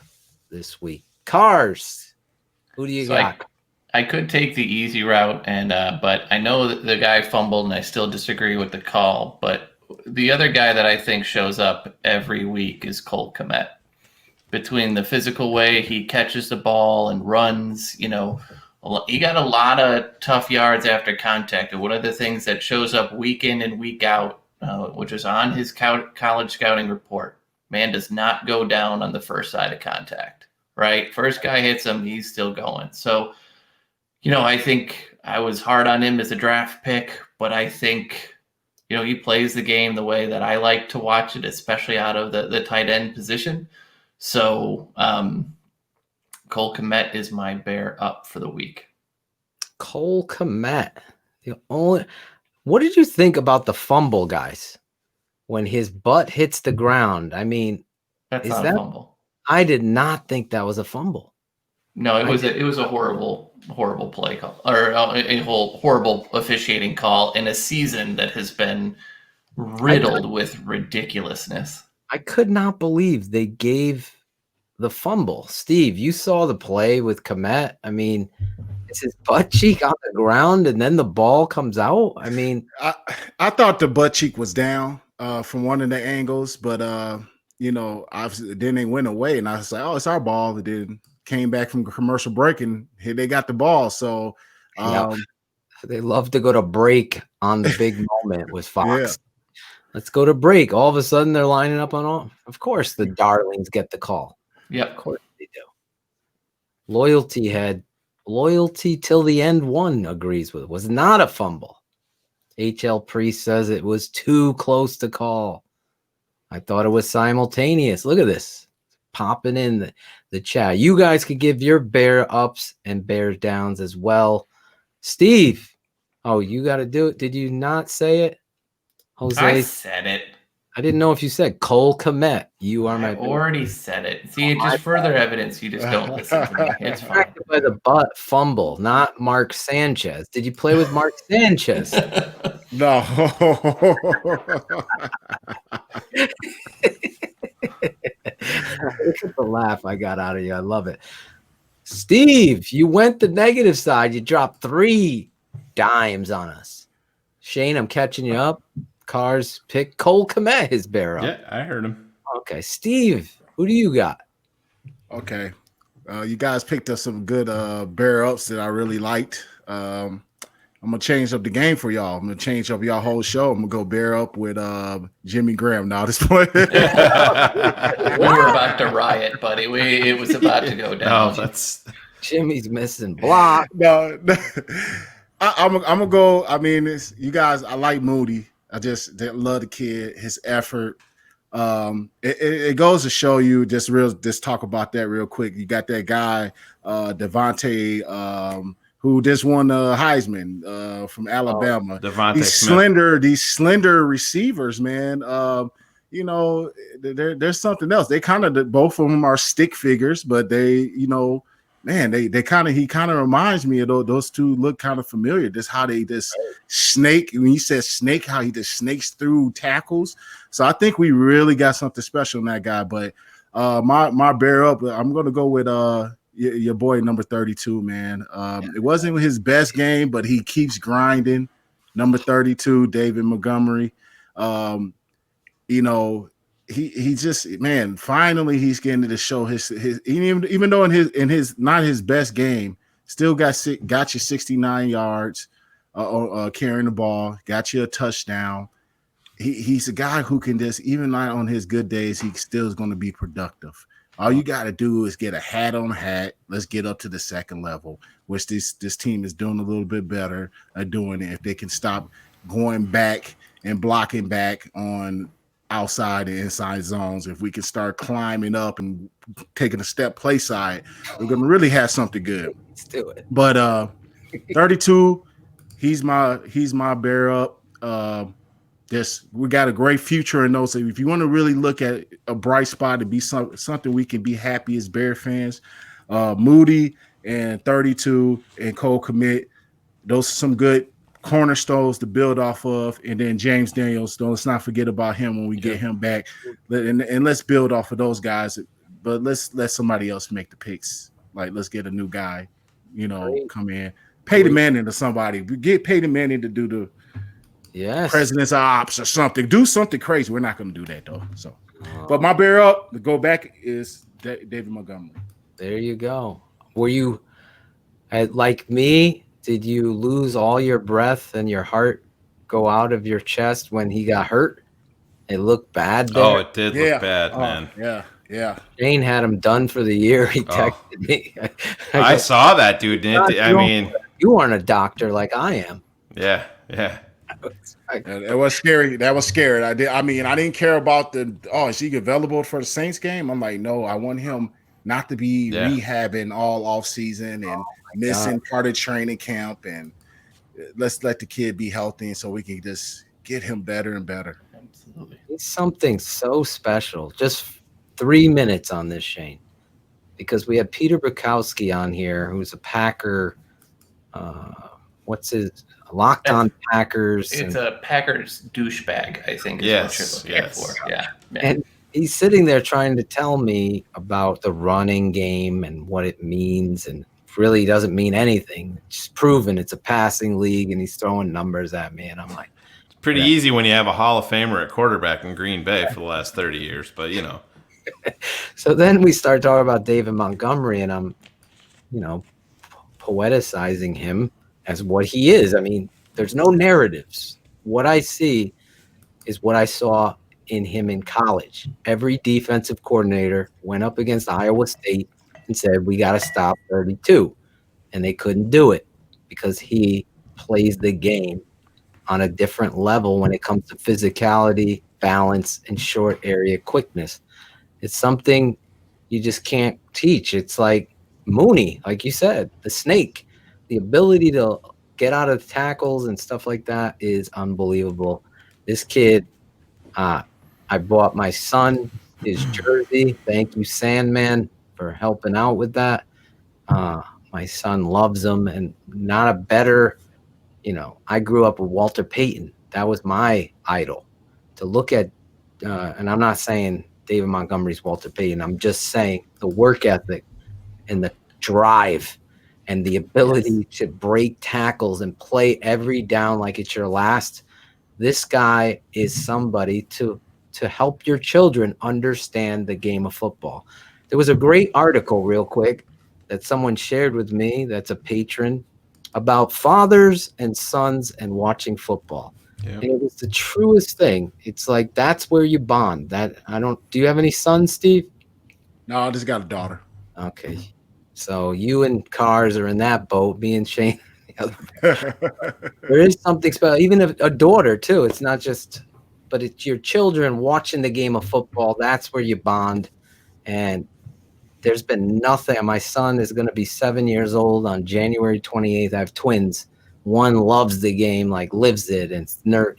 this week. Cars, who do you got? I could take the easy route, and but I know that the guy fumbled, and I still disagree with the call. But the other guy that I think shows up every week is Cole Kmet. Between the physical way he catches the ball and runs, he got a lot of tough yards after contact. And one of the things that shows up week in and week out, which is on his college scouting report, man does not go down on the first side of contact, right? First guy hits him, he's still going. So, I think I was hard on him as a draft pick, but I think, he plays the game the way that I like to watch it, especially out of the tight end position. So Cole Kmet is my bear up for the week. Cole Kmet. What did you think about the fumble, guys? When his butt hits the ground, I mean, that's not a fumble. I did not think that was a fumble. No, it was a horrible play call, or a whole horrible officiating call in a season that has been riddled with ridiculousness. I could not believe they gave the fumble. Steve, you saw the play with Kmet. I mean, it's his butt cheek on the ground and then the ball comes out. I mean, I thought the butt cheek was down from one of the angles, but obviously then they went away and I was like, oh, it's our ball. It then came back from commercial break and here they got the ball. So they love to go to break on the big moment with Fox. Yeah. Let's go to break. All of a sudden they're lining up on all. Of course the darlings get the call. Yeah, of course they do. Loyalty till the end one agrees with it. Was not a fumble. HL Priest says it was too close to call. I thought it was simultaneous. Look at this. Popping in the chat. You guys could give your bear ups and bear downs as well. Steve. Oh, you got to do it. Did you not say it? Jose. I said it. I didn't know if you said Cole Kmet. You are my. I already said it. See, it's just further evidence you just don't listen to me. It's fine. By the butt fumble, not Mark Sanchez. Did you play with Mark Sanchez? No. Look at the laugh I got out of you. I love it. Steve, you went the negative side. You dropped 3 dimes on us. Shane, I'm catching you up. Cars pick Cole Kmet, his bear up. Yeah, I heard him. Okay, Steve, who do you got? Okay. You guys picked up some good bear ups that I really liked. I'm gonna change up the game for y'all. I'm gonna change up y'all whole show. I'm gonna go bear up with Jimmy Graham. Now this point. We were about to riot, buddy. It was about to go down. No, that's Jimmy's missing block. No. I'm gonna go. I mean, you guys. I like Moody. I just love the kid, his effort. It goes to show you just talk about that real quick. You got that guy, Devontae, who just won the Heisman from Alabama. Devontae these slender receivers, man. There's something else. They kind of both of them are stick figures, but they, man, he kind of reminds me of those two. Look kind of familiar. Just how they just snake. When you said snake, how he just snakes through tackles. So I think we really got something special in that guy. But my bear up, I'm gonna go with your boy number 32, man. It wasn't his best game, but he keeps grinding. Number 32, David Montgomery. He just, man, finally he's getting to show his even though in his not his best game, still got you 69 yards carrying the ball, got you a touchdown. He's a guy who can just, even not on his good days, he still is going to be productive. All you got to do is get a hat on hat. Let's get up to the second level, which this team is doing a little bit better at doing it. If they can stop going back and blocking back on outside and inside zones, if we can start climbing up and taking a step play side, we're going to really have something good. Let's do it. But 32, he's my bear up. We got a great future in those. If you want to really look at a bright spot to be something we can be happy as Bear fans, Moody and 32 and Cole Kmet, those are some good cornerstones to build off of. And then James Daniels, let's not forget about him when we get him back. And let's build off of those guys. But let's let somebody else make the picks. Like, let's get a new guy, come in. Pay the man into somebody. Pay the man in to do the president's ops or something. Do something crazy. We're not going to do that though. So, but my bear up to go back is David Montgomery. There you go. Were you like me? Did you lose all your breath and your heart go out of your chest when he got hurt? It looked bad there. Oh, it did look bad, man. Yeah. Shane had him done for the year. He texted me. I saw that, dude. I mean, you aren't a doctor like I am. Yeah. It was scary. That was scary. I didn't care about is he available for the Saints game? I'm like, no, I want him not to be rehabbing all off season and missing part of training camp. And let's let the kid be healthy so we can just get him better and better. Absolutely. It's something so special. Just 3 minutes on this, Shane, because we have Peter Bukowski on here, who's a Packer. What's his Locked On Packers? It's a Packers douchebag, I think. Is what you're looking for. Yeah. And he's sitting there trying to tell me about the running game and what it means, and really doesn't mean anything. It's proven it's a passing league, and he's throwing numbers at me, and I'm like, it's pretty easy when you have a Hall of Famer at quarterback in Green Bay for the last 30 years, but So then we start talking about David Montgomery, and I'm, poeticizing him as what he is. I mean, there's no narratives. What I see is what I saw in him in college. Every defensive coordinator went up against Iowa State and said, we got to stop 32. And they couldn't do it because he plays the game on a different level when it comes to physicality, balance, and short area quickness. It's something you just can't teach. It's like Mooney, like you said, the snake. The ability to get out of tackles and stuff like that is unbelievable. This kid, I bought my son his jersey. Thank you, Sandman, for helping out with that. My son loves him, and not a better, I grew up with Walter Payton. That was my idol. To look at, and I'm not saying David Montgomery's Walter Payton. I'm just saying the work ethic and the drive and the ability to break tackles and play every down like it's your last. This guy is somebody to help your children understand the game of football. There was a great article real quick that someone shared with me that's a patron about fathers and sons and watching football. Yeah. And it was the truest thing. It's like, that's where you bond. Do you have any sons, Steve? No, I just got a daughter. Okay. So you and Cars are in that boat, me and Shane. There is something special, even a daughter too. It's not just, but it's your children watching the game of football. That's where you bond. And there's been nothing. My son is going to be 7 years old on January 28th. I have twins. One loves the game, like lives it. And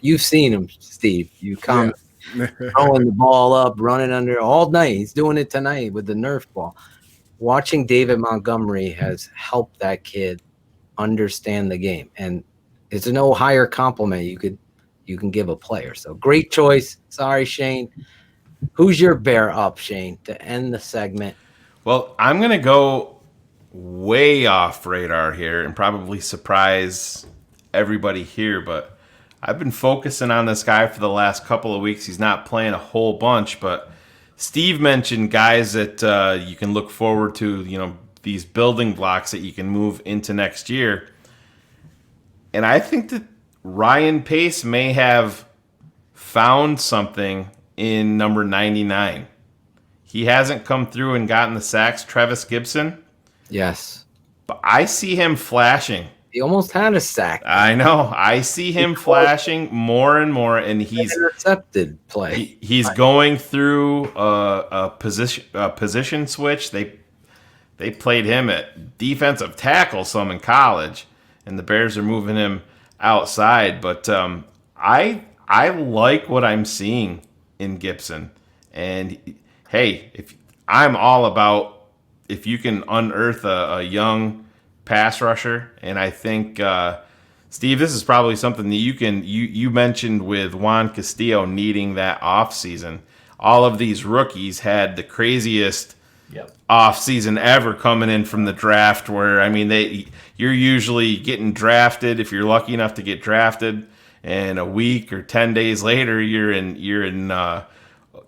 you've seen him, Steve. You come throwing the ball up, running under all night. He's doing it tonight with the Nerf ball. Watching David Montgomery has helped that kid understand the game, and there's no higher compliment you can give a player. So great choice. Sorry, Shane. Who's your bear up, Shane, to end the segment? Well, I'm gonna go way off radar here and probably surprise everybody here, but I've been focusing on this guy for the last couple of weeks. He's not playing a whole bunch, but Steve mentioned guys that you can look forward to, these building blocks that you can move into next year. And I think that Ryan Pace may have found something in number 99. He hasn't come through and gotten the sacks. Trevis Gibson? Yes. But I see him flashing. He almost had a sack. I know. I see him flashing more and more, and he's intercepted play. He's going through a position switch. They played him at defensive tackle some in college, and the Bears are moving him outside. But I like what I'm seeing in Gibson. And hey, I'm all about if you can unearth a young pass rusher, and I think Steve, this is probably something that you mentioned with Juan Castillo needing that offseason. All of these rookies had the craziest offseason ever coming in from the draft, where you're usually getting drafted if you're lucky enough to get drafted, and a week or 10 days later you're in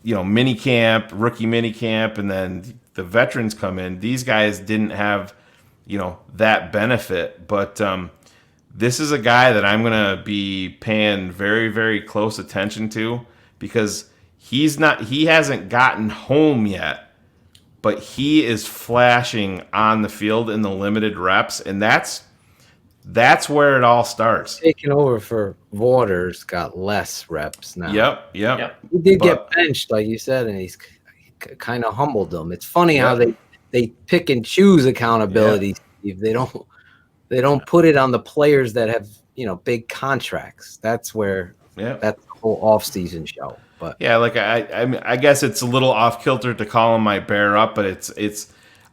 mini camp, rookie mini camp, and then the veterans come in. These guys didn't have that benefit, but this is a guy that I'm going to be paying very, very close attention to, because he hasn't gotten home yet, but he is flashing on the field in the limited reps, and that's That's where it all starts. Taking over for Waters got less reps now. Yep. He did get benched, like you said, and he's kind of humbled them. It's funny how they pick and choose accountability, Steve. They don't put it on the players that have, big contracts. That's where that's the whole offseason show. But yeah, like I guess it's a little off kilter to call him my bear up, but it's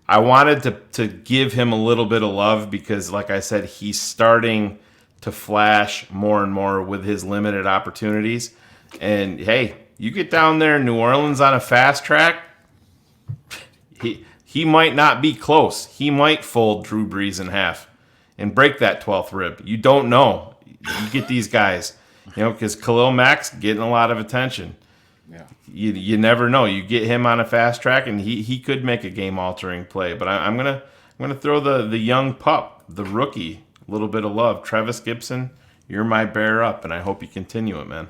I wanted to give him a little bit of love because, like I said, he's starting to flash more and more with his limited opportunities. And hey, you get down there in New Orleans on a fast track, he might not be close. He might fold Drew Brees in half and break that 12th rib. You don't know. You get these guys, because Khalil Mack's getting a lot of attention. Yeah. You never know. You get him on a fast track, and he could make a game-altering play. But I'm gonna throw the young pup, the rookie, a little bit of love. Travis Gibson, you're my bear up, and I hope you continue it, man.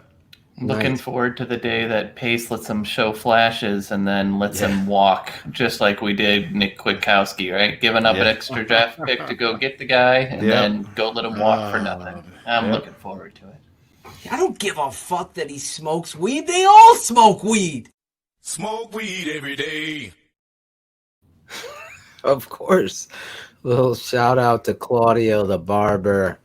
Looking forward to the day that Pace lets him show flashes and then lets him walk, just like we did Nick Kwiatkowski, right? Giving up an extra draft pick to go get the guy and then go let him walk for nothing. I'm looking forward to it. I don't give a fuck that he smokes weed. They all smoke weed. Smoke weed every day. Of course. Little shout out to Claudio the barber.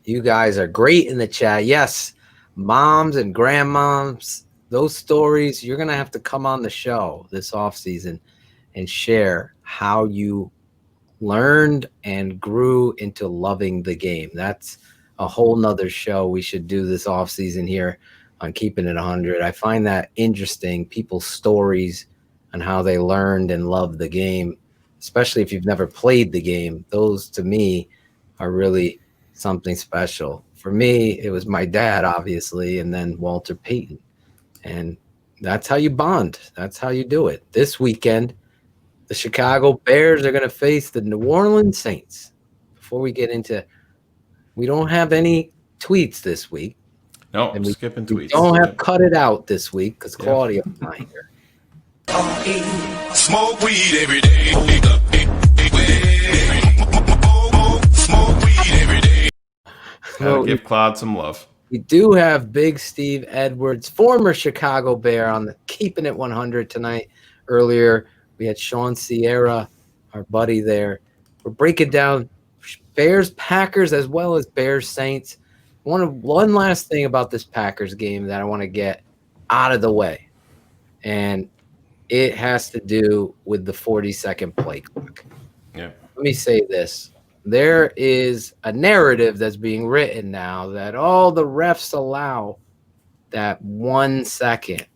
You guys are great in the chat. Yes. Moms and grandmoms, those stories, you're going to have to come on the show this offseason and share how you learned and grew into loving the game. That's a whole nother show we should do this offseason here on Keeping It 100. I find that interesting, people's stories on how they learned and loved the game, especially if you've never played the game. Those, to me, are really something special. For me, it was my dad, obviously, and then Walter Payton. And that's how you bond. That's how you do it. This weekend, the Chicago Bears are going to face the New Orleans Saints. Before we get into – we don't have any tweets this week. No, and skipping tweets. We don't have cut it out this week because Claudio's not here. Smoke weed every day. Smoke weed every day. Gotta give Claude some love. We do have Big Steve Edwards, former Chicago Bear, on the Keeping It 100 tonight. Earlier, we had Shawn Sierra, our buddy there. We're breaking down Bears Packers as well as Bears Saints. One last thing about this Packers game that I want to get out of the way, and it has to do with the 40-second play clock. Yeah. Let me say this. There is a narrative that's being written now that the refs allow that 1 second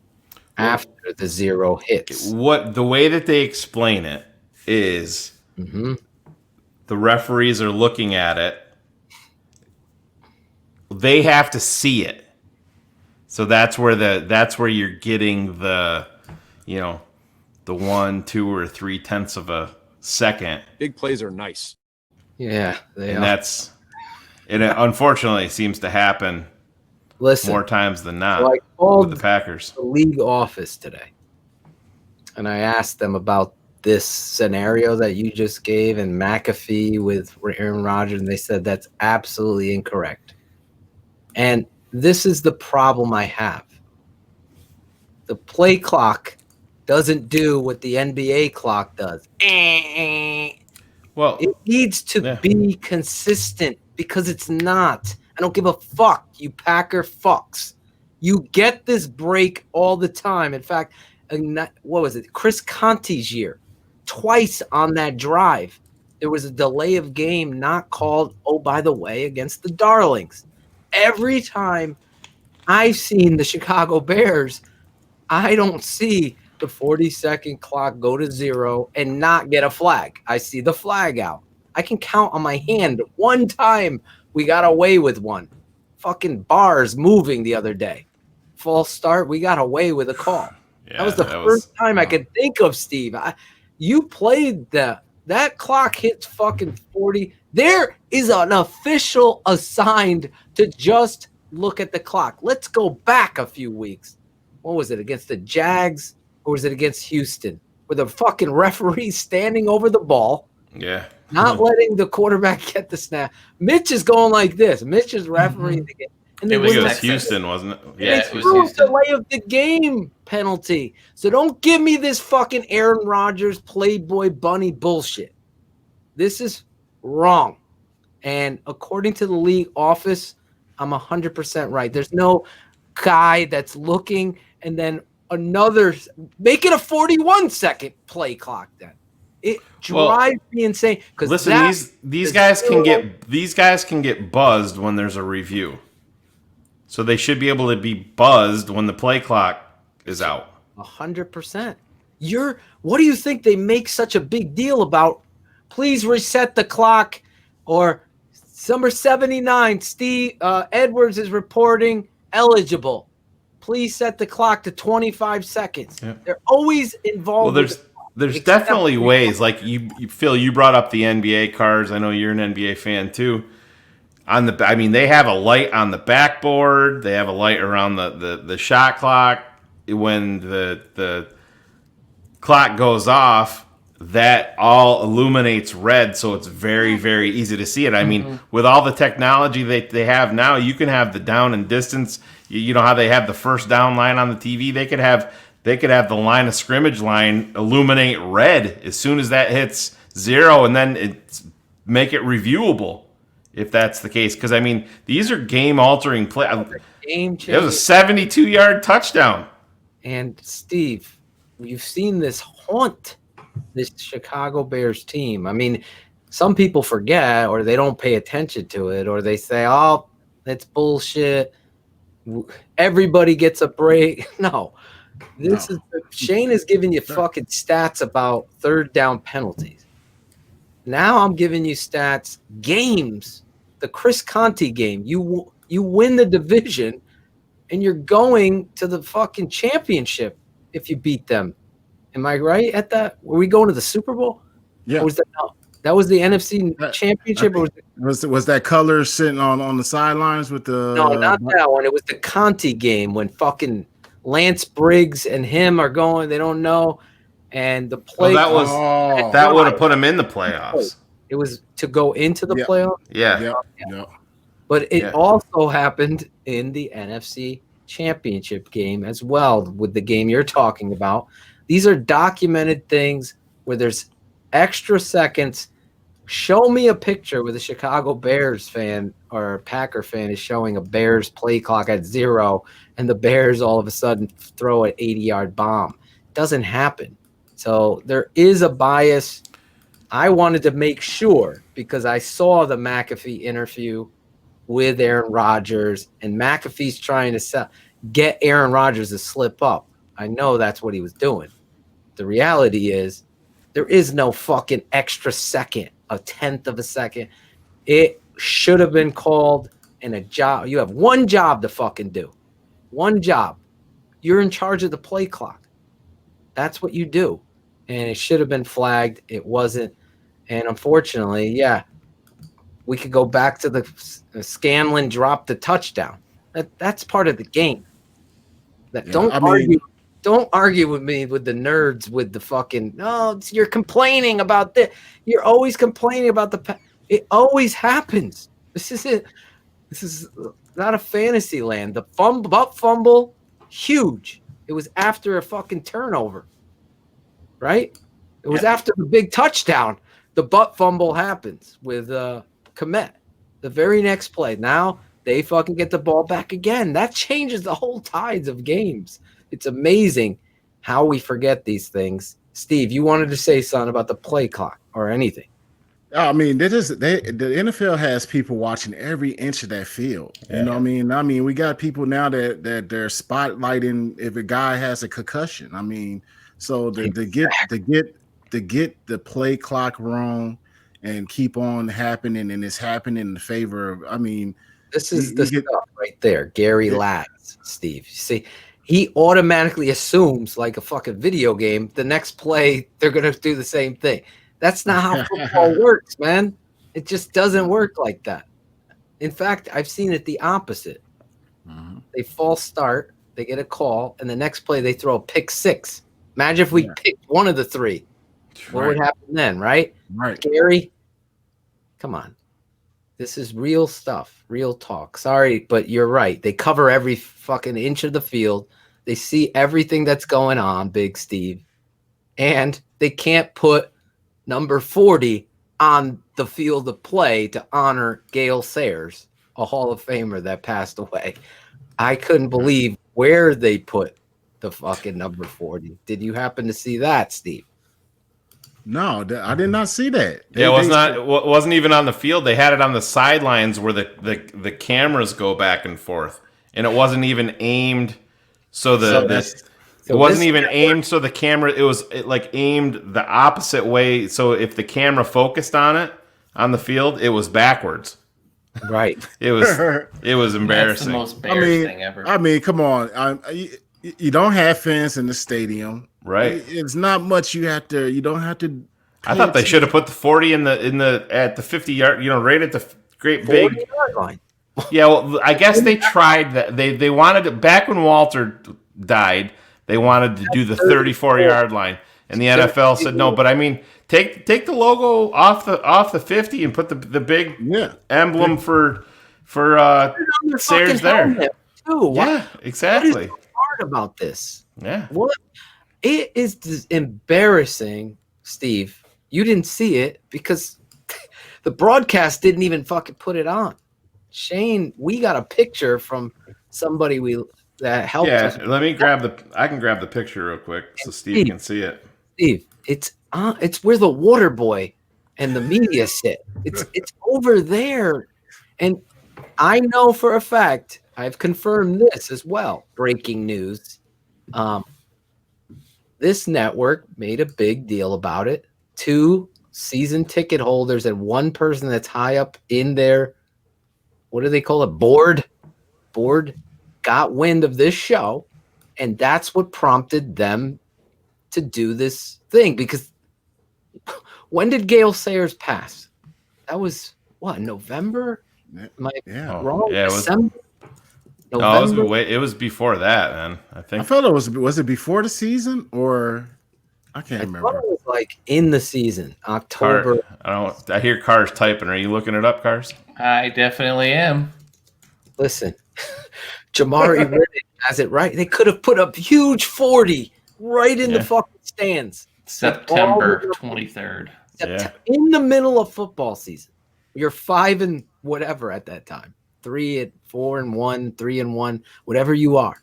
after the zero hits. The way that they explain it is the referees are looking at it. They have to see it. So that's where you're getting the 1, 2, or 3/10 of a second. Big plays are nice. Yeah, it unfortunately seems to happen more times than not with the Packers. The league office today, and I asked them about this scenario that you just gave and McAfee with Aaron Rodgers, and they said that's absolutely incorrect. And this is the problem I have. The play clock doesn't do what the NBA clock does. Well, it needs to be consistent because it's not. I don't give a fuck, you Packer fucks. You get this break all the time. In fact, what was it? Chris Conte's year. Twice on that drive, there was a delay of game not called, by the way, against the Darlings. Every time I've seen the Chicago Bears, I don't see the 40-second clock go to zero and not get a flag. I see the flag out. I can count on my hand one time we got away with one. Fucking bars moving the other day. False start, we got away with a call. That was the first time I could think of, Steve. You played that clock hits fucking 40. There is an official assigned to just look at the clock. Let's go back a few weeks. What was it, against the Jags? Or was it against Houston, where the fucking referee standing over the ball Yeah. Not letting the quarterback get the snap. Mitch is going like this. Mitch is refereeing the game. And It then was when Houston, wasn't it? Yeah, it was Houston. Delay of the game penalty. So don't give me this fucking Aaron Rodgers Playboy bunny bullshit. This is wrong. And according to the league office, I'm 100% right. There's no guy that's looking and then another – make it a 41-second play clock then. It drives me insane. Listen, these guys can get buzzed when there's a review. So they should be able to be buzzed when the play clock is out. 100%. What do you think they make such a big deal about? Please reset the clock, or number 79, Steve Edwards is reporting eligible. Please set the clock to 25 seconds. Yeah. They're always involved. Well, there's definitely ways. Like Phil, you brought up the NBA cards. I know you're an NBA fan too. They have a light on the backboard. They have a light around the shot clock. When the clock goes off, that all illuminates red, so it's very, very easy to see it. I mean, with all the technology they have now, you can have the down and distance. You know how they have the first down line on the TV? They could have the line of scrimmage line illuminate red as soon as that hits 0, and then make it reviewable if that's the case. Because, I mean, these are game-altering play. Game it was a 72-yard touchdown. And, Steve, you've seen this haunt this Chicago Bears team. I mean, some people forget, or they don't pay attention to it, or they say, oh, that's bullshit. Everybody gets a break. No. Shayne is giving you fucking stats about third down penalties. Now I'm giving you stats, games, the Chris Conte game. You win the division, and you're going to the fucking championship if you beat them. Am I right at that? Were we going to the Super Bowl? Yeah. Or was that was the NFC championship? Or was that color sitting on the sidelines with the? No, not that one. It was the Conte game when fucking Lance Briggs and him are going. They don't know, and the play. That would have put him in the playoffs. It was to go into the playoffs. Yeah. But it also happened in the NFC championship game as well, with the game you're talking about. These are documented things where there's extra seconds. Show me a picture with a Chicago Bears fan or a Packer fan is showing a Bears play clock at 0, and the Bears all of a sudden throw an 80-yard bomb. It doesn't happen. So there is a bias. I wanted to make sure, because I saw the McAfee interview with Aaron Rodgers, and McAfee's trying to get Aaron Rodgers to slip up. I know that's what he was doing. The reality is there is no fucking extra second, a tenth of a second. It should have been called in a job. You have one job to fucking do. One job. You're in charge of the play clock. That's what you do. And it should have been flagged. It wasn't. And unfortunately, we could go back to the Scanlon dropped the touchdown. That's part of the game. Don't argue with me with the nerds with the fucking you're complaining about this. You're always complaining about it always happens. This is it. This is not a fantasy land. The fumble, huge. It was after a fucking turnover. Right? It was after the big touchdown. The butt fumble happens with Kmet. The very next play. Now they fucking get the ball back again. That changes the whole tides of games. It's amazing how we forget these things. Steve, you wanted to say something about the play clock or anything. I mean, the NFL has people watching every inch of that field. You know what I mean? I mean, we got people now that they're spotlighting if a guy has a concussion. I mean, so to get the play clock wrong and keep on happening, and it's happening in favor of. I mean, this is the stuff right there, Gary Latz, Steve. You see. He automatically assumes, like a fucking video game, the next play, they're going to do the same thing. That's not how football works, man. It just doesn't work like that. In fact, I've seen it the opposite. Mm-hmm. They false start, they get a call, and the next play they throw a pick 6. Imagine if we picked one of the 3. What would happen then, right? Right. Gary, come on. This is real stuff, real talk. Sorry, but you're right. They cover every fucking inch of the field. They see everything that's going on, Big Steve. And they can't put number 40 on the field of play to honor Gale Sayers, a Hall of Famer that passed away. I couldn't believe where they put the fucking number 40. Did you happen to see that, Steve? No, I did not see that. It wasn't even on the field. They had it on the sidelines where the cameras go back and forth, and it wasn't even aimed so it wasn't even aimed so the camera. It was aimed the opposite way. So if the camera focused on it on the field, it was backwards. Right. It was embarrassing. That's the most embarrassing thing ever. I mean, come on. You don't have fans in the stadium. Right. It's not much you don't have to. I thought they should have put the 40 in the at the 50-yard, right at the great big yard line. Yeah, well, I guess they tried that. They wanted it back when Walter died. They wanted to do the 34-yard line, and the NFL said no. But I mean, take the logo off the 50 and put the big emblem for Sayers there. Too. Yeah, exactly. What is hard about this? Yeah. What? It is embarrassing, Steve. You didn't see it because the broadcast didn't even fucking put it on. Shane, we got a picture from somebody that helped us. Yeah, let me I can grab the picture real quick so Steve can see it. Steve, it's where the water boy and the media sit. It's over there. And I know for a fact, I've confirmed this as well. Breaking news. This network made a big deal about it. 2 season ticket holders and 1 person that's high up in their, what do they call it? Board got wind of this show. And that's what prompted them to do this thing. Because when did Gale Sayers pass? That was what, November? Am I wrong? Yeah, December? No, it was before that, man. I think. I felt it was it before the season or I can't remember. It was like in the season, October. I hear Cars typing. Are you looking it up, Cars? I definitely am. Listen, Jamari Riddick has it right. They could have put up huge 40 right in the fucking stands. September 23rd. In the middle of football season. You're 5 and whatever at that time. 3 and 4 and 1, 3 and 1, whatever you are.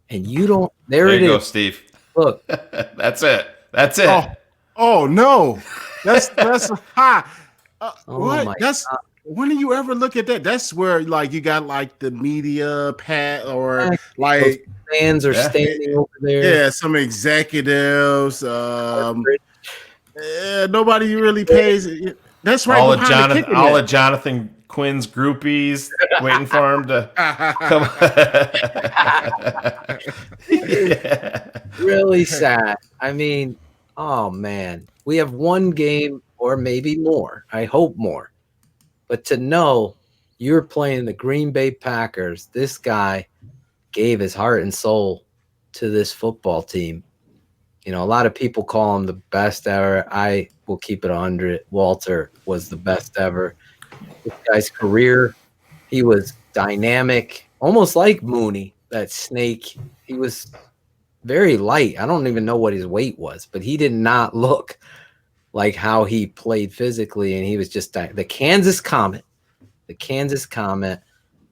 And you don't. There it is. There you go, Steve. Look. That's it. That's it. Oh no. That's high. What? That's when do you ever look at that? That's where like you got like the media pat or like fans are standing over there. Yeah, some executives. Nobody really pays it. That's right. All of Jonathan Quinn's groupies waiting for him to come. Really sad. I mean, oh man, we have 1 game or maybe more. I hope more. But to know you're playing the Green Bay Packers, this guy gave his heart and soul to this football team. You know, a lot of people call him the best ever. I will keep it 100. Walter was the best ever. This guy's career, he was dynamic, almost like Mooney, that snake. He was very light. I don't even know what his weight was, but he did not look like how he played physically, and he was just the Kansas Comet. The Kansas Comet.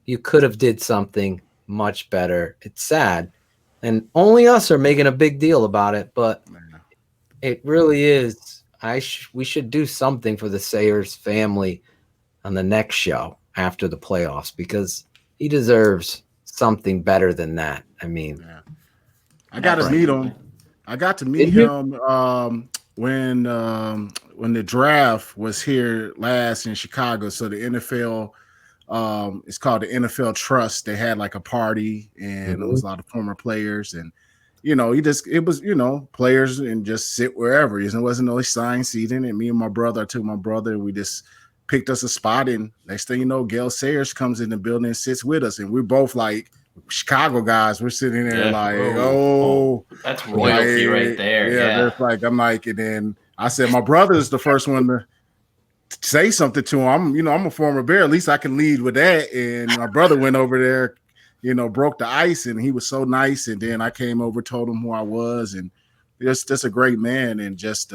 You could have did something much better. It's sad, and only us are making a big deal about it, but it really is. We should do something for the Sayers family on the next show after the playoffs because he deserves something better than that. I mean, I got to meet him. I got to meet him when the draft was here last in Chicago. So the NFL, it's called the NFL Trust. They had like a party and it was a lot of former players and it was players and just sit wherever. There wasn't no assigned seating. And me and my brother, I took my brother, we just picked us a spot, and next thing you know, Gale Sayers comes in the building and sits with us, and we're both like Chicago guys. We're sitting there that's royalty right there. Yeah, there's like I'm like, and then I said my brother is the first one to say something to him. I'm a former Bear. At least I can lead with that. And my brother went over there, broke the ice, and he was so nice. And then I came over, told him who I was, and just a great man. And just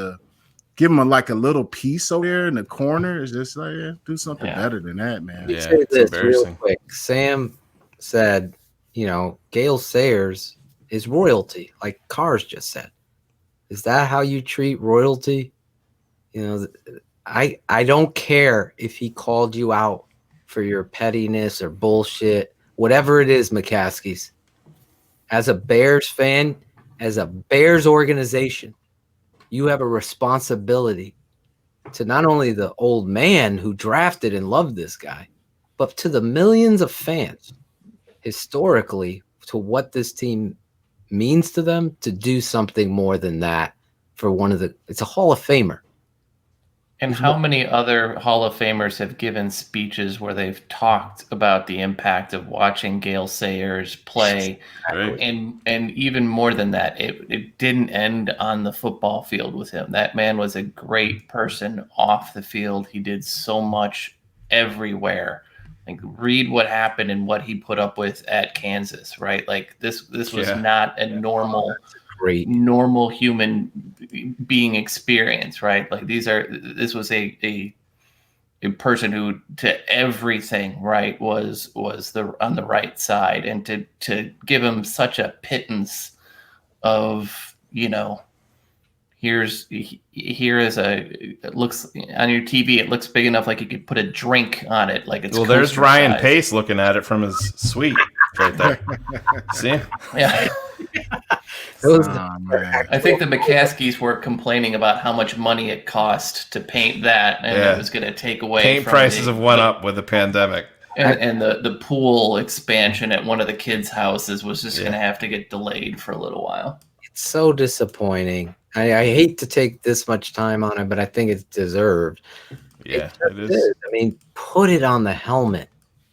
give him a little piece over there in the corner is just like, do something better than that, man. Let me say this real quick. Sam said, Gale Sayers is royalty, like Cars just said. Is that how you treat royalty? I don't care if he called you out for your pettiness or bullshit, whatever it is, McCaskies. As a Bears fan, as a Bears organization, you have a responsibility to not only the old man who drafted and loved this guy, but to the millions of fans historically, to what this team means to them, to do something more than that for it's a Hall of Famer. And how many other Hall of Famers have given speeches where they've talked about the impact of watching Gale Sayers play? Right. And even more than that, it didn't end on the football field with him. That man was a great person off the field. He did so much everywhere. Like, read what happened and what he put up with at Kansas, right? Like this was not a normal human being experience, right? Like this was a person who to everything, right, was on the right side, and to give him such a pittance of, here is it looks on your TV, it looks big enough like you could put a drink on it, like it's there's Ryan size. Pace looking at it from his suite right there. See? Yeah. I think the McCaskies were complaining about how much money it cost to paint that, and it was going to take away. Paint from prices have went up with the pandemic, and the pool expansion at one of the kids' houses was just going to have to get delayed for a little while. It's so disappointing. I hate to take this much time on it, but I think it's deserved. Yeah, it is. I mean, put it on the helmet.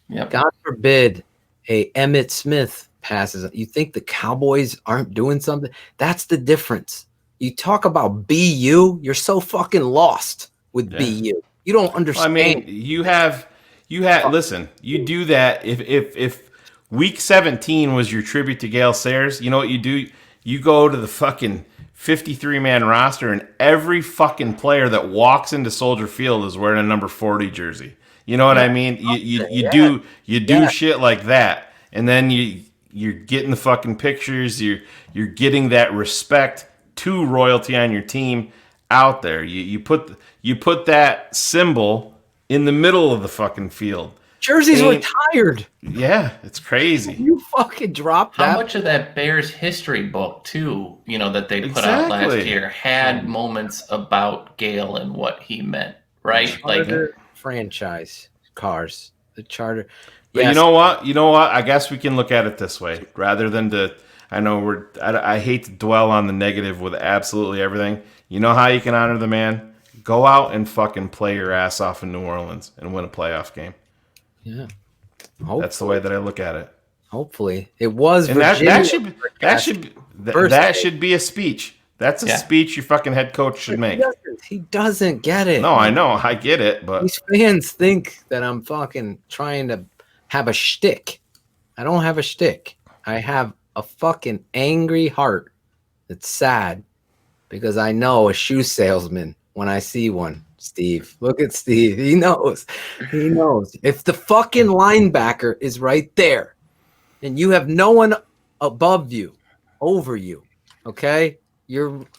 Yep. God forbid a Emmitt Smith passes. You think the Cowboys aren't doing something? That's the difference. You talk about BU, you're so fucking lost with BU. You don't understand. I mean, you have listen, you do that if week 17 was your tribute to Gale Sayers, you know what you do? You go to the fucking 53-man roster, and every fucking player that walks into Soldier Field is wearing a number 40 jersey. You know what I mean? You do shit like that, and then you're getting the fucking pictures. You're getting that respect to royalty on your team out there. You put that symbol in the middle of the fucking field. Jerseys retired. Yeah, it's crazy. You fucking dropped that. How much of that Bears history book, too, that they put out last year had moments about Gale and what he meant, right? Charter franchise cars, the charter. But you know what? I guess we can look at it this way, rather than I hate to dwell on the negative with absolutely everything. You know how you can honor the man? Go out and fucking play your ass off in New Orleans and win a playoff game. Yeah, that's the way that I look at it. Hopefully, it was. And that should be a speech. That's a speech your fucking head coach should make. He doesn't get it. No, I know, I get it, but these fans think that I'm fucking trying to have a shtick. I don't have a shtick. I have a fucking angry heart that's sad because I know a shoe salesman when I see one. Steve, look at Steve. He knows. He knows. If the fucking linebacker is right there and you have no one above you, over you, okay?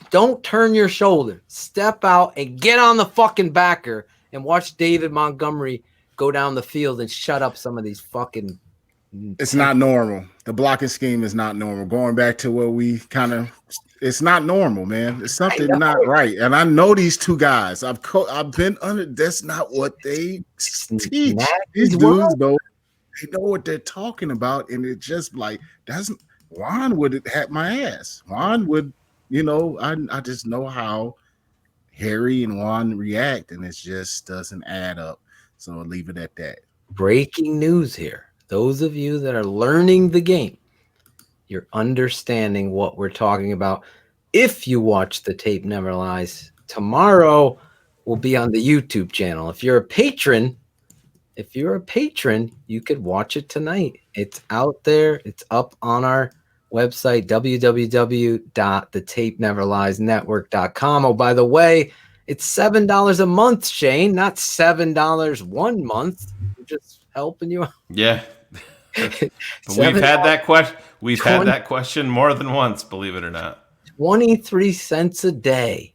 Don't turn your shoulder. Step out and get on the fucking backer and watch David Montgomery go down the field and shut up some of these fucking. It's not normal. The blocking scheme is not normal. Going back to what we it's not normal, man. It's something not right. And I know these two guys. I've been under. That's not what they teach. These dudes, though, they know what they're talking about, and it just doesn't. Juan would have my ass. Juan would, I just know how Harry and Juan react, and it just doesn't add up. So I'll leave it at that. Breaking news here. Those of you that are learning the game, you're understanding what we're talking about. If you watch the Tape Never Lies tomorrow will be on the YouTube channel. If you're a patron, you could watch it tonight. It's out there. It's up on our website, www.thetapeneverliesnetwork.com. Oh, by the way, it's $7 a month, Shane, not $7 one month. We're just helping you out. Yeah. But we've had that question. We've had that question more than once, believe it or not. 23 cents a day.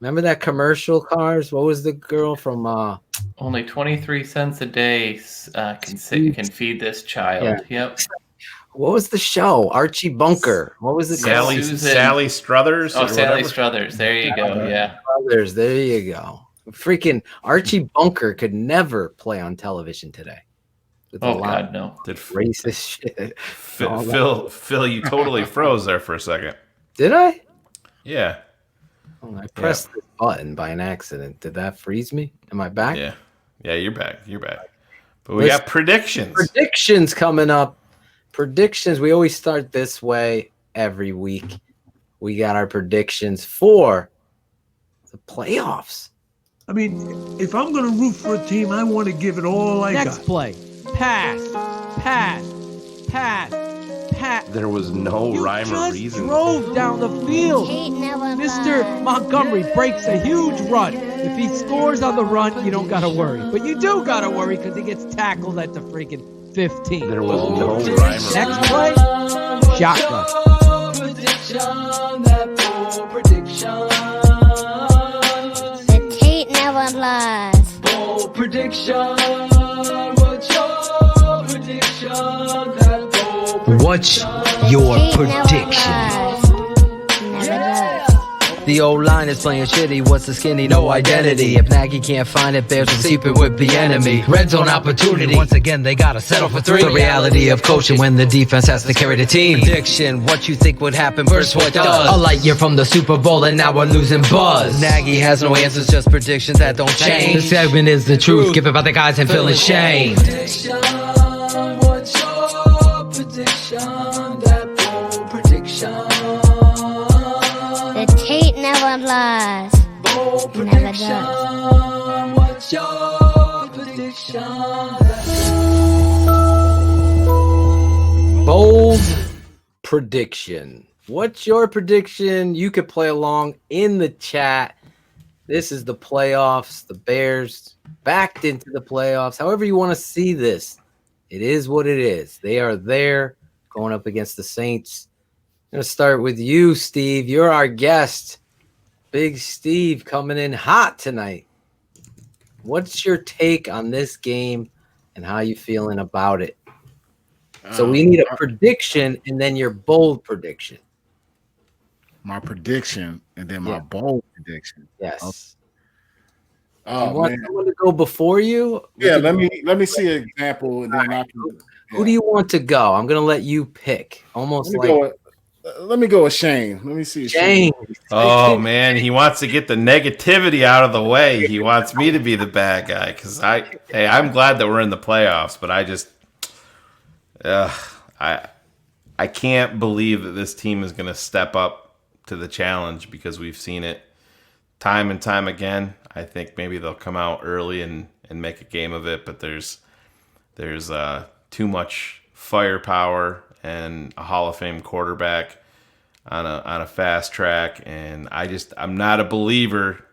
Remember that commercial, Cars? What was the girl from Only 23 cents a day can feed this child. Yeah. Yep. What was the show? Archie Bunker. What was it? Sally Struthers? Oh, or Sally whatever? Struthers. There you go. Yeah. Struthers. There you go. Freaking Archie Bunker could never play on television today. With Oh God, no. Did racist shit. Phil, you totally froze there for a second. Did I? Yeah. Oh, I pressed this button by an accident. Did that freeze me? Am I back? Yeah. Yeah, you're back. You're back. But we got predictions. Predictions coming up. Predictions. We always start this way every week. We got our predictions for the playoffs. I mean, if I'm going to root for a team, I want to give it all I got. Next play. Pass. There was no rhyme or reason. Drove down the field. Mr. Montgomery breaks a huge run. If he scores on the run, you don't got to worry. But you do got to worry because he gets tackled at the freaking 15. There was no rhyme or Next play, shotgun. The tape never lies. Bold prediction. What's your prediction? The old line is playing shitty. What's the skinny? No identity. If Nagy can't find it, Bears will keep it with the enemy. Red zone opportunity. Once again, they gotta settle for 3. The reality of coaching when the defense has to carry the team. Prediction. What you think would happen versus what does. A light year from the Super Bowl and now we're losing buzz. Nagy has no answers, just predictions that don't change. This segment is the truth. Give it by the guys and feeling shame. What's your prediction? That bold prediction. The tape never lies. Bold prediction. Never does. What's your prediction? Bold prediction. What's your prediction? You could play along in the chat. This is the playoffs. The Bears backed into the playoffs. However you want to see this, it is what it is. They are there going up against the Saints. I'm going to start with you, Steve. You're our guest. Big Steve coming in hot tonight. What's your take on this game and how you feeling about it? So we need a prediction and then your bold prediction. My prediction and then my bold prediction. Yes. Okay. You want someone to go before you? Yeah, let me see an example and then I can. Who do you want to go? I'm gonna let you pick. Almost let me go with Shane. Let me see Shane. Oh man, he wants to get the negativity out of the way. He wants me to be the bad guy because I'm glad that we're in the playoffs, but I can't believe that this team is going to step up to the challenge because we've seen it time and time again. I think maybe they'll come out early and make a game of it, but there's too much firepower and a Hall of Fame quarterback on a fast track, and I'm not a believer.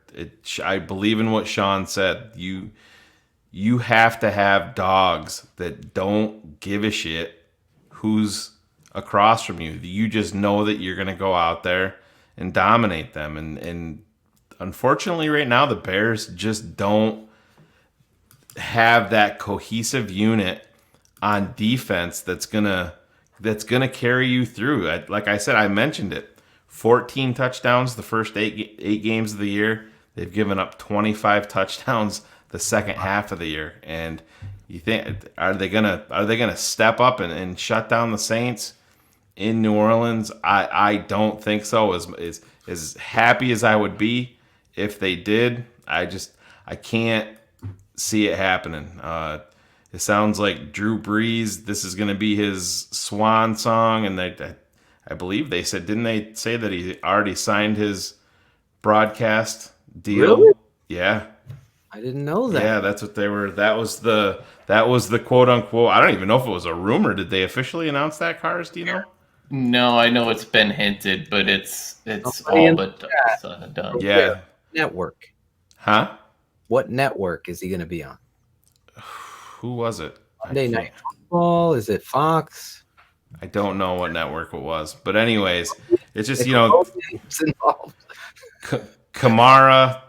I believe in what Shawn said. You have to have dogs that don't give a shit who's across from you. You just know that you're going to go out there and dominate them, and unfortunately right now the Bears just don't have that cohesive unit on defense that's gonna carry you through. Like I said, I mentioned it. 14 touchdowns the first eight games of the year. They've given up 25 touchdowns the second half of the year. And you think, are they gonna step up and shut down the Saints in New Orleans? I don't think so. As happy as I would be if they did, I can't see it happening. It sounds like Drew Brees, this is going to be his swan song, and I believe they said, didn't they say that he already signed his broadcast deal. Really? Yeah. I didn't know that. Yeah, that's what they were. That was the quote unquote. I don't even know if it was a rumor. Did they officially announce that, Cars? Do you know? No, I know it's been hinted, but it's Somebody all in but the done. Yeah. Network. Huh? What network is he going to be on? Who was it? Monday Night Football? Is it Fox? I don't know what network it was, but anyways, it's just Kamara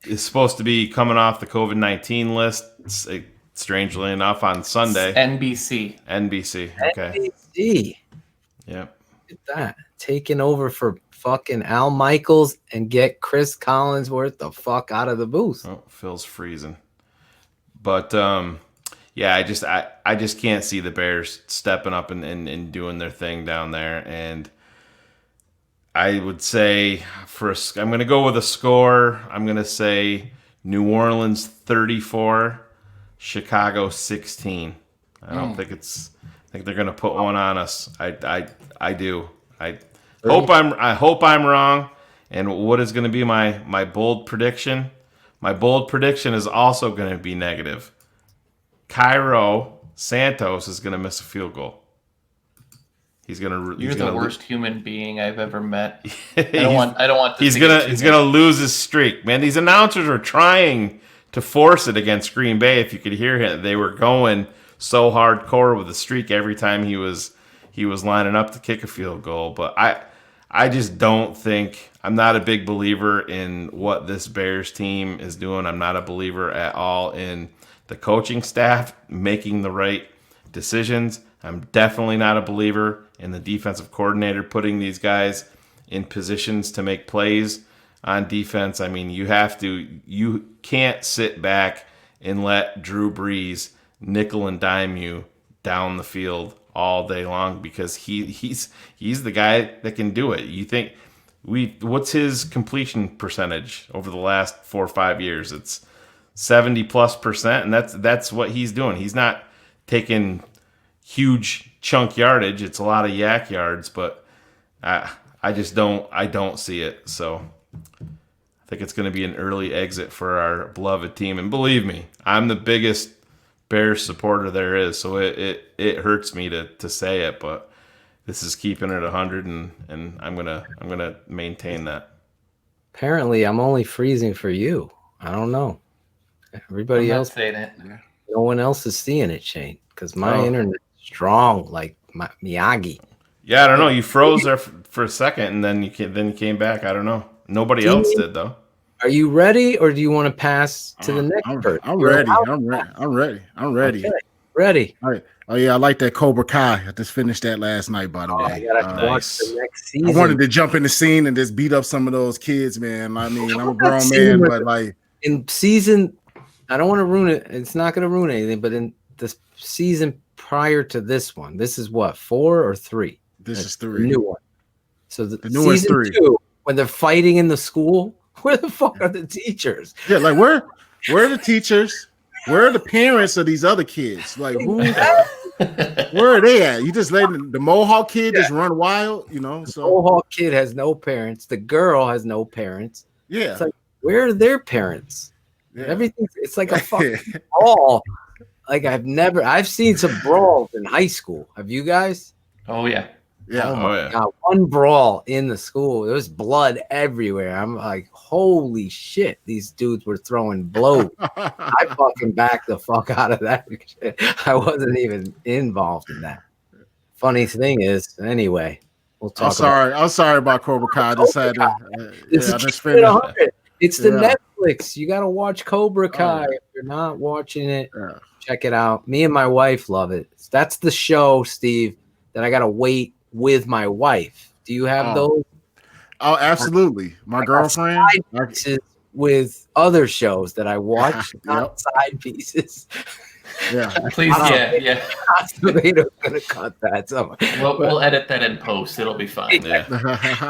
is supposed to be coming off the COVID-19 list. Strangely enough, on Sunday. NBC. Okay. NBC. Yep. Look at that. Taking over for fucking Al Michaels and get Chris Collinsworth the fuck out of the booth. Oh, Phil's freezing. But yeah, I just can't see the Bears stepping up and doing their thing down there. And I would say I'm going to go with a score. I'm going to say New Orleans 34, Chicago 16. I don't think I think they're going to put one on us. I do. I hope I'm wrong. And what is going to be my bold prediction? My bold prediction is also going to be negative. Cairo Santos is going to miss a field goal. You're the worst human being I've ever met. I don't want. He's gonna lose his streak, man. These announcers are trying to force it against Green Bay. If you could hear him, they were going so hardcore with the streak every time he was lining up to kick a field goal. But I just don't think. I'm not a big believer in what this Bears team is doing. I'm not a believer at all in the coaching staff making the right decisions. I'm definitely not a believer in the defensive coordinator putting these guys in positions to make plays on defense. I mean, you can't sit back and let Drew Brees nickel and dime you down the field all day long because he's the guy that can do it. You think what's his completion percentage over the last 4 or 5 years? It's 70+%, and that's what he's doing. He's not taking huge chunk yardage. It's a lot of yak yards, but I don't see it. So I think it's going to be an early exit for our beloved team. And believe me, I'm the biggest Bears supporter there is, so it hurts me to say it, but this is keeping it 100, and I'm gonna maintain that. Apparently, I'm only freezing for you. I don't know. Everybody else saying it. No one else is seeing it, Shane, because my internet's strong, like Miyagi. Yeah, I don't know. You froze there for a second, and then you came back. I don't know. Nobody else did though. Are you ready, or do you want to pass to the next person? I'm ready. I'm ready. Okay. Ready. All right. Oh yeah, I like that Cobra Kai. I just finished that last night, by the way. I gotta watch the next season. I wanted to jump in the scene and just beat up some of those kids, man. I mean, I'm a grown man, but like in season, I don't want to ruin it. It's not going to ruin anything, but in the season prior to this one, this is what, 4 or 3? This is 3. The new one. So the new one's 3. 2, when they're fighting in the school, where the fuck are the teachers? Yeah, like where are the teachers? Where are the parents of these other kids? Like who? Where are they at? You just letting the Mohawk kid just run wild, you know? So the Mohawk kid has no parents. The girl has no parents. Yeah. It's like, where are their parents? Yeah. Everything. It's like a fucking brawl. Like I've seen some brawls in high school. Have you guys? Oh yeah. Yeah. Oh my God. One brawl in the school. There was blood everywhere. I'm like, holy shit. These dudes were throwing blows. I fucking backed the fuck out of that shit. I wasn't even involved in that. Funny thing is, anyway, we'll talk. I'm sorry about Cobra Kai. I just had to. I just finished. It's the Netflix. You got to watch Cobra Kai. If you're not watching it, check it out. Me and my wife love it. That's the show, Steve, that I got to wait with my wife. Do you have those? Oh, absolutely. My girlfriend. With other shows that I watch, not side pieces. Yeah. Please, yeah. Tomato's gonna cut that. So we'll edit that in post. It'll be fine. Yeah.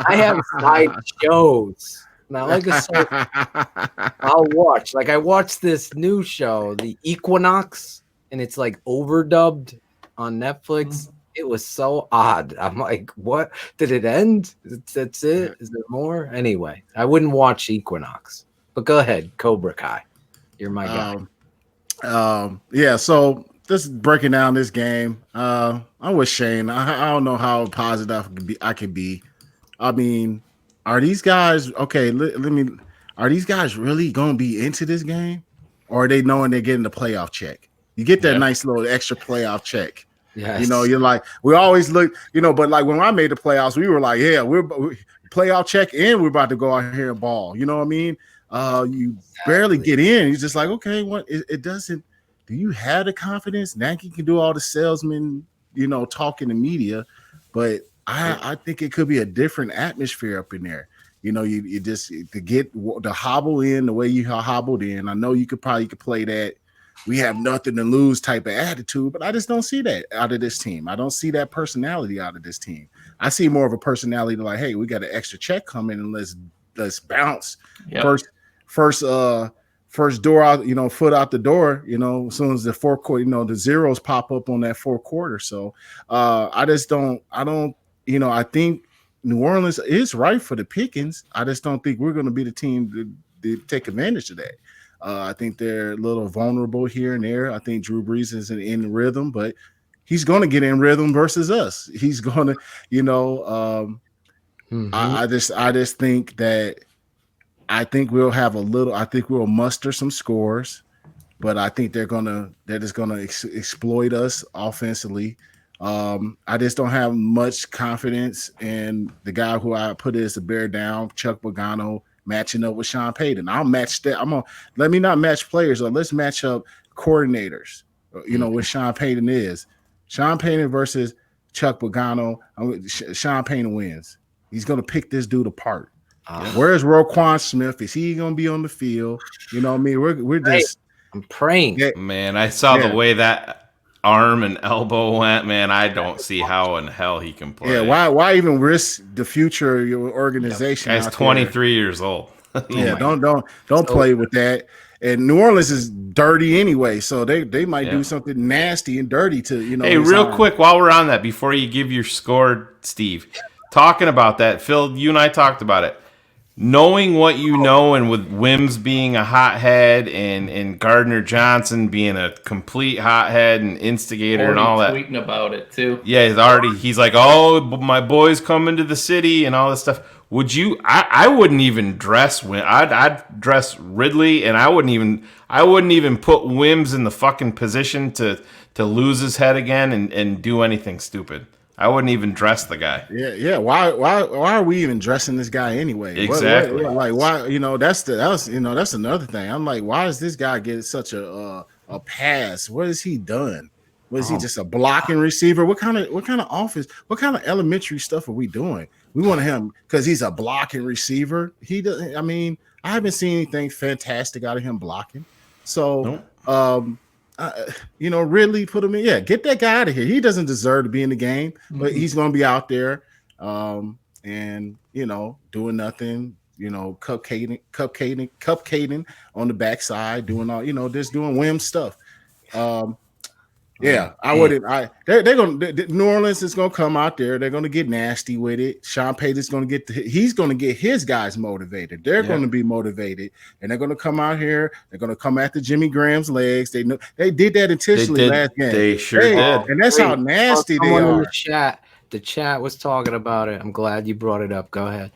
I have side shows. Not like I'll watch. Like I watched this new show, The Equinox, and it's like overdubbed on Netflix. It was so odd. I'm like, what? Did it end? That's it? Is there more? Anyway, I wouldn't watch Equinox. But go ahead, Cobra Kai. You're my guy. Yeah, so just breaking down this game. I'm with Shane. I don't know how positive I could be. I mean, are these guys okay? Let me. Are these guys really going to be into this game, or are they knowing they're getting the playoff check? You get that nice little extra playoff check. Yes. You know, you're like, we always look, but like when I made the playoffs, we were like, yeah, we're playoff check and we're about to go out here and ball. You know what I mean? You barely get in. You're just like, okay, what? It doesn't. Do you have the confidence? Nike can do all the salesman, talking to media, but I think it could be a different atmosphere up in there. You just to get the hobble in the way you hobbled in. I know you could play that. We have nothing to lose type of attitude, but I just don't see that out of this team. I don't see that personality out of this team. I see more of a personality like, hey, we got an extra check coming and let's bounce. Yep. First door out, foot out the door, as soon as the fourth quarter, the zeros pop up on that fourth quarter. So I think New Orleans is right for the pickings. I just don't think we're going to be the team to take advantage of that. I think they're a little vulnerable here and there. I think Drew Brees isn't in rhythm, but he's going to get in rhythm versus us. He's going to, I just think that we'll have I think we'll muster some scores, but I think they're just going to exploit us offensively. I just don't have much confidence in the guy who I put as a bear down, Chuck Pagano, matching up with Sean Payton. I'll match that. Let me not match players, or let's match up coordinators. What Sean Payton is. Sean Payton versus Chuck Pagano. Sean Payton wins. He's going to pick this dude apart. Where's Roquan Smith? Is he going to be on the field? You know what I mean? We're just. I'm praying. Man, I saw the way that arm and elbow went. Man, I don't see how in hell he can play. Yeah, why even risk the future of your organization? Guy's 23 years old. Yeah, don't play with that. And New Orleans is dirty anyway, so they might do something nasty and dirty to Hey, real quick, while we're on that, before you give your score, Steve, talking about that, Phil, you and I talked about it. Knowing what you know, and with Wims being a hothead and Gardner Johnson being a complete hothead and instigator and all that. Tweeting about it too. Yeah, he's like, oh, my boys coming to the city and all this stuff. Would you? I wouldn't even dress Wims. I'd dress Ridley, and I wouldn't even put Wims in the fucking position to lose his head again and do anything stupid. I wouldn't even dress the guy. Yeah. Why are we even dressing this guy anyway? Exactly. Like why? That's another thing. I'm like, why does this guy get such a pass? What has he done? Was he just a blocking receiver? What kind of offense? What kind of elementary stuff are we doing? We want him because he's a blocking receiver. He doesn't. I mean, I haven't seen anything fantastic out of him blocking. So, really put him in. Yeah, get that guy out of here. He doesn't deserve to be in the game, but he's going to be out there, and doing nothing. Cupcading on the backside, doing all just doing whim stuff. Yeah, I wouldn't. They're gonna. New Orleans is gonna come out there. They're gonna get nasty with it. Sean Payton's gonna he's gonna get his guys motivated. They're gonna be motivated, and they're gonna come out here. They're gonna come after Jimmy Graham's legs. They did that intentionally last game. They sure did, and that's how nasty they are. The chat was talking about it. I'm glad you brought it up. Go ahead.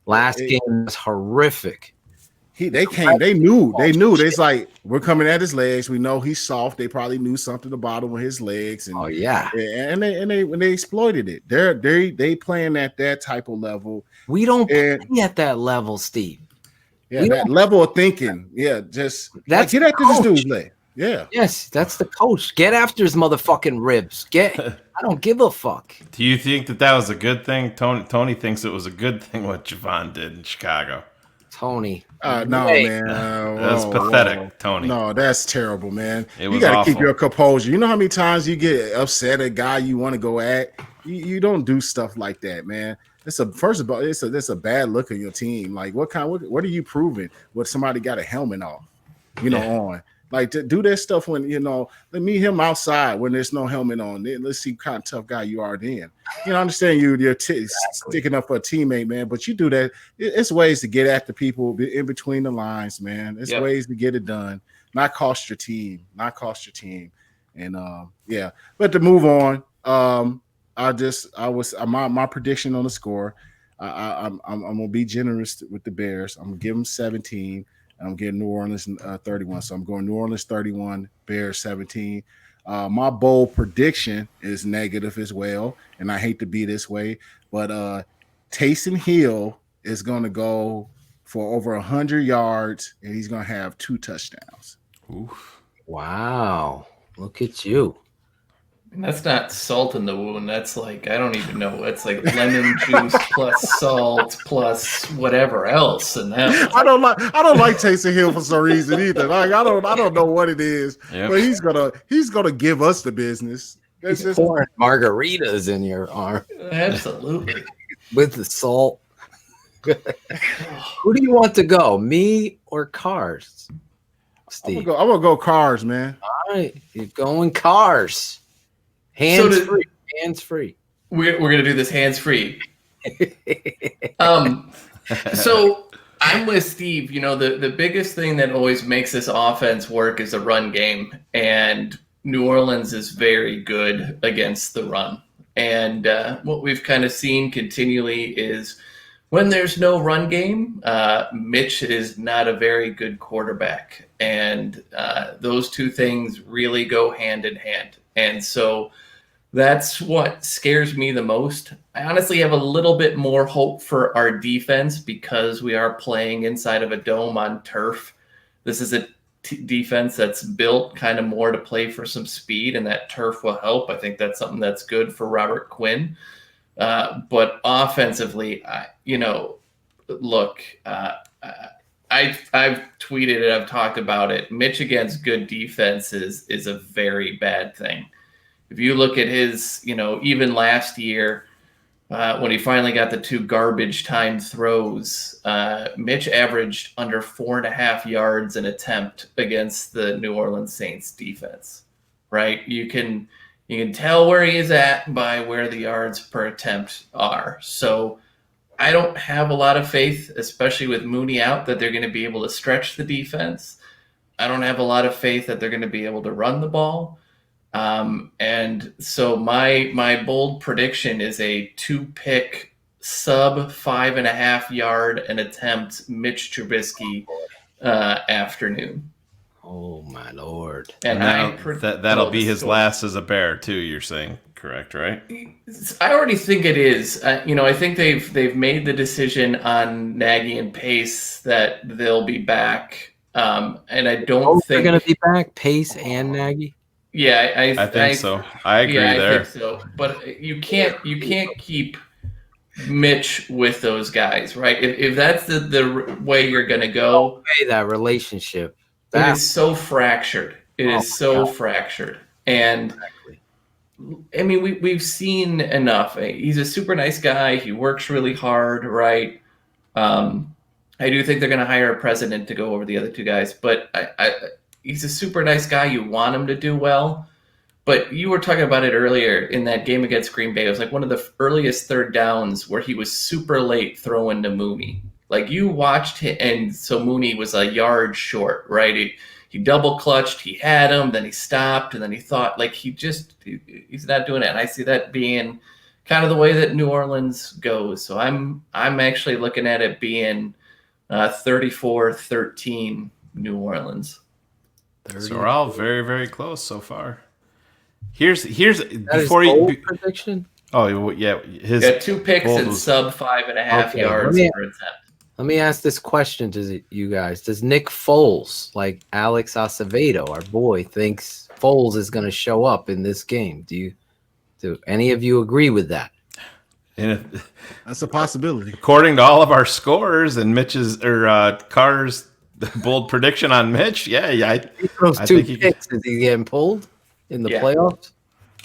Last game was horrific. They knew. It's like, we're coming at his legs. We know he's soft. They probably knew something about him with his legs. And, and they exploited it. They playing at that type of level. We don't play at that level, Steve. Yeah, that level of thinking. Yeah, just get after this dude's leg. Yeah. Yes, that's the coach. Get after his motherfucking ribs. I don't give a fuck. Do you think that was a good thing? Tony thinks it was a good thing what Javon did in Chicago. Tony. No, man. That's pathetic, Tony. No, that's terrible, man. You got to keep your composure. You know how many times you get upset at a guy you want to go at? You don't do stuff like that, man. It's a bad look on your team. Like, what are you proving? What somebody got a helmet off, on? Like to do that stuff when let meet him outside when there's no helmet on. Let's see what kind of tough guy you are then. I understand you're sticking up for a teammate, man, but you do that. It's ways to get at the people in between the lines, man. It's ways to get it done, not cost your team. And but to move on, my prediction on the score. I'm gonna be generous with the Bears. I'm gonna give them 17. I'm getting New Orleans 31. So I'm going New Orleans 31, Bears 17. My bold prediction is negative as well, and I hate to be this way, but Taysom Hill is going to go for over 100 yards, and he's going to have 2 touchdowns. Oof. Wow. Look at you. And that's not salt in the wound. That's like, I don't even know. It's like lemon juice plus salt plus whatever else. And that I don't like Taysom Hill for some reason either. Like I don't know what it is, but he's gonna give us the business. He's pouring margaritas in your arm. Absolutely. With the salt. Who do you want to go? Me or Cars? Steve. I'm gonna go Cars, man. All right. You're going Cars. Hands free. We're gonna do this hands free. So I'm with Steve. The biggest thing that always makes this offense work is the run game, and New Orleans is very good against the run. And what we've kind of seen continually is when there's no run game, Mitch is not a very good quarterback, and those two things really go hand in hand. And so that's what scares me the most. I honestly have a little bit more hope for our defense because we are playing inside of a dome on turf. This is a defense that's built kind of more to play for some speed, and that turf will help. I think that's something that's good for Robert Quinn. But offensively, look, I've tweeted it, I've talked about it. Mitch against good defense is a very bad thing. If you look at his, even last year, when he finally got the 2 garbage time throws, Mitch averaged under 4.5 yards an attempt against the New Orleans Saints defense, right? You can tell where he is at by where the yards per attempt are. So I don't have a lot of faith, especially with Mooney out, that they're going to be able to stretch the defense. I don't have a lot of faith that they're going to be able to run the ball. And so my bold prediction is a 2-pick sub 5.5 yard an attempt Mitch Trubisky afternoon. Oh my Lord. And that'll be his last as a Bear too, you're saying, correct, right? I already think it is. I think they've made the decision on Nagy and Pace that they'll be back. And I don't think they're going to be back, Pace and Nagy. Yeah, I think so. I agree there. I think so. But you can't keep Mitch with those guys, right? If that's the way you're going to go, that relationship. It is so fractured. It is so fractured. And I mean, we've seen enough. He's a super nice guy. He works really hard, right? I do think they're going to hire a president to go over the other 2 guys, but he's a super nice guy. You want him to do well. But you were talking about it earlier in that game against Green Bay. It was like one of the earliest 3rd downs where he was super late throwing to Mooney. Like you watched him, and so Mooney was a yard short, right? He double clutched, he had him, then he stopped, and then he thought, like he's not doing it. And I see that being kind of the way that New Orleans goes. So I'm actually looking at it being 34-13 New Orleans. So we're all very, very close so far. Here's that before you prediction. Oh yeah, his 2 picks and sub 5.5 yards per attempt. Let me ask this question to you guys: does Nick Foles, like Alex Acevedo, our boy, thinks Foles is going to show up in this game? Do any of you agree with that? And that's a possibility. According to all of our scores and Mitch's Carr's bold prediction on Mitch, I think picks. Is he getting pulled in the playoffs?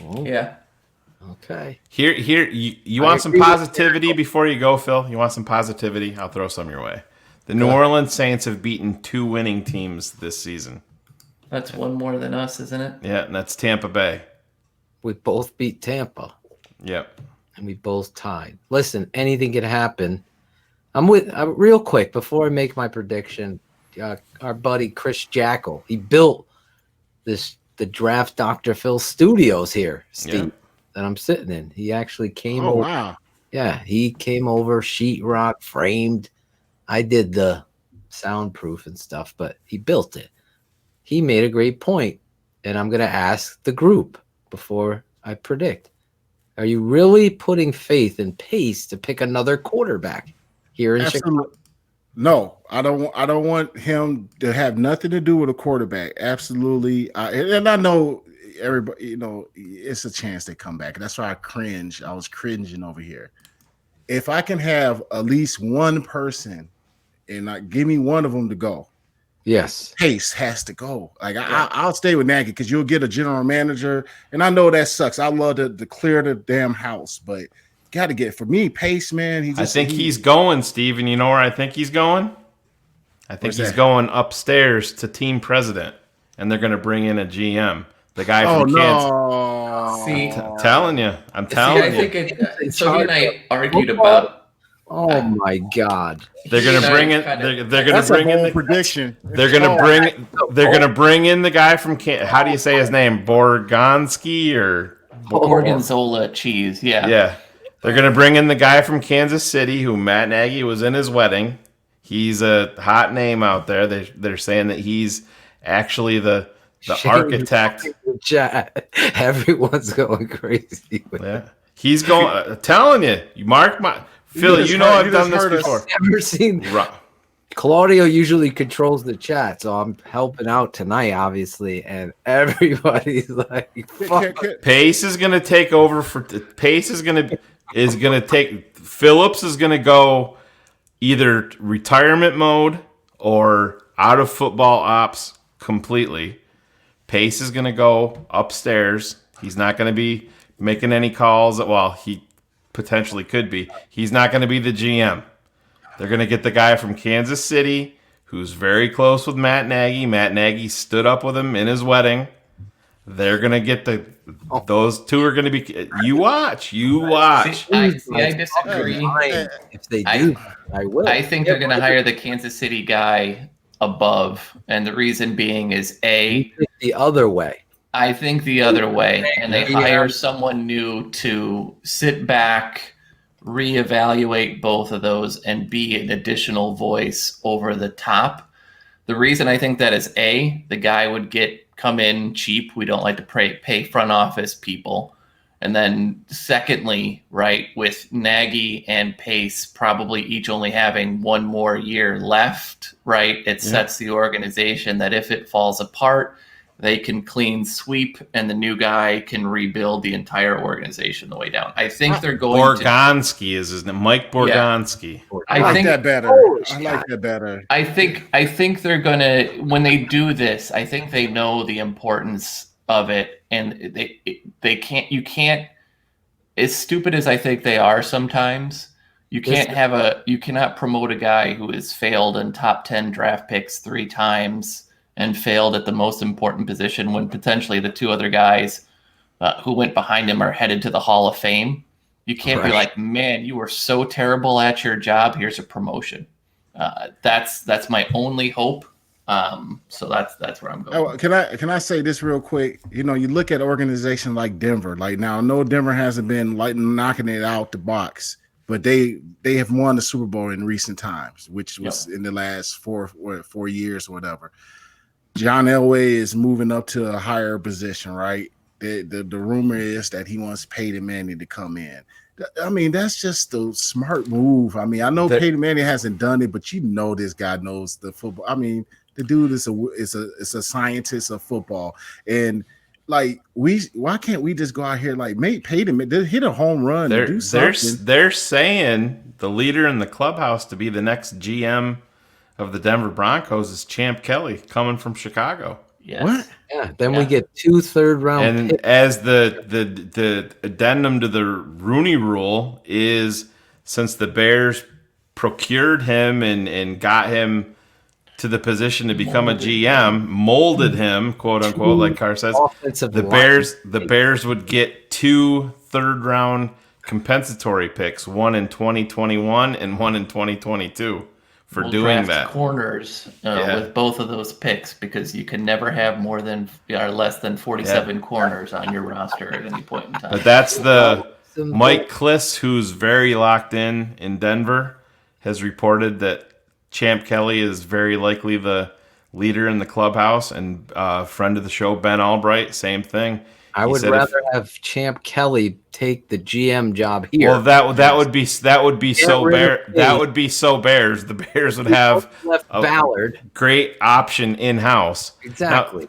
Oh. Yeah. Okay. Here, you want some positivity before you go, Phil? You want some positivity? I'll throw some your way. The New Orleans Saints have beaten 2 winning teams this season. That's one more than us, isn't it? Yeah, and that's Tampa Bay. We both beat Tampa. Yep. And we both tied. Listen, anything can happen. I'm real quick before I make my prediction. Our buddy Chris Jackal, he built the Draft Dr. Phil Studios here, Steve, that I'm sitting in. He actually came over. Wow. Yeah, he came over, sheetrock, framed. I did the soundproof and stuff, but he built it. He made a great point, and I'm going to ask the group before I predict. Are you really putting faith in Pace to pick another quarterback here in Chicago? No, I don't want him to have nothing to do with a quarterback. Absolutely. And I know everybody, it's a chance they come back. That's why I cringe. I was cringing over here. If I can have at least one person and give me one of them to go. Yes. Pace has to go. I'll stay with Nagy because you'll get a general manager. And I know that sucks. I love to clear the damn house, but got to get for me, Pace, man. I think he's going, Steve, and you know where I think he's going? I think he's going upstairs to team president, and they're going to bring in a GM, the guy from Kansas. See, telling you, I'm telling you. I think so. He and I argued about. Oh my God! They're going to bring in. They're going to bring in the prediction. They're going to bring. They're going to bring in the guy from. How do you say his name? Borgonski or Gorgonzola cheese? Yeah. Yeah. They're going to bring in the guy from Kansas City who Matt Nagy was in his wedding. He's a hot name out there. They're saying that he's actually the architect. Everyone's going crazy. He's going. Telling you, Mark, Phil, I've done this before. Never seen. Claudio usually controls the chat, so I'm helping out tonight, obviously, and everybody's like, "Fuck." Pace is going to take over for. Pace is going to take. Phillips is going to go either retirement mode or out of football ops completely. Pace is going to go upstairs. He's not going to be making any calls. Well, he potentially could be. He's not going to be the GM. They're going to get the guy from Kansas City who's very close with Matt Nagy. Matt Nagy stood up with him in his wedding. They're going to get those two are going to be. You watch. I disagree. If they do, I will. I think they're going to hire the Kansas City guy above, and the reason being is the other way. I think the other way, and they hire someone new to sit back, reevaluate both of those, and be an additional voice over the top. The reason I think that is the guy would come in cheap. We don't like to pay front office people. And then secondly, right, with Nagy and Pace probably each only having one more year left, right, it sets the organization that if it falls apart, they can clean sweep and the new guy can rebuild the entire organization the way down. I think they're going Borgonski is his name. Mike Borgonski. Yeah. I like that better. I think they're gonna, when they do this, I think they know the importance of it, and they can't. You can't. As stupid as I think they are sometimes, you cannot promote a guy who has failed in top 10 draft picks 3 times and failed at the most important position when potentially the 2 other guys who went behind him are headed to the Hall of Fame. You can't be like, man, you were so terrible at your job. Here's a promotion. That's my only hope. So that's where I'm going. Can I say this real quick? You look at an organization like Denver. Like now, no, Denver hasn't been like knocking it out the box, but they have won the Super Bowl in recent times, which was in the last 4 years or whatever. John Elway is moving up to a higher position, right? The rumor is that he wants Peyton Manning to come in. I mean, that's just the smart move. I mean, I know Peyton Manning hasn't done it, but this guy knows the football. I mean, the dude is a scientist of football, and like why can't we just go out here like make Peyton hit a home run? Do something. They're saying the leader in the clubhouse to be the next GM of the Denver Broncos is Champ Kelly coming from Chicago. Yes. What? Yeah. Then we get 2 third-round and picks. As the addendum to the Rooney Rule is, since the Bears procured him and got him to the position to become a GM, molded him, quote unquote, like Carr says. The Bears would get 2 third-round compensatory picks, one in 2021 and one in 2022 for doing that. Corners with both of those picks, because you can never have more than or less than 47 corners on your roster at any point in time. But that's the Mike Kliss, who's very locked in Denver, has reported that Champ Kelly is very likely the leader in the clubhouse, and friend of the show Ben Albright, same thing. I would rather have Champ Kelly take the GM job here. Well, that would be so Bears. The Bears would have a Ballard, great option in house. Exactly.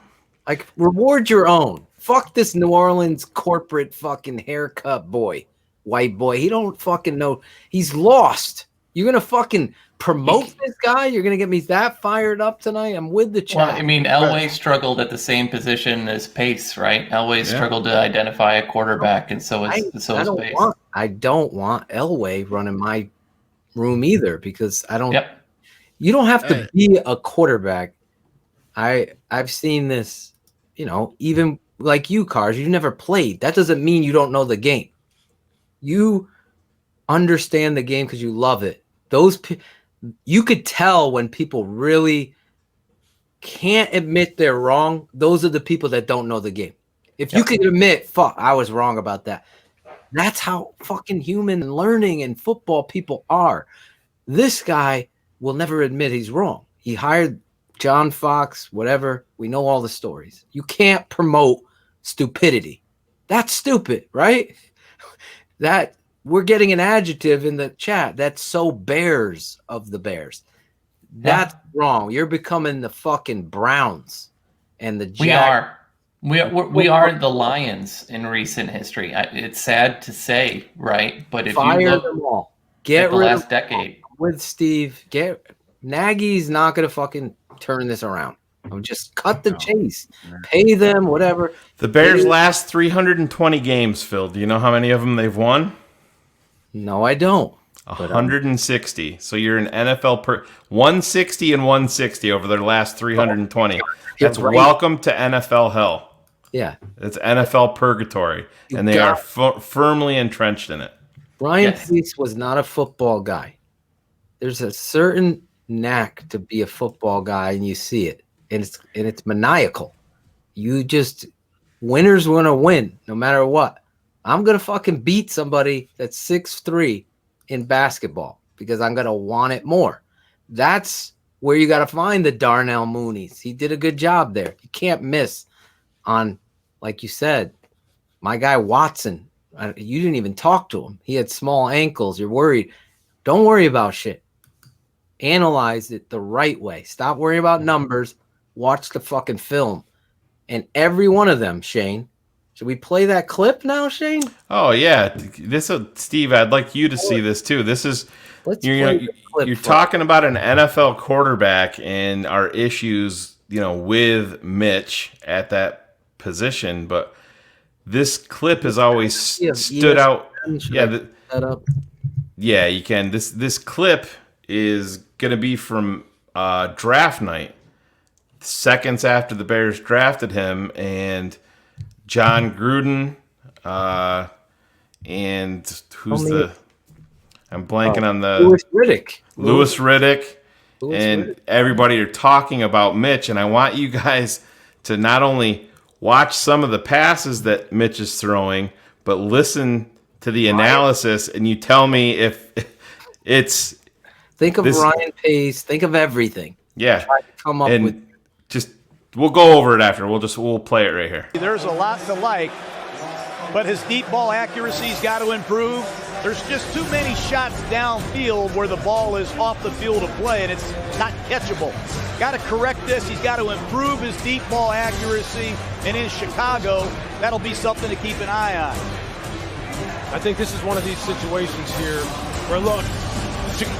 Like, reward your own. Fuck this New Orleans corporate fucking haircut boy, white boy. He don't fucking know. He's lost. You're gonna fucking promote this guy? You're gonna get me that fired up tonight? I'm with the chat. Well, I mean, Elway struggled at the same position as Pace, right? Elway struggled to identify a quarterback, and so is Pace. I don't want Elway running my room either, because I don't. Yep. You don't have to be a quarterback. I've seen this. You know, even like you, Cars. You've never played. That doesn't mean you don't know the game. You understand the game because you love it. You could tell when people really can't admit they're wrong. Those are the people that don't know the game. If you could admit, fuck, I was wrong about that. That's how fucking human and learning and football people are. This guy will never admit he's wrong. He hired John Fox, whatever. We know all the stories. You can't promote stupidity. That's stupid, right? That we're getting an adjective in the chat. That's so Bears of the Bears. That's wrong. You're becoming the fucking Browns and the Jags. We are the Lions in recent history. It's sad to say, right? But if you look them all, get the rid last of decade with Steve. Nagy's not gonna fucking turn this around. Just cut the chase. Pay them whatever. The Bears' last 320 games, Phil. Do you know how many of them they've won? No, I don't. 160. So you're an NFL 160 and 160 over their last 320. That's welcome to NFL hell. Yeah. It's NFL purgatory, and they are firmly entrenched in it. Brian Pace was not a football guy. There's a certain knack to be a football guy, and you see it, and it's maniacal. You just winners want to win no matter what. I'm gonna fucking beat somebody that's 6'3" in basketball because I'm gonna want it more. That's where you got to find the Darnell Mooneys. He did a good job there. You can't miss on, like you said, my guy Watson. You didn't even talk to him. He had small ankles. You're worried. Don't worry about shit. Analyze it the right way. Stop worrying about numbers. Watch the fucking film. And every one of them, Shane. Should we play that clip now, Shane? Oh yeah, Steve. I'd like you to see this too. This is you're talking about an NFL quarterback and our issues, with Mitch at that position. But this clip has always stood out. Yeah, you can. This clip is gonna be from draft night, seconds after the Bears drafted him, and John Gruden, and I'm blanking on the Louis Riddick, and everybody are talking about Mitch, and I want you guys to not only watch some of the passes that Mitch is throwing, but listen to the analysis, and you tell me if it's. Think of Ryan Pace. Think of everything. Yeah, try to come up with. We'll go over it after. We'll play it right here. There's a lot to like, but his deep ball accuracy's got to improve. There's just too many shots downfield where the ball is off the field of play and it's not catchable. Got to correct this. He's got to improve his deep ball accuracy, and in Chicago, that'll be something to keep an eye on. I think this is one of these situations here where, look,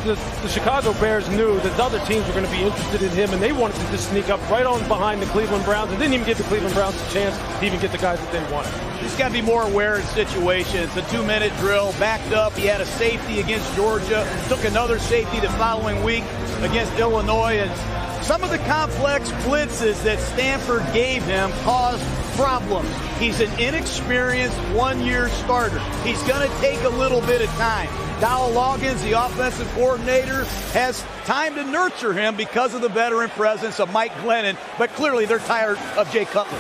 the Chicago Bears knew that other teams were going to be interested in him, and they wanted to just sneak up right on behind the Cleveland Browns and didn't even give the Cleveland Browns a chance to even get the guys that they wanted. He's got to be more aware in situations. The 2-minute drill, backed up. He had a safety against Georgia, took another safety the following week against Illinois, and Some of the complex blitzes that Stanford gave him caused problems. He's an inexperienced one-year starter. He's going to take a little bit of time. Dowell Loggins, the offensive coordinator, has time to nurture him because of the veteran presence of Mike Glennon, but clearly they're tired of Jay Cutler.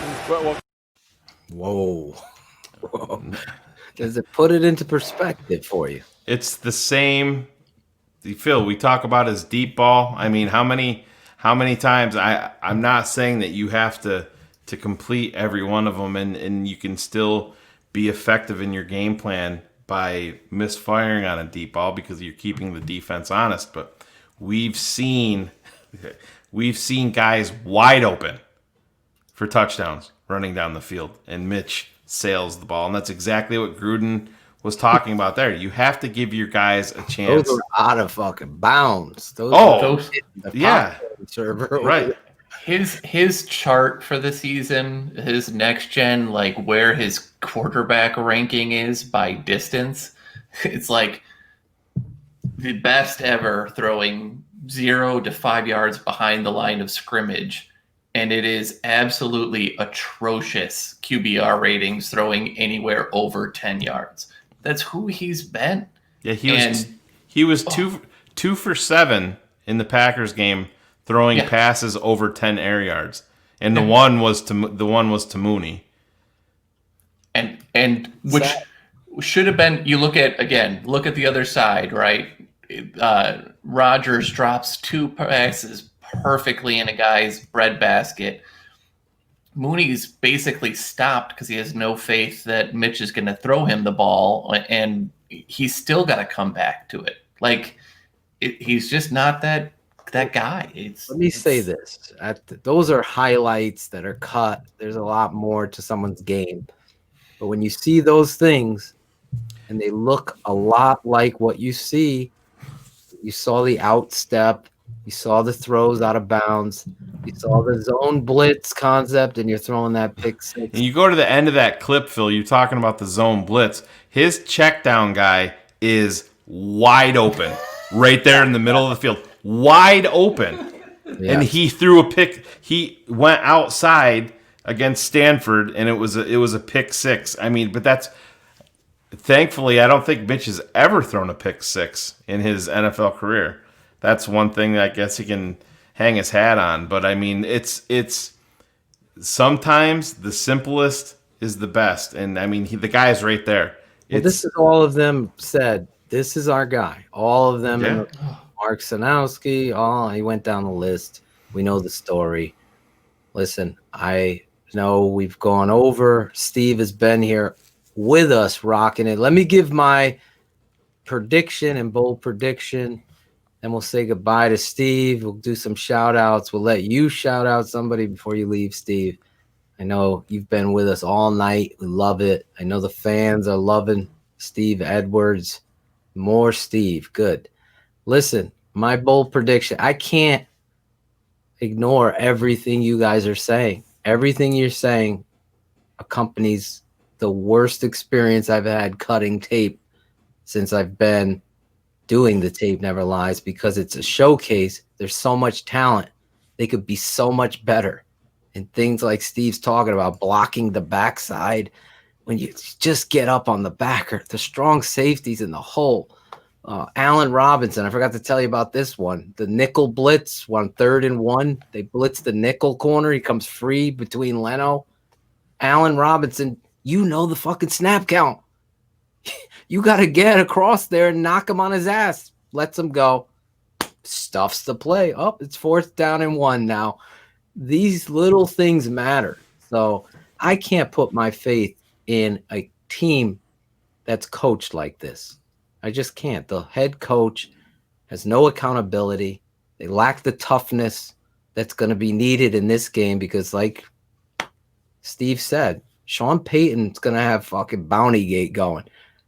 Whoa. Does it put it into perspective for you? It's the same. Phil, we talk about his deep ball. I mean, how many times? I'm not saying that you have to complete every one of them, and you can still be effective in your game plan by misfiring on a deep ball because you're keeping the defense honest. But we've seen guys wide open for touchdowns running down the field, and Mitch sails the ball, and that's exactly what Gruden was talking about there. You have to give your guys a chance. Those are out of fucking bounds. Those yeah, server. Right. His chart for the season, his next gen, like where his quarterback ranking is by distance, it's like the best ever throwing 0 to 5 yards behind the line of scrimmage. And it is absolutely atrocious QBR ratings throwing anywhere over 10 yards. That's who he's been. Yeah, he was 2 for 7 in the Packers game, throwing passes over 10 air yards, and the one was to Mooney, and which should have been. You look at the other side, right? Rodgers drops 2 passes perfectly in a guy's breadbasket. Mooney's basically stopped because he has no faith that Mitch is going to throw him the ball, and he's still got to come back to it. Like he's just not that guy. Let me say this: those are highlights that are cut. There's a lot more to someone's game, but when you see those things, and they look a lot like what you see, you saw the outstep. You saw the throws out of bounds. You saw the zone blitz concept, and you're throwing that pick six. And you go to the end of that clip, Phil, you're talking about the zone blitz. His check down guy is wide open right there in the middle of the field. Wide open. Yeah. And he threw a pick. He went outside against Stanford, and it was a pick six. I mean, but that's thankfully, I don't think Mitch has ever thrown a pick six in his NFL career. That's one thing that I guess he can hang his hat on. But I mean, it's sometimes the simplest is the best. And I mean, the guy's right there. Well, this is all of them said. This is our guy. All of them. Yeah. Mark Sanowski. He went down the list. We know the story. Listen, I know we've gone over. Steve has been here with us, rocking it. Let me give my prediction and bold prediction. Then we'll say goodbye to Steve. We'll do some shout outs. We'll let you shout out somebody before you leave, Steve. I know you've been with us all night. We love it. I know the fans are loving Steve Edwards. More Steve. Good. Listen, my bold prediction. I can't ignore everything you guys are saying. Everything you're saying accompanies the worst experience I've had cutting tape since I've been doing the Tape Never Lies, because it's a showcase. There's so much talent. They could be so much better. And things like Steve's talking about, blocking the backside, when you just get up on the backer, the strong safeties in the hole. Allen Robinson, I forgot to tell you about this one. The nickel blitz, 3rd and 1. They blitz the nickel corner. He comes free between Leno. Allen Robinson, you know the fucking snap count. You got to get across there and knock him on his ass. Lets him go. Stuffs the play. Oh, it's 4th down and 1 now. These little things matter. So I can't put my faith in a team that's coached like this. I just can't. The head coach has no accountability. They lack the toughness that's going to be needed in this game because, like Steve said, Sean Payton's going to have fucking bounty gate going.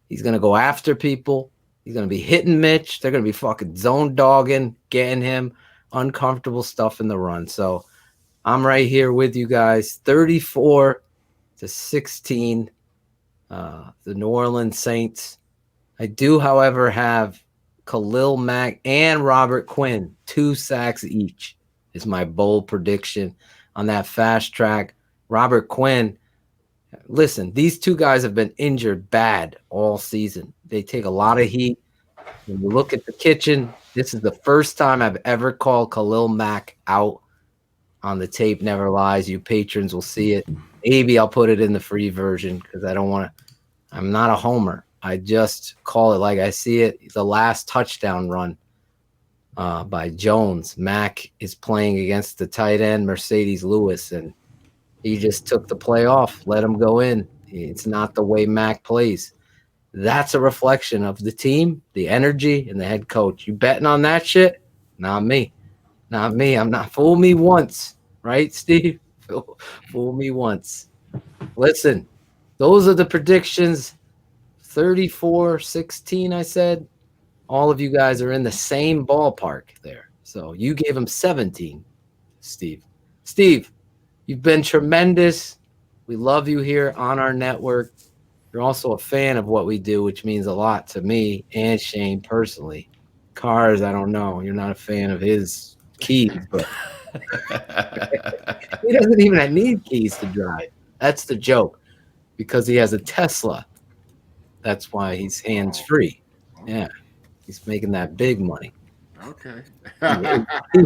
He's going to go after people. He's going to be hitting Mitch. They're going to be fucking zone dogging, getting him uncomfortable stuff in the run. So I'm right here with you guys. 34-16, the New Orleans Saints. I do, however, have Khalil Mack and Robert Quinn, 2 sacks each is my bold prediction on that fast track. Robert Quinn, listen, these two guys have been injured bad all season. They take a lot of heat. When you look at the kitchen, this is the first time I've ever called Khalil Mack out on the tape. Never lies. You patrons will see it. Maybe I'll put it in the free version because I don't want to. I'm not a homer. I just call it like I see it. The last touchdown run by Jones. Mack is playing against the tight end, Mercedes Lewis, and he just took the play off, let him go in. It's not the way Mack plays. That's a reflection of the team, the energy, and the head coach. You betting on that shit? Not me. Not me. I'm not. Fool me once. Right, Steve? Fool me once. Listen, those are the predictions. 34-16, I said. All of you guys are in the same ballpark there. So you gave him 17, Steve. Steve, you've been tremendous. We love you here on our network. You're also a fan of what we do, which means a lot to me and Shane personally. Cars, I don't know. You're not a fan of his keys, but he doesn't even need keys to drive. That's the joke, because he has a Tesla. That's why he's hands-free. Yeah, he's making that big money. Okay.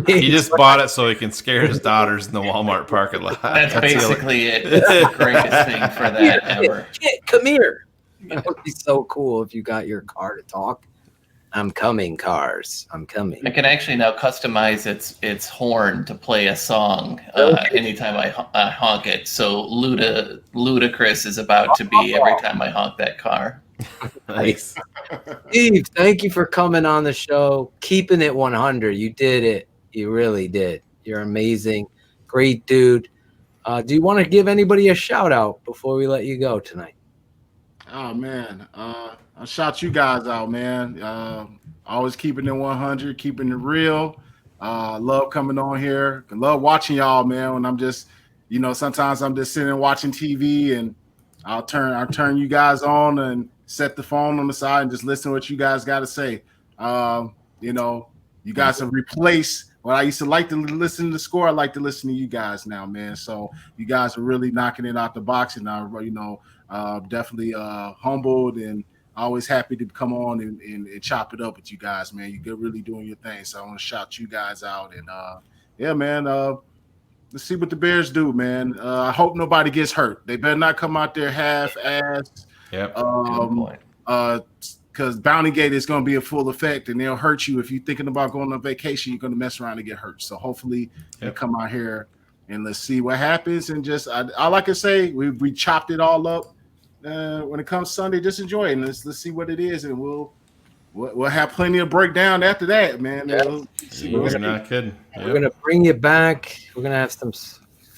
He just bought it so he can scare his daughters in the Walmart parking lot. That's basically it. It's the greatest thing for that ever. Kid, come here. That would be so cool if you got your car to talk. I'm coming, cars. I'm coming. I can actually now customize its horn to play a song anytime I honk it. So ludicrous is about to be every time I honk that car. Nice. Steve, thank you for coming on the show. Keeping it 100. You did it. You really did. You're amazing. Great dude. Do you want to give anybody a shout out before we let you go tonight? Oh man, I'll shout you guys out, man. Always keeping it 100, keeping it real. Love coming on here. Love watching y'all, man. When I'm just, sometimes I'm just sitting watching TV, and I'll turn you guys on and set the phone on the side and just listen to what you guys got to say. You guys have replaced what I used to like to listen to the score. I like to listen to you guys now, man. So you guys are really knocking it out the box, and definitely humbled and always happy to come on and chop it up with you guys, man. You're really doing your thing. So I want to shout you guys out. And yeah, man, let's see what the Bears do, man. I hope nobody gets hurt. They better not come out there half-assed. Yep. Because Bounty Gate is going to be in full effect, and they'll hurt you. If you're thinking about going on vacation, you're going to mess around and get hurt. So hopefully they come out here and let's see what happens. And just all I can say, we chopped it all up. When it comes Sunday, just enjoy it, and let's see what it is, and we'll have plenty of breakdown after that, man. Yeah. You're not kidding. We're gonna bring you back. We're gonna have some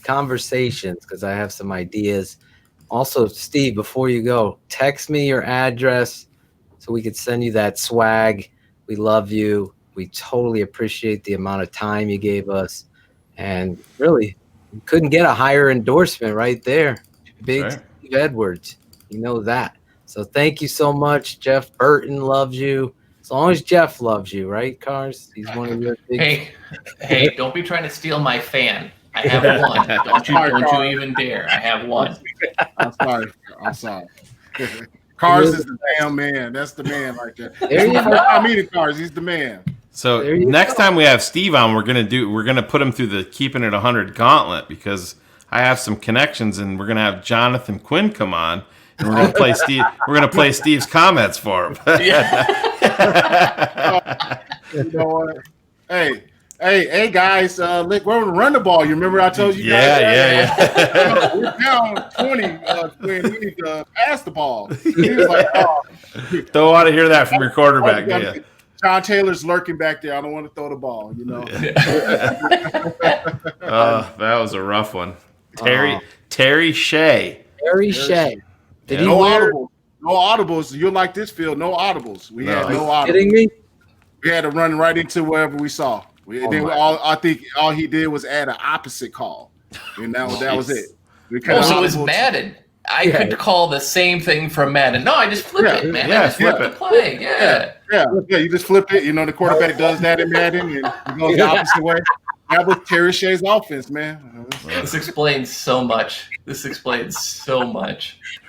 conversations because I have some ideas. Also, Steve, before you go, text me your address so we could send you that swag. We love you. We totally appreciate the amount of time you gave us, and really, you couldn't get a higher endorsement right there. Big right. Steve Edwards. You know that. So thank you so much. Jeff Burton loves you. As long as Jeff loves you, right, Cars? He's one of your big... Hey, don't be trying to steal my fan. I have one. Don't you even dare. I have one. I'm sorry. Cars is the damn man. That's the man right there. There you go. I meet Cars. He's the man. So next time we have Steve on, we're gonna put him through the Keeping It 100 gauntlet, because I have some connections, and we're gonna have Jonathan Quinn come on. And we're gonna play Steve. We're gonna play Steve's comments for him. You know what? Hey, guys! We're gonna run the ball. You remember I told you guys? Yeah. We're down 20. When we need to pass the ball. He was like, Don't want to hear that from your quarterback, do you? John Taylor's lurking back there. I don't want to throw the ball. That was a rough one. Terry Shea. Terry Shea. Did he no audibles. You're like this, Phil. No audibles. We had no audibles. Kidding me? We had to run right into wherever we saw. I think all he did was add an opposite call, and that was it. So it was Madden. I could call the same thing from Madden. No, I just flip it, man. I just flip the play. Yeah. You just flip it. The quarterback does that in Madden, and it goes the opposite way. That was Terry Shea's offense, man. This explains so much.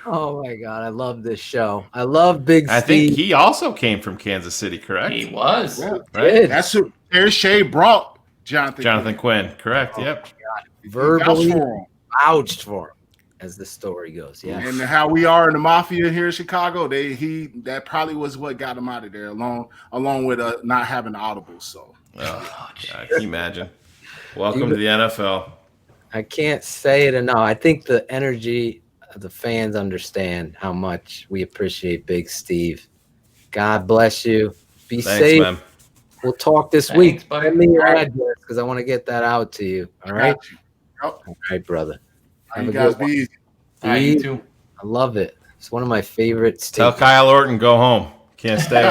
Oh my God, I love this show. I love Big Steve. I think he also came from Kansas City, correct? He was. Yeah, right. That's who Terry Shea brought Jonathan Quinn. Correct. Yep. Verbally vouched for him. as the story goes. Yeah. And how we are in the mafia here in Chicago, that probably was what got him out of there, along with not having the audible. So, God, can you imagine? Welcome to the NFL. I can't say it enough. I think the energy of the fans understand how much we appreciate Big Steve. God bless you. Be safe. Man. We'll talk this week. Send me your address because I want to get that out to you. All right. All right, brother. You guys be easy. You too. I love it. It's one of my favorites. Tell Kyle Orton go home. Can't stay.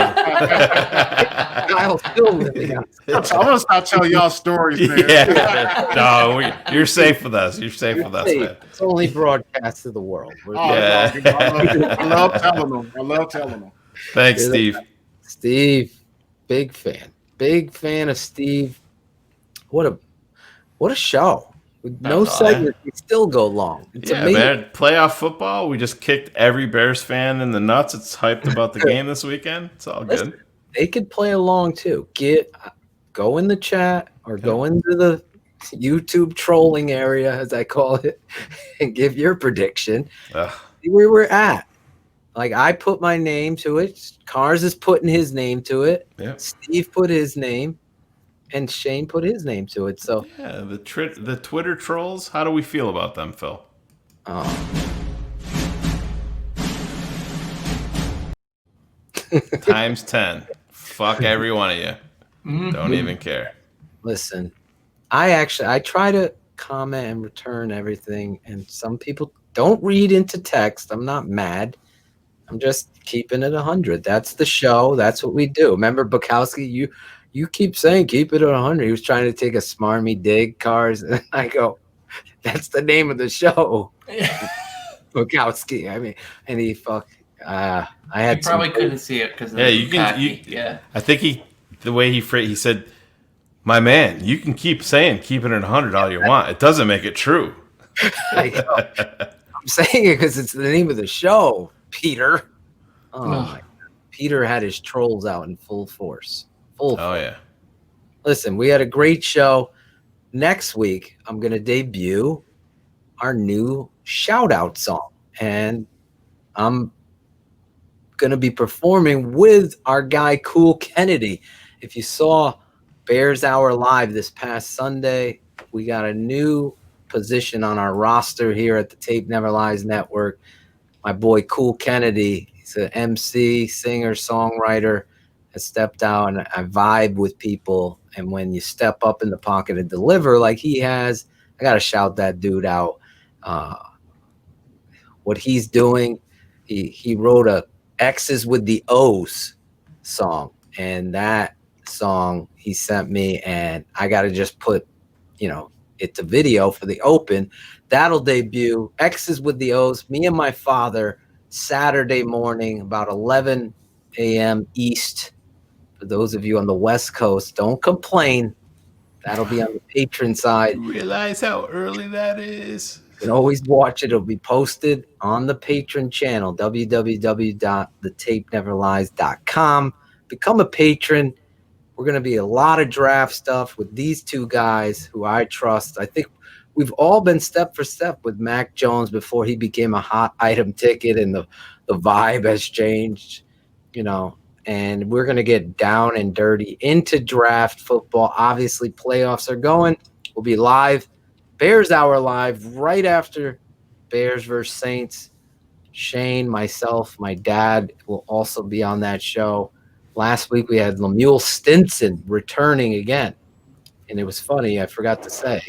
Kyle's still living out. I'm gonna stop telling y'all stories, man. Yeah. No, you're safe with us. You're safe with us, man. It's only broadcast to the world. I love telling them. Thanks, Steve. Steve, big fan of Steve. What a show. With no segment, we still go long. It's amazing. Man. Playoff football. We just kicked every Bears fan in the nuts. It's hyped about the game this weekend. It's all good. They could play along too. Go in the chat or go into the YouTube trolling area, as I call it, and give your prediction. See where we're at. Like, I put my name to it. Cars is putting his name to it. Yep. Steve put his name. And Shane put his name to it. So yeah, the Twitter trolls. How do we feel about them, Phil? Times 10. Fuck every one of you. Don't even care. Listen, I try to comment and return everything, and some people don't read into text. I'm not mad. I'm just keeping it 100. That's the show. That's what we do. Remember, Bukowski, you keep saying keep it at 100. He was trying to take a smarmy dig, Cars, and I go, that's the name of the show. Bukowski. I mean, and he I had probably couldn't see it because yeah. I think the way he said, my man, you can keep saying keep it at 100 all you want. It doesn't make it true. I'm saying it because it's the name of the show, Peter. Oh my God. Peter had his trolls out in full force. Yeah. Listen, we had a great show. Next week, I'm going to debut our new shout-out song. And I'm going to be performing with our guy, Cool Kennedy. If you saw Bears Hour Live this past Sunday, we got a new position on our roster here at the Tape Never Lies Network. My boy, Cool Kennedy, he's an MC, singer, songwriter, has stepped out, and I vibe with people. And when you step up in the pocket and deliver like he has, I got to shout that dude out. What he's doing, he wrote a X's with the O's song. And that song he sent me, and I got to just put, it's a video for the Open. That'll debut X's with the O's, me and my father, Saturday morning, about 11 a.m. East. For those of you on the West Coast, don't complain. That'll be on the Patron side. You realize how early that is? You can always watch it. It'll be posted on the Patron channel, www.thetapeneverlies.com. Become a patron. We're going to be a lot of draft stuff with these two guys who I trust. I think we've all been step for step with Mac Jones before he became a hot item ticket, and the vibe has changed, and we're going to get down and dirty into draft football. Obviously, playoffs are going. We'll be live, Bears Hour Live, right after Bears versus Saints. Shane, myself, my dad will also be on that show. Last week, we had Lemuel Stinson returning again. And it was funny, I forgot to say.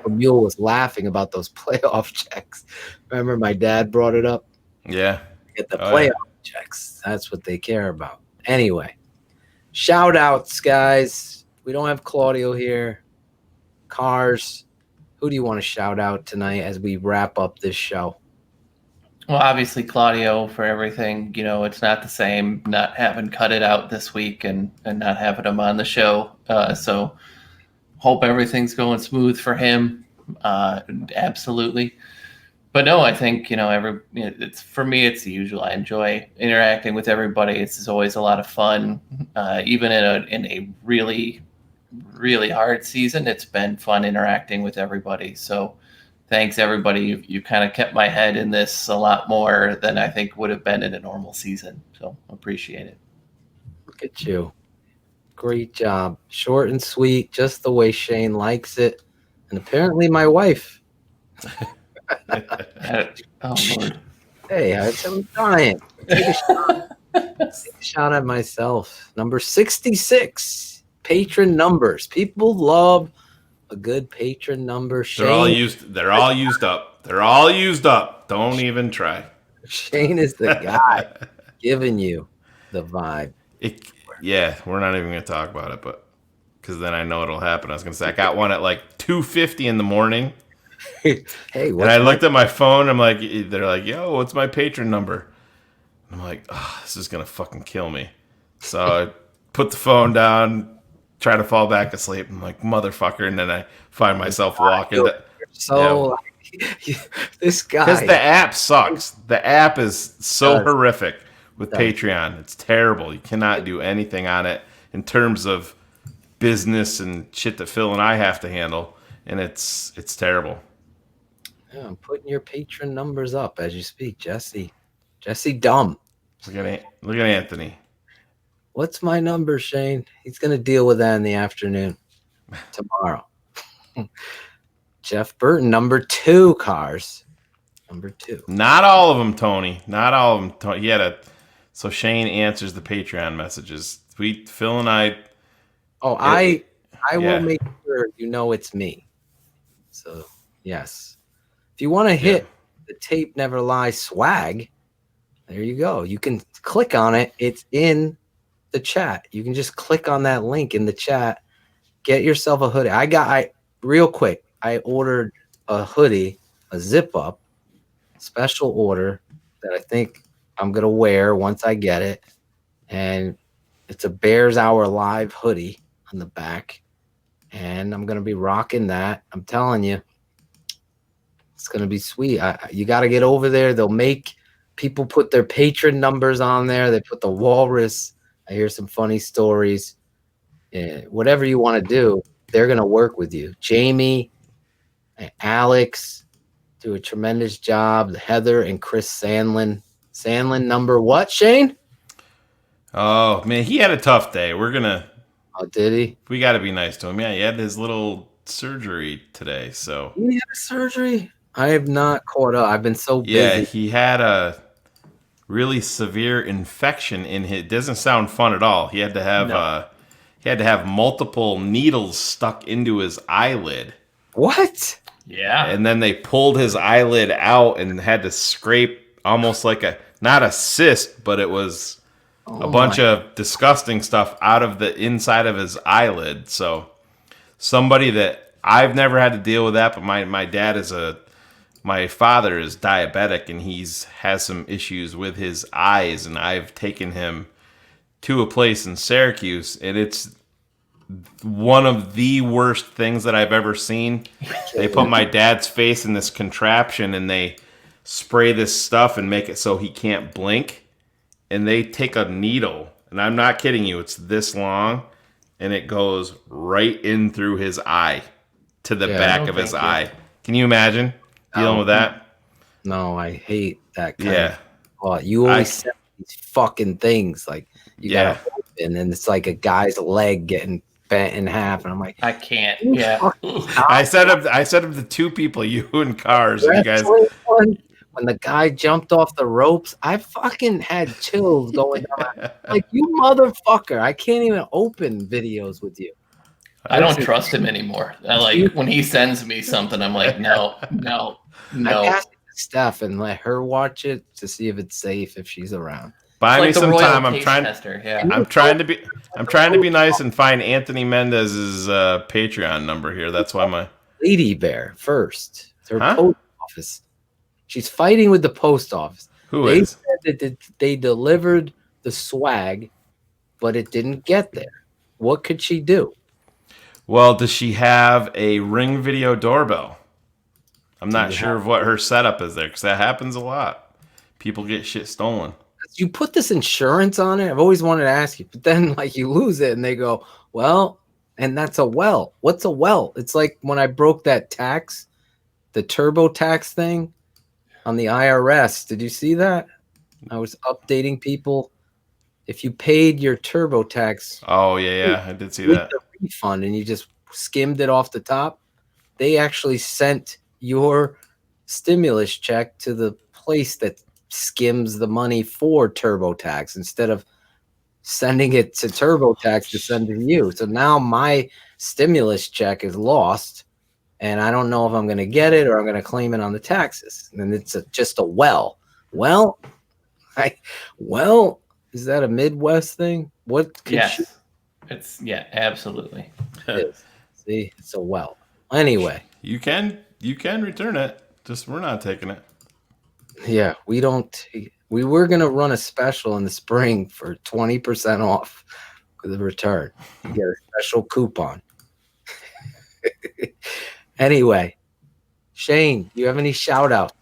Lemuel was laughing about those playoff checks. Remember my dad brought it up? Yeah. Get the playoff checks. That's what they care about. Anyway, shout outs, guys. We don't have Claudio here. Cars, who do you want to shout out tonight as we wrap up this show? Well, obviously Claudio for everything. It's not the same not having cut it out this week and not having him on the show. So hope everything's going smooth for him. Absolutely. But no, I think, it's for me, it's the usual. I enjoy interacting with everybody. It's always a lot of fun. Even in a really, really hard season, it's been fun interacting with everybody. So thanks, everybody. You kind of kept my head in this a lot more than I think would have been in a normal season. So appreciate it. Look at you. Great job. Short and sweet, just the way Shane likes it. And apparently my wife. Oh, Lord. Hey, I'm dying. Take a shot at myself. Number 66. Patron numbers. People love a good patron number. Shane, They're all used up. They're all used up. Don't even try. Shane is the guy giving you the vibe. We're not even going to talk about it, but because then I know it'll happen. I was going to say I got one at like 2:50 in the morning. Hey, and I looked at my phone. I'm like, they're like, yo, what's my patron number? I'm like, oh, this is gonna fucking kill me. So I put the phone down, try to fall back asleep. I'm like, motherfucker, and then I find myself walking. This guy, because the app sucks. The app is so horrific with Patreon. It's terrible. You cannot do anything on it in terms of business and shit that Phil and I have to handle, and it's terrible. Yeah, I'm putting your patron numbers up as you speak, Jesse. Jesse Dumb. Look at Anthony. What's my number, Shane? He's going to deal with that in the afternoon tomorrow. Jeff Burton, number 2 cars. Number 2. Not all of them, Tony. Not all of them. Tony. So Shane answers the Patreon messages. Phil and I. Oh, I will make sure you know it's me. So, yes. If you want to hit the Tape Never Lies swag, there you go. You can click on it. It's in the chat. You can just click on that link in the chat. Get yourself a hoodie. Real quick, I ordered a hoodie, a zip up, special order that I think I'm going to wear once I get it. And it's a Bears Hour Live hoodie on the back. And I'm going to be rocking that. I'm telling you. It's going to be sweet. You got to get over there. They'll make people put their patron numbers on there. They put the walrus. I hear some funny stories. Yeah, whatever you want to do, they're going to work with you. Jamie and Alex do a tremendous job. Heather and Chris Sandlin. Sandlin number what, Shane? Oh, man, he had a tough day. Oh, did he? We got to be nice to him. Yeah, he had his little surgery today. So he had a surgery? I have not caught up. I've been so busy. Yeah, he had a really severe infection in his. It doesn't sound fun at all. He had to have multiple needles stuck into his eyelid. What? Yeah. And then they pulled his eyelid out and had to scrape almost like not a cyst, but it was a bunch of disgusting stuff out of the inside of his eyelid. So somebody that I've never had to deal with that, but my father is diabetic and has some issues with his eyes, and I've taken him to a place in Syracuse, and it's one of the worst things that I've ever seen. They put my dad's face in this contraption and they spray this stuff and make it so he can't blink, and they take a needle, and I'm not kidding you, it's this long, and it goes right in through his eye to the back of his eye. Can you imagine dealing with that? No, I hate that kind of thought. You always say these fucking things like you gotta open, and it's like a guy's leg getting bent in half, and I'm like, I can't. Yeah, I set up the 2 people, you and Cars, and you guys. When the guy jumped off the ropes, I fucking had chills going on. Like, you motherfucker! I can't even open videos with you. I don't trust him anymore. When he sends me something, I'm like, no. I passed it to Steph and let her watch it to see if it's safe if she's around. Buy me some time. I'm trying to be nice and find Anthony Mendez's Patreon number here. That's why my Lady Bear first. It's her post office. She's fighting with the post office. They said that they delivered the swag, but it didn't get there. What could she do? Well, does she have a Ring video doorbell? I'm not sure of what her setup is there because that happens a lot. People get shit stolen. You put this insurance on it? I've always wanted to ask you, but then like you lose it and they go, well, and that's a well. What's a well? It's like when I broke that tax, the TurboTax thing on the IRS. Did you see that? I was updating people. If you paid your TurboTax, oh yeah, I did see that. The refund, and you just skimmed it off the top, they actually sent your stimulus check to the place that skims the money for TurboTax instead of sending it to TurboTax to send to you. So now my stimulus check is lost, and I don't know if I'm going to get it or I'm going to claim it on the taxes. And it's just a well. Well, is that a Midwest thing? What? Yes, absolutely. It is. See, it's a well. Anyway, you can return it. Just we're not taking it. Yeah, we don't. We were gonna run a special in the spring for 20% off the return. You get a special coupon. Anyway, Shane, you have any shout out?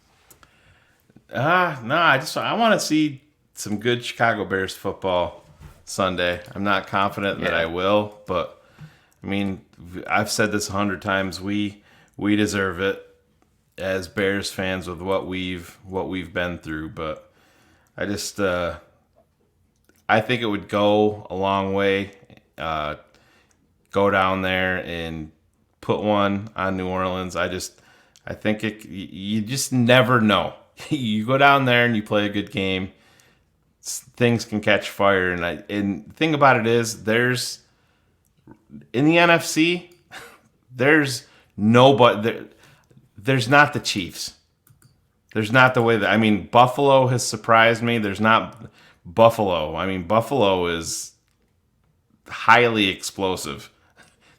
No, I want to see some good Chicago Bears football Sunday. I'm not confident that I will, but I mean, I've said this 100 times. We deserve it as Bears fans with what we've been through, but I just I think it would go a long way. Go down there and put one on New Orleans. I think you just never know. You go down there and you play a good game, things can catch fire. And the thing about it is, there's in the NFC, there's nobody. There's not the Chiefs. There's not the way that, I mean, Buffalo has surprised me. There's not Buffalo. I mean, Buffalo is highly explosive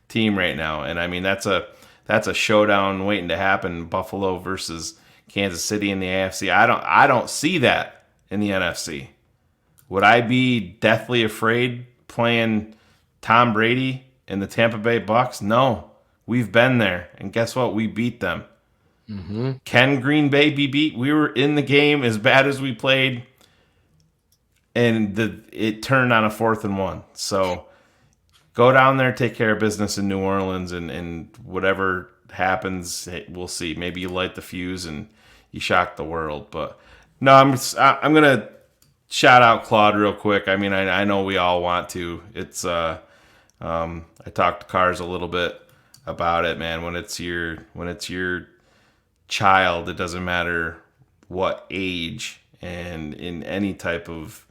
team right now, and I mean that's a showdown waiting to happen. Buffalo versus Kansas City in the AFC. I don't see that in the NFC. Would I be deathly afraid playing Tom Brady and the Tampa Bay Bucks? No, we've been there, and guess what? We beat them. Mm-hmm. Can Green Bay be beat? We were in the game as bad as we played, and it turned on a 4th and 1. So go down there, take care of business in New Orleans, and whatever happens, we'll see. Maybe you light the fuse and you shock the world. But no, I'm gonna shout out Claude real quick. I mean, I know we all want to. It's I talked to Cars a little bit about it, man. When it's your child, it doesn't matter what age, and in any type of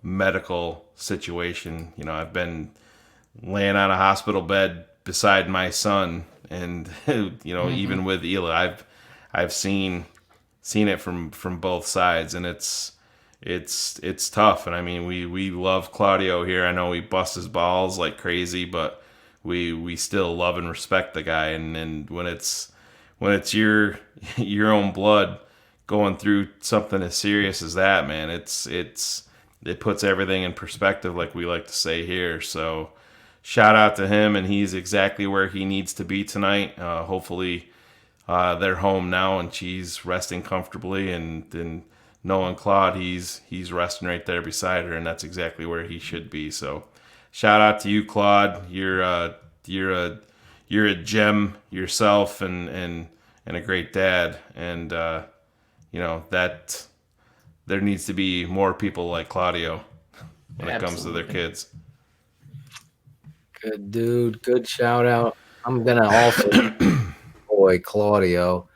medical situation. I've been laying on a hospital bed beside my son, and even with Ela, I've seen it from both sides, and it's tough. And I mean, we love Claudio here. I know he busts his balls like crazy, but we still love and respect the guy. And when it's your own blood going through something as serious as that, man, it puts everything in perspective, like we like to say here. So shout out to him, and he's exactly where he needs to be tonight. Hopefully they're home now and she's resting comfortably, and knowing Claude, he's resting right there beside her, and that's exactly where he should be. So shout out to you, Claude. You're a gem yourself, and a great dad, and that there needs to be more people like Claudio when it comes to their kids. Good dude. Good shout out. I'm going to also boy Claudio.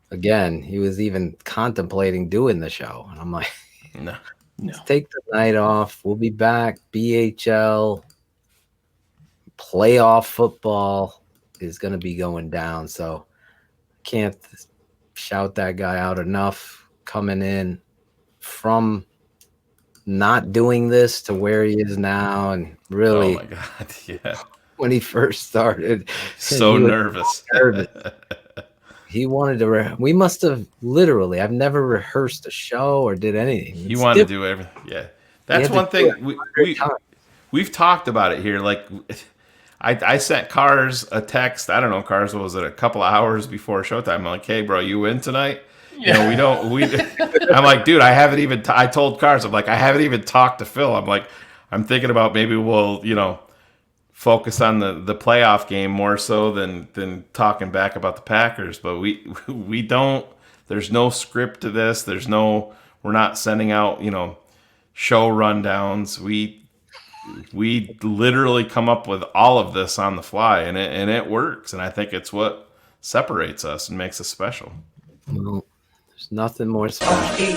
Again, he was even contemplating doing the show. And I'm like, no. Let's take the night off. We'll be back. BHL, playoff football is going to be going down. So can't shout that guy out enough, coming in from not doing this to where he is now. And really, oh my God, yeah, when he first started, so nervous. He wanted to we must have literally, I've never rehearsed a show or did anything. He wanted to do everything. Yeah, that's one thing we've talked about it here. Like, I sent Cars a text. I don't know, Cars, what was it, a couple of hours before showtime? I'm like, hey, bro, you win tonight? Yeah. You know, I'm like, dude, I haven't even, I told Cars, I'm like, I haven't even talked to Phil. I'm like, I'm thinking about maybe we'll, focus on the playoff game more so than talking back about the Packers. But we don't, there's no script to this. We're not sending out, show rundowns. We literally come up with all of this on the fly, and it works. And I think it's what separates us and makes us special. Well, there's nothing more special.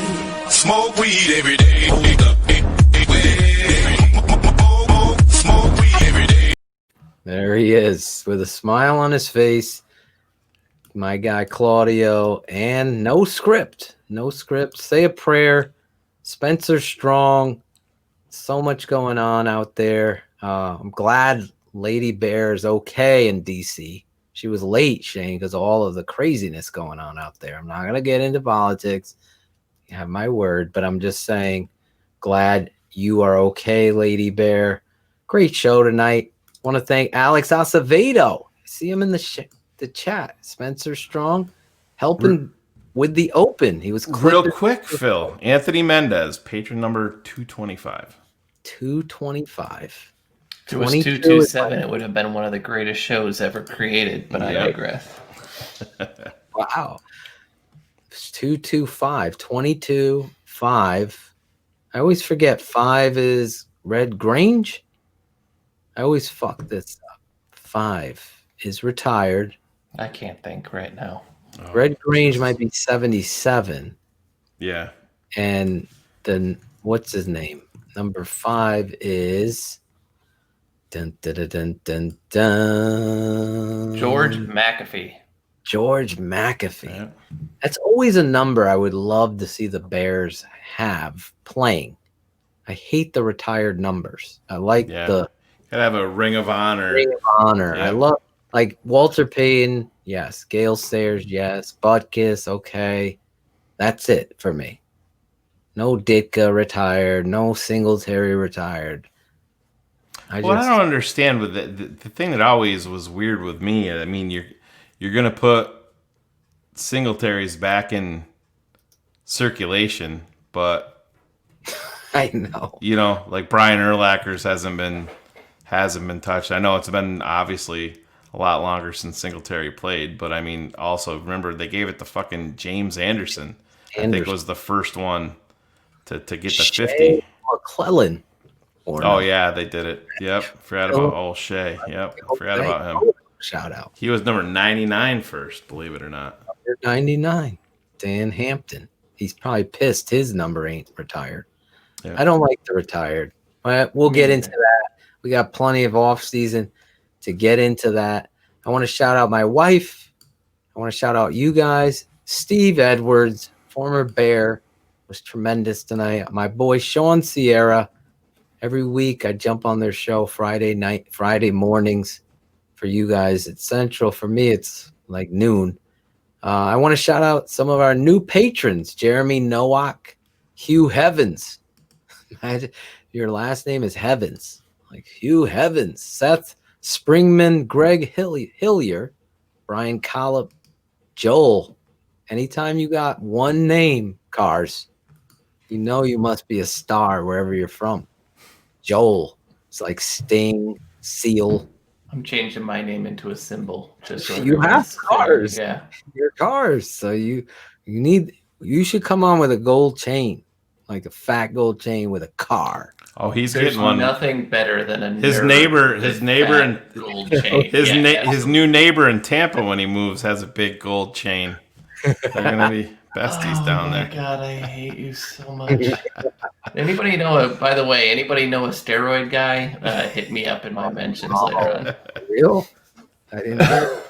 Smoke weed every day. Smoke weed every day. There he is with a smile on his face. My guy Claudio, and no script. Say a prayer. Spencer Strong. So much going on out there. I'm glad Lady Bear is okay in DC. She was late, Shane, because of all of the craziness going on out there. I'm not going to get into politics. You have my word, but I'm just saying, glad you are okay, Lady Bear. Great show tonight. Want to thank Alex Acevedo. See him in the chat. Spencer Strong helping with the open. He was real quick, Phil. Anthony Mendez, patron number 225. 225. If it was 227, it would have been one of the greatest shows ever created, but I digress. Wow. It's 225. 22, 5. I always forget 5 is Red Grange. I always fuck this up. 5 is retired. I can't think right now. Red Grange might be 77. Yeah. And then what's his name? Number 5 is dun, dun, dun, dun, dun, dun. George McAfee. George McAfee. Yeah. That's always a number I would love to see the Bears have playing. I hate the retired numbers. I like the gotta have a Ring of Honor. Ring of Honor. Yeah. I love like Walter Payton, yes. Gale Sayers, yes. Butkus, okay. That's it for me. No Ditka retired. No Singletary retired. I don't understand. With the thing that always was weird with me. I mean, you're gonna put Singletaries back in circulation, but I know. Like Brian Urlacher's hasn't been touched. I know it's been obviously a lot longer since Singletary played, but I mean, also remember they gave it to fucking James Anderson. I think was the first one to get the 50. McClellan. Yeah, they did it. Yep. Forgot about old Shea. Yep. Forgot about him. Shout out. He was number 99 first, believe it or not. 99. Dan Hampton. He's probably pissed his number ain't retired. Yep. I don't like the retired. But we'll get into that. We got plenty of off season to get into that. I want to shout out my wife. I want to shout out you guys. Steve Edwards, former Bear, was tremendous tonight. My boy Shawn Sierra. Every week I jump on their show Friday mornings. For you guys, it's Central. For me, it's like noon. I want to shout out some of our new patrons: Jeremy Nowak, Hugh Heavens. Imagine your last name is Heavens, like Hugh Heavens. Seth Springman, Greg Hillier, Brian Collop, Joel. Anytime you got one name, Cars, you know you must be a star wherever you're from. Joel. It's like Sting, Seal. I'm changing my name into a symbol. Just so you have Cars. Yeah. You're Cars. So you should come on with a gold chain. Like a fat gold chain with a car. Oh, he's There's getting one. Nothing better than a his neighbor, and gold chain. His new neighbor in Tampa when he moves has a big gold chain. They're gonna be besties down there. Oh my god, I hate you so much. Anybody know a steroid guy? Hit me up in my mentions later on. Real? I didn't know.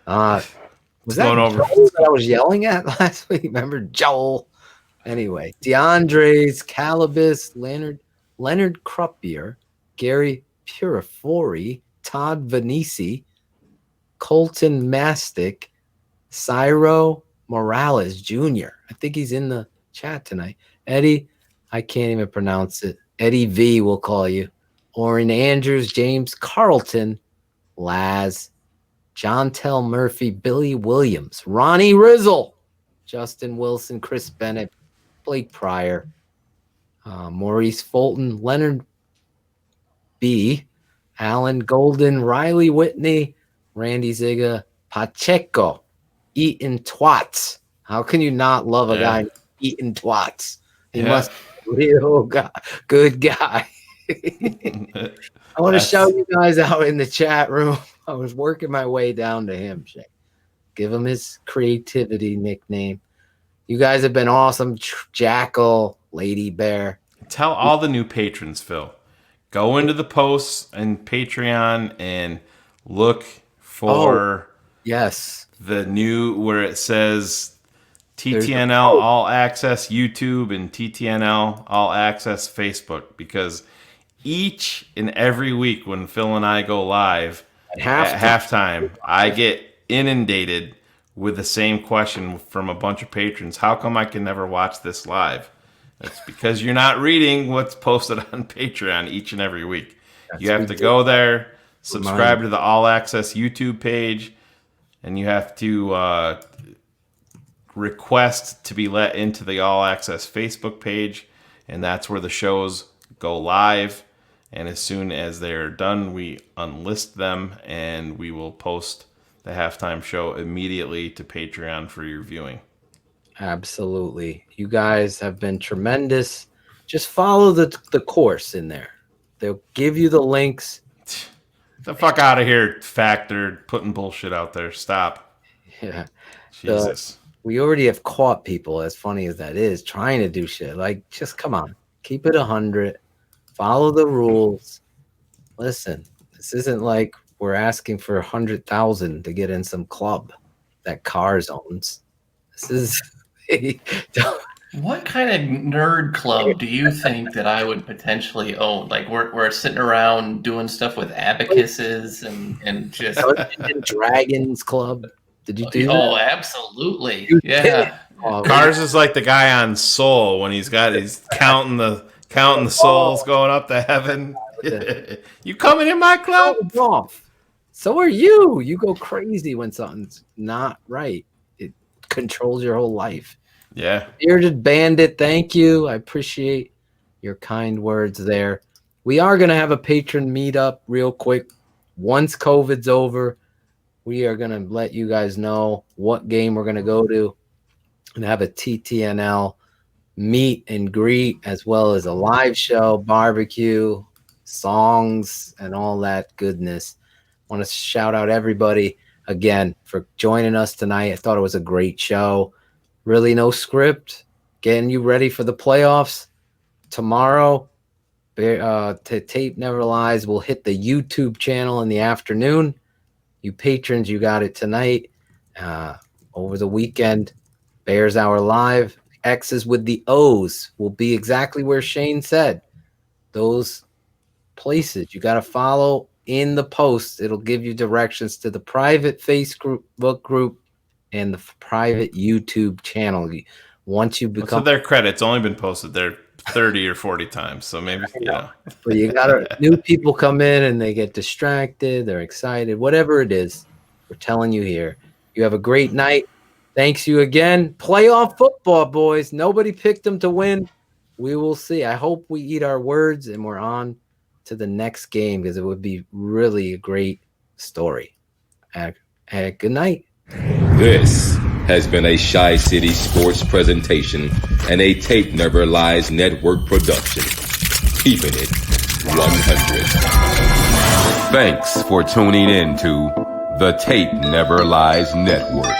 Was that over. Joel that I was yelling at last week? Remember Joel? Anyway, DeAndre's, Calabas, Leonard Cruppier, Gary Purifori, Todd Venisi, Colton Mastic, Cyro Morales Jr. I think he's in the chat tonight. Eddie, I can't even pronounce it. Eddie V will call you. Orrin Andrews, James Carlton, Laz, John Tell Murphy, Billy Williams, Ronnie Rizzle, Justin Wilson, Chris Bennett, Blake Pryor, Maurice Fulton, Leonard B., Alan Golden, Riley Whitney, Randy Ziga, Pacheco, Eaton Twats. How can you not love a guy Eaton Twats? He must be a real good guy. I want to shout you guys out in the chat room. I was working my way down to him. Give him his creativity nickname. You guys have been awesome. Jackal, Lady Bear. Tell all the new patrons, Phil. Go into the posts and Patreon and look for the new where it says TTNL All Access YouTube and TTNL All Access Facebook, because each and every week when Phil and I go live at halftime, I get inundated with the same question from a bunch of patrons. How come I can never watch this live? That's because you're not reading what's posted on Patreon each and every week. You have to go there, subscribe to the All Access YouTube page, and you have to request to be let into the All Access Facebook page, and that's where the shows go live. And as soon as they're done, we unlist them, and we will post the halftime show immediately to Patreon for your viewing. Absolutely. You guys have been tremendous. Just follow the course in there. They'll give you the links. Get the fuck out of here, Factor, putting bullshit out there. Stop. Yeah. Jesus. We already have caught people, as funny as that is, trying to do shit. Like, just come on. Keep it 100. Follow the rules. Listen, this isn't like we're asking for 100,000 to get in some club that Cars owns. This is... What kind of nerd club do you think that I would potentially own? Like we're sitting around doing stuff with abacuses and just Dragons Club. Did you do that? Oh, absolutely. Yeah. Cars is like the guy on Soul when he's counting the souls going up to heaven. You coming in my club? So are you. You go crazy when something's not right. It controls your whole life. Yeah. Bearded Bandit, thank you. I appreciate your kind words there. We are going to have a patron meetup real quick. Once COVID's over, we are going to let you guys know what game we're going to go to and have a TTNL meet and greet, as well as a live show, barbecue, songs, and all that goodness. I want to shout out everybody again for joining us tonight. I thought it was a great show. Really no script. Getting you ready for the playoffs. Tomorrow, to Tape Never Lies, we'll hit the YouTube channel in the afternoon. You patrons, you got it tonight. Over the weekend, Bears Hour Live. X's with the O's will be exactly where Shane said. Those places you got to follow in the post. It'll give you directions to the private Facebook group and the private YouTube channel. Once you become... To their credit, it's only been posted there 30 or 40 times, so maybe, But you gotta... New people come in and they get distracted, they're excited, whatever it is, we're telling you here. You have a great night. Thanks you again. Playoff football, boys. Nobody picked them to win. We will see. I hope we eat our words and we're on to the next game, because it would be really a great story. Good night. This has been a Shy City Sports presentation and a Tape Never Lies Network production. Keeping it 100. Thanks for tuning in to the Tape Never Lies Network.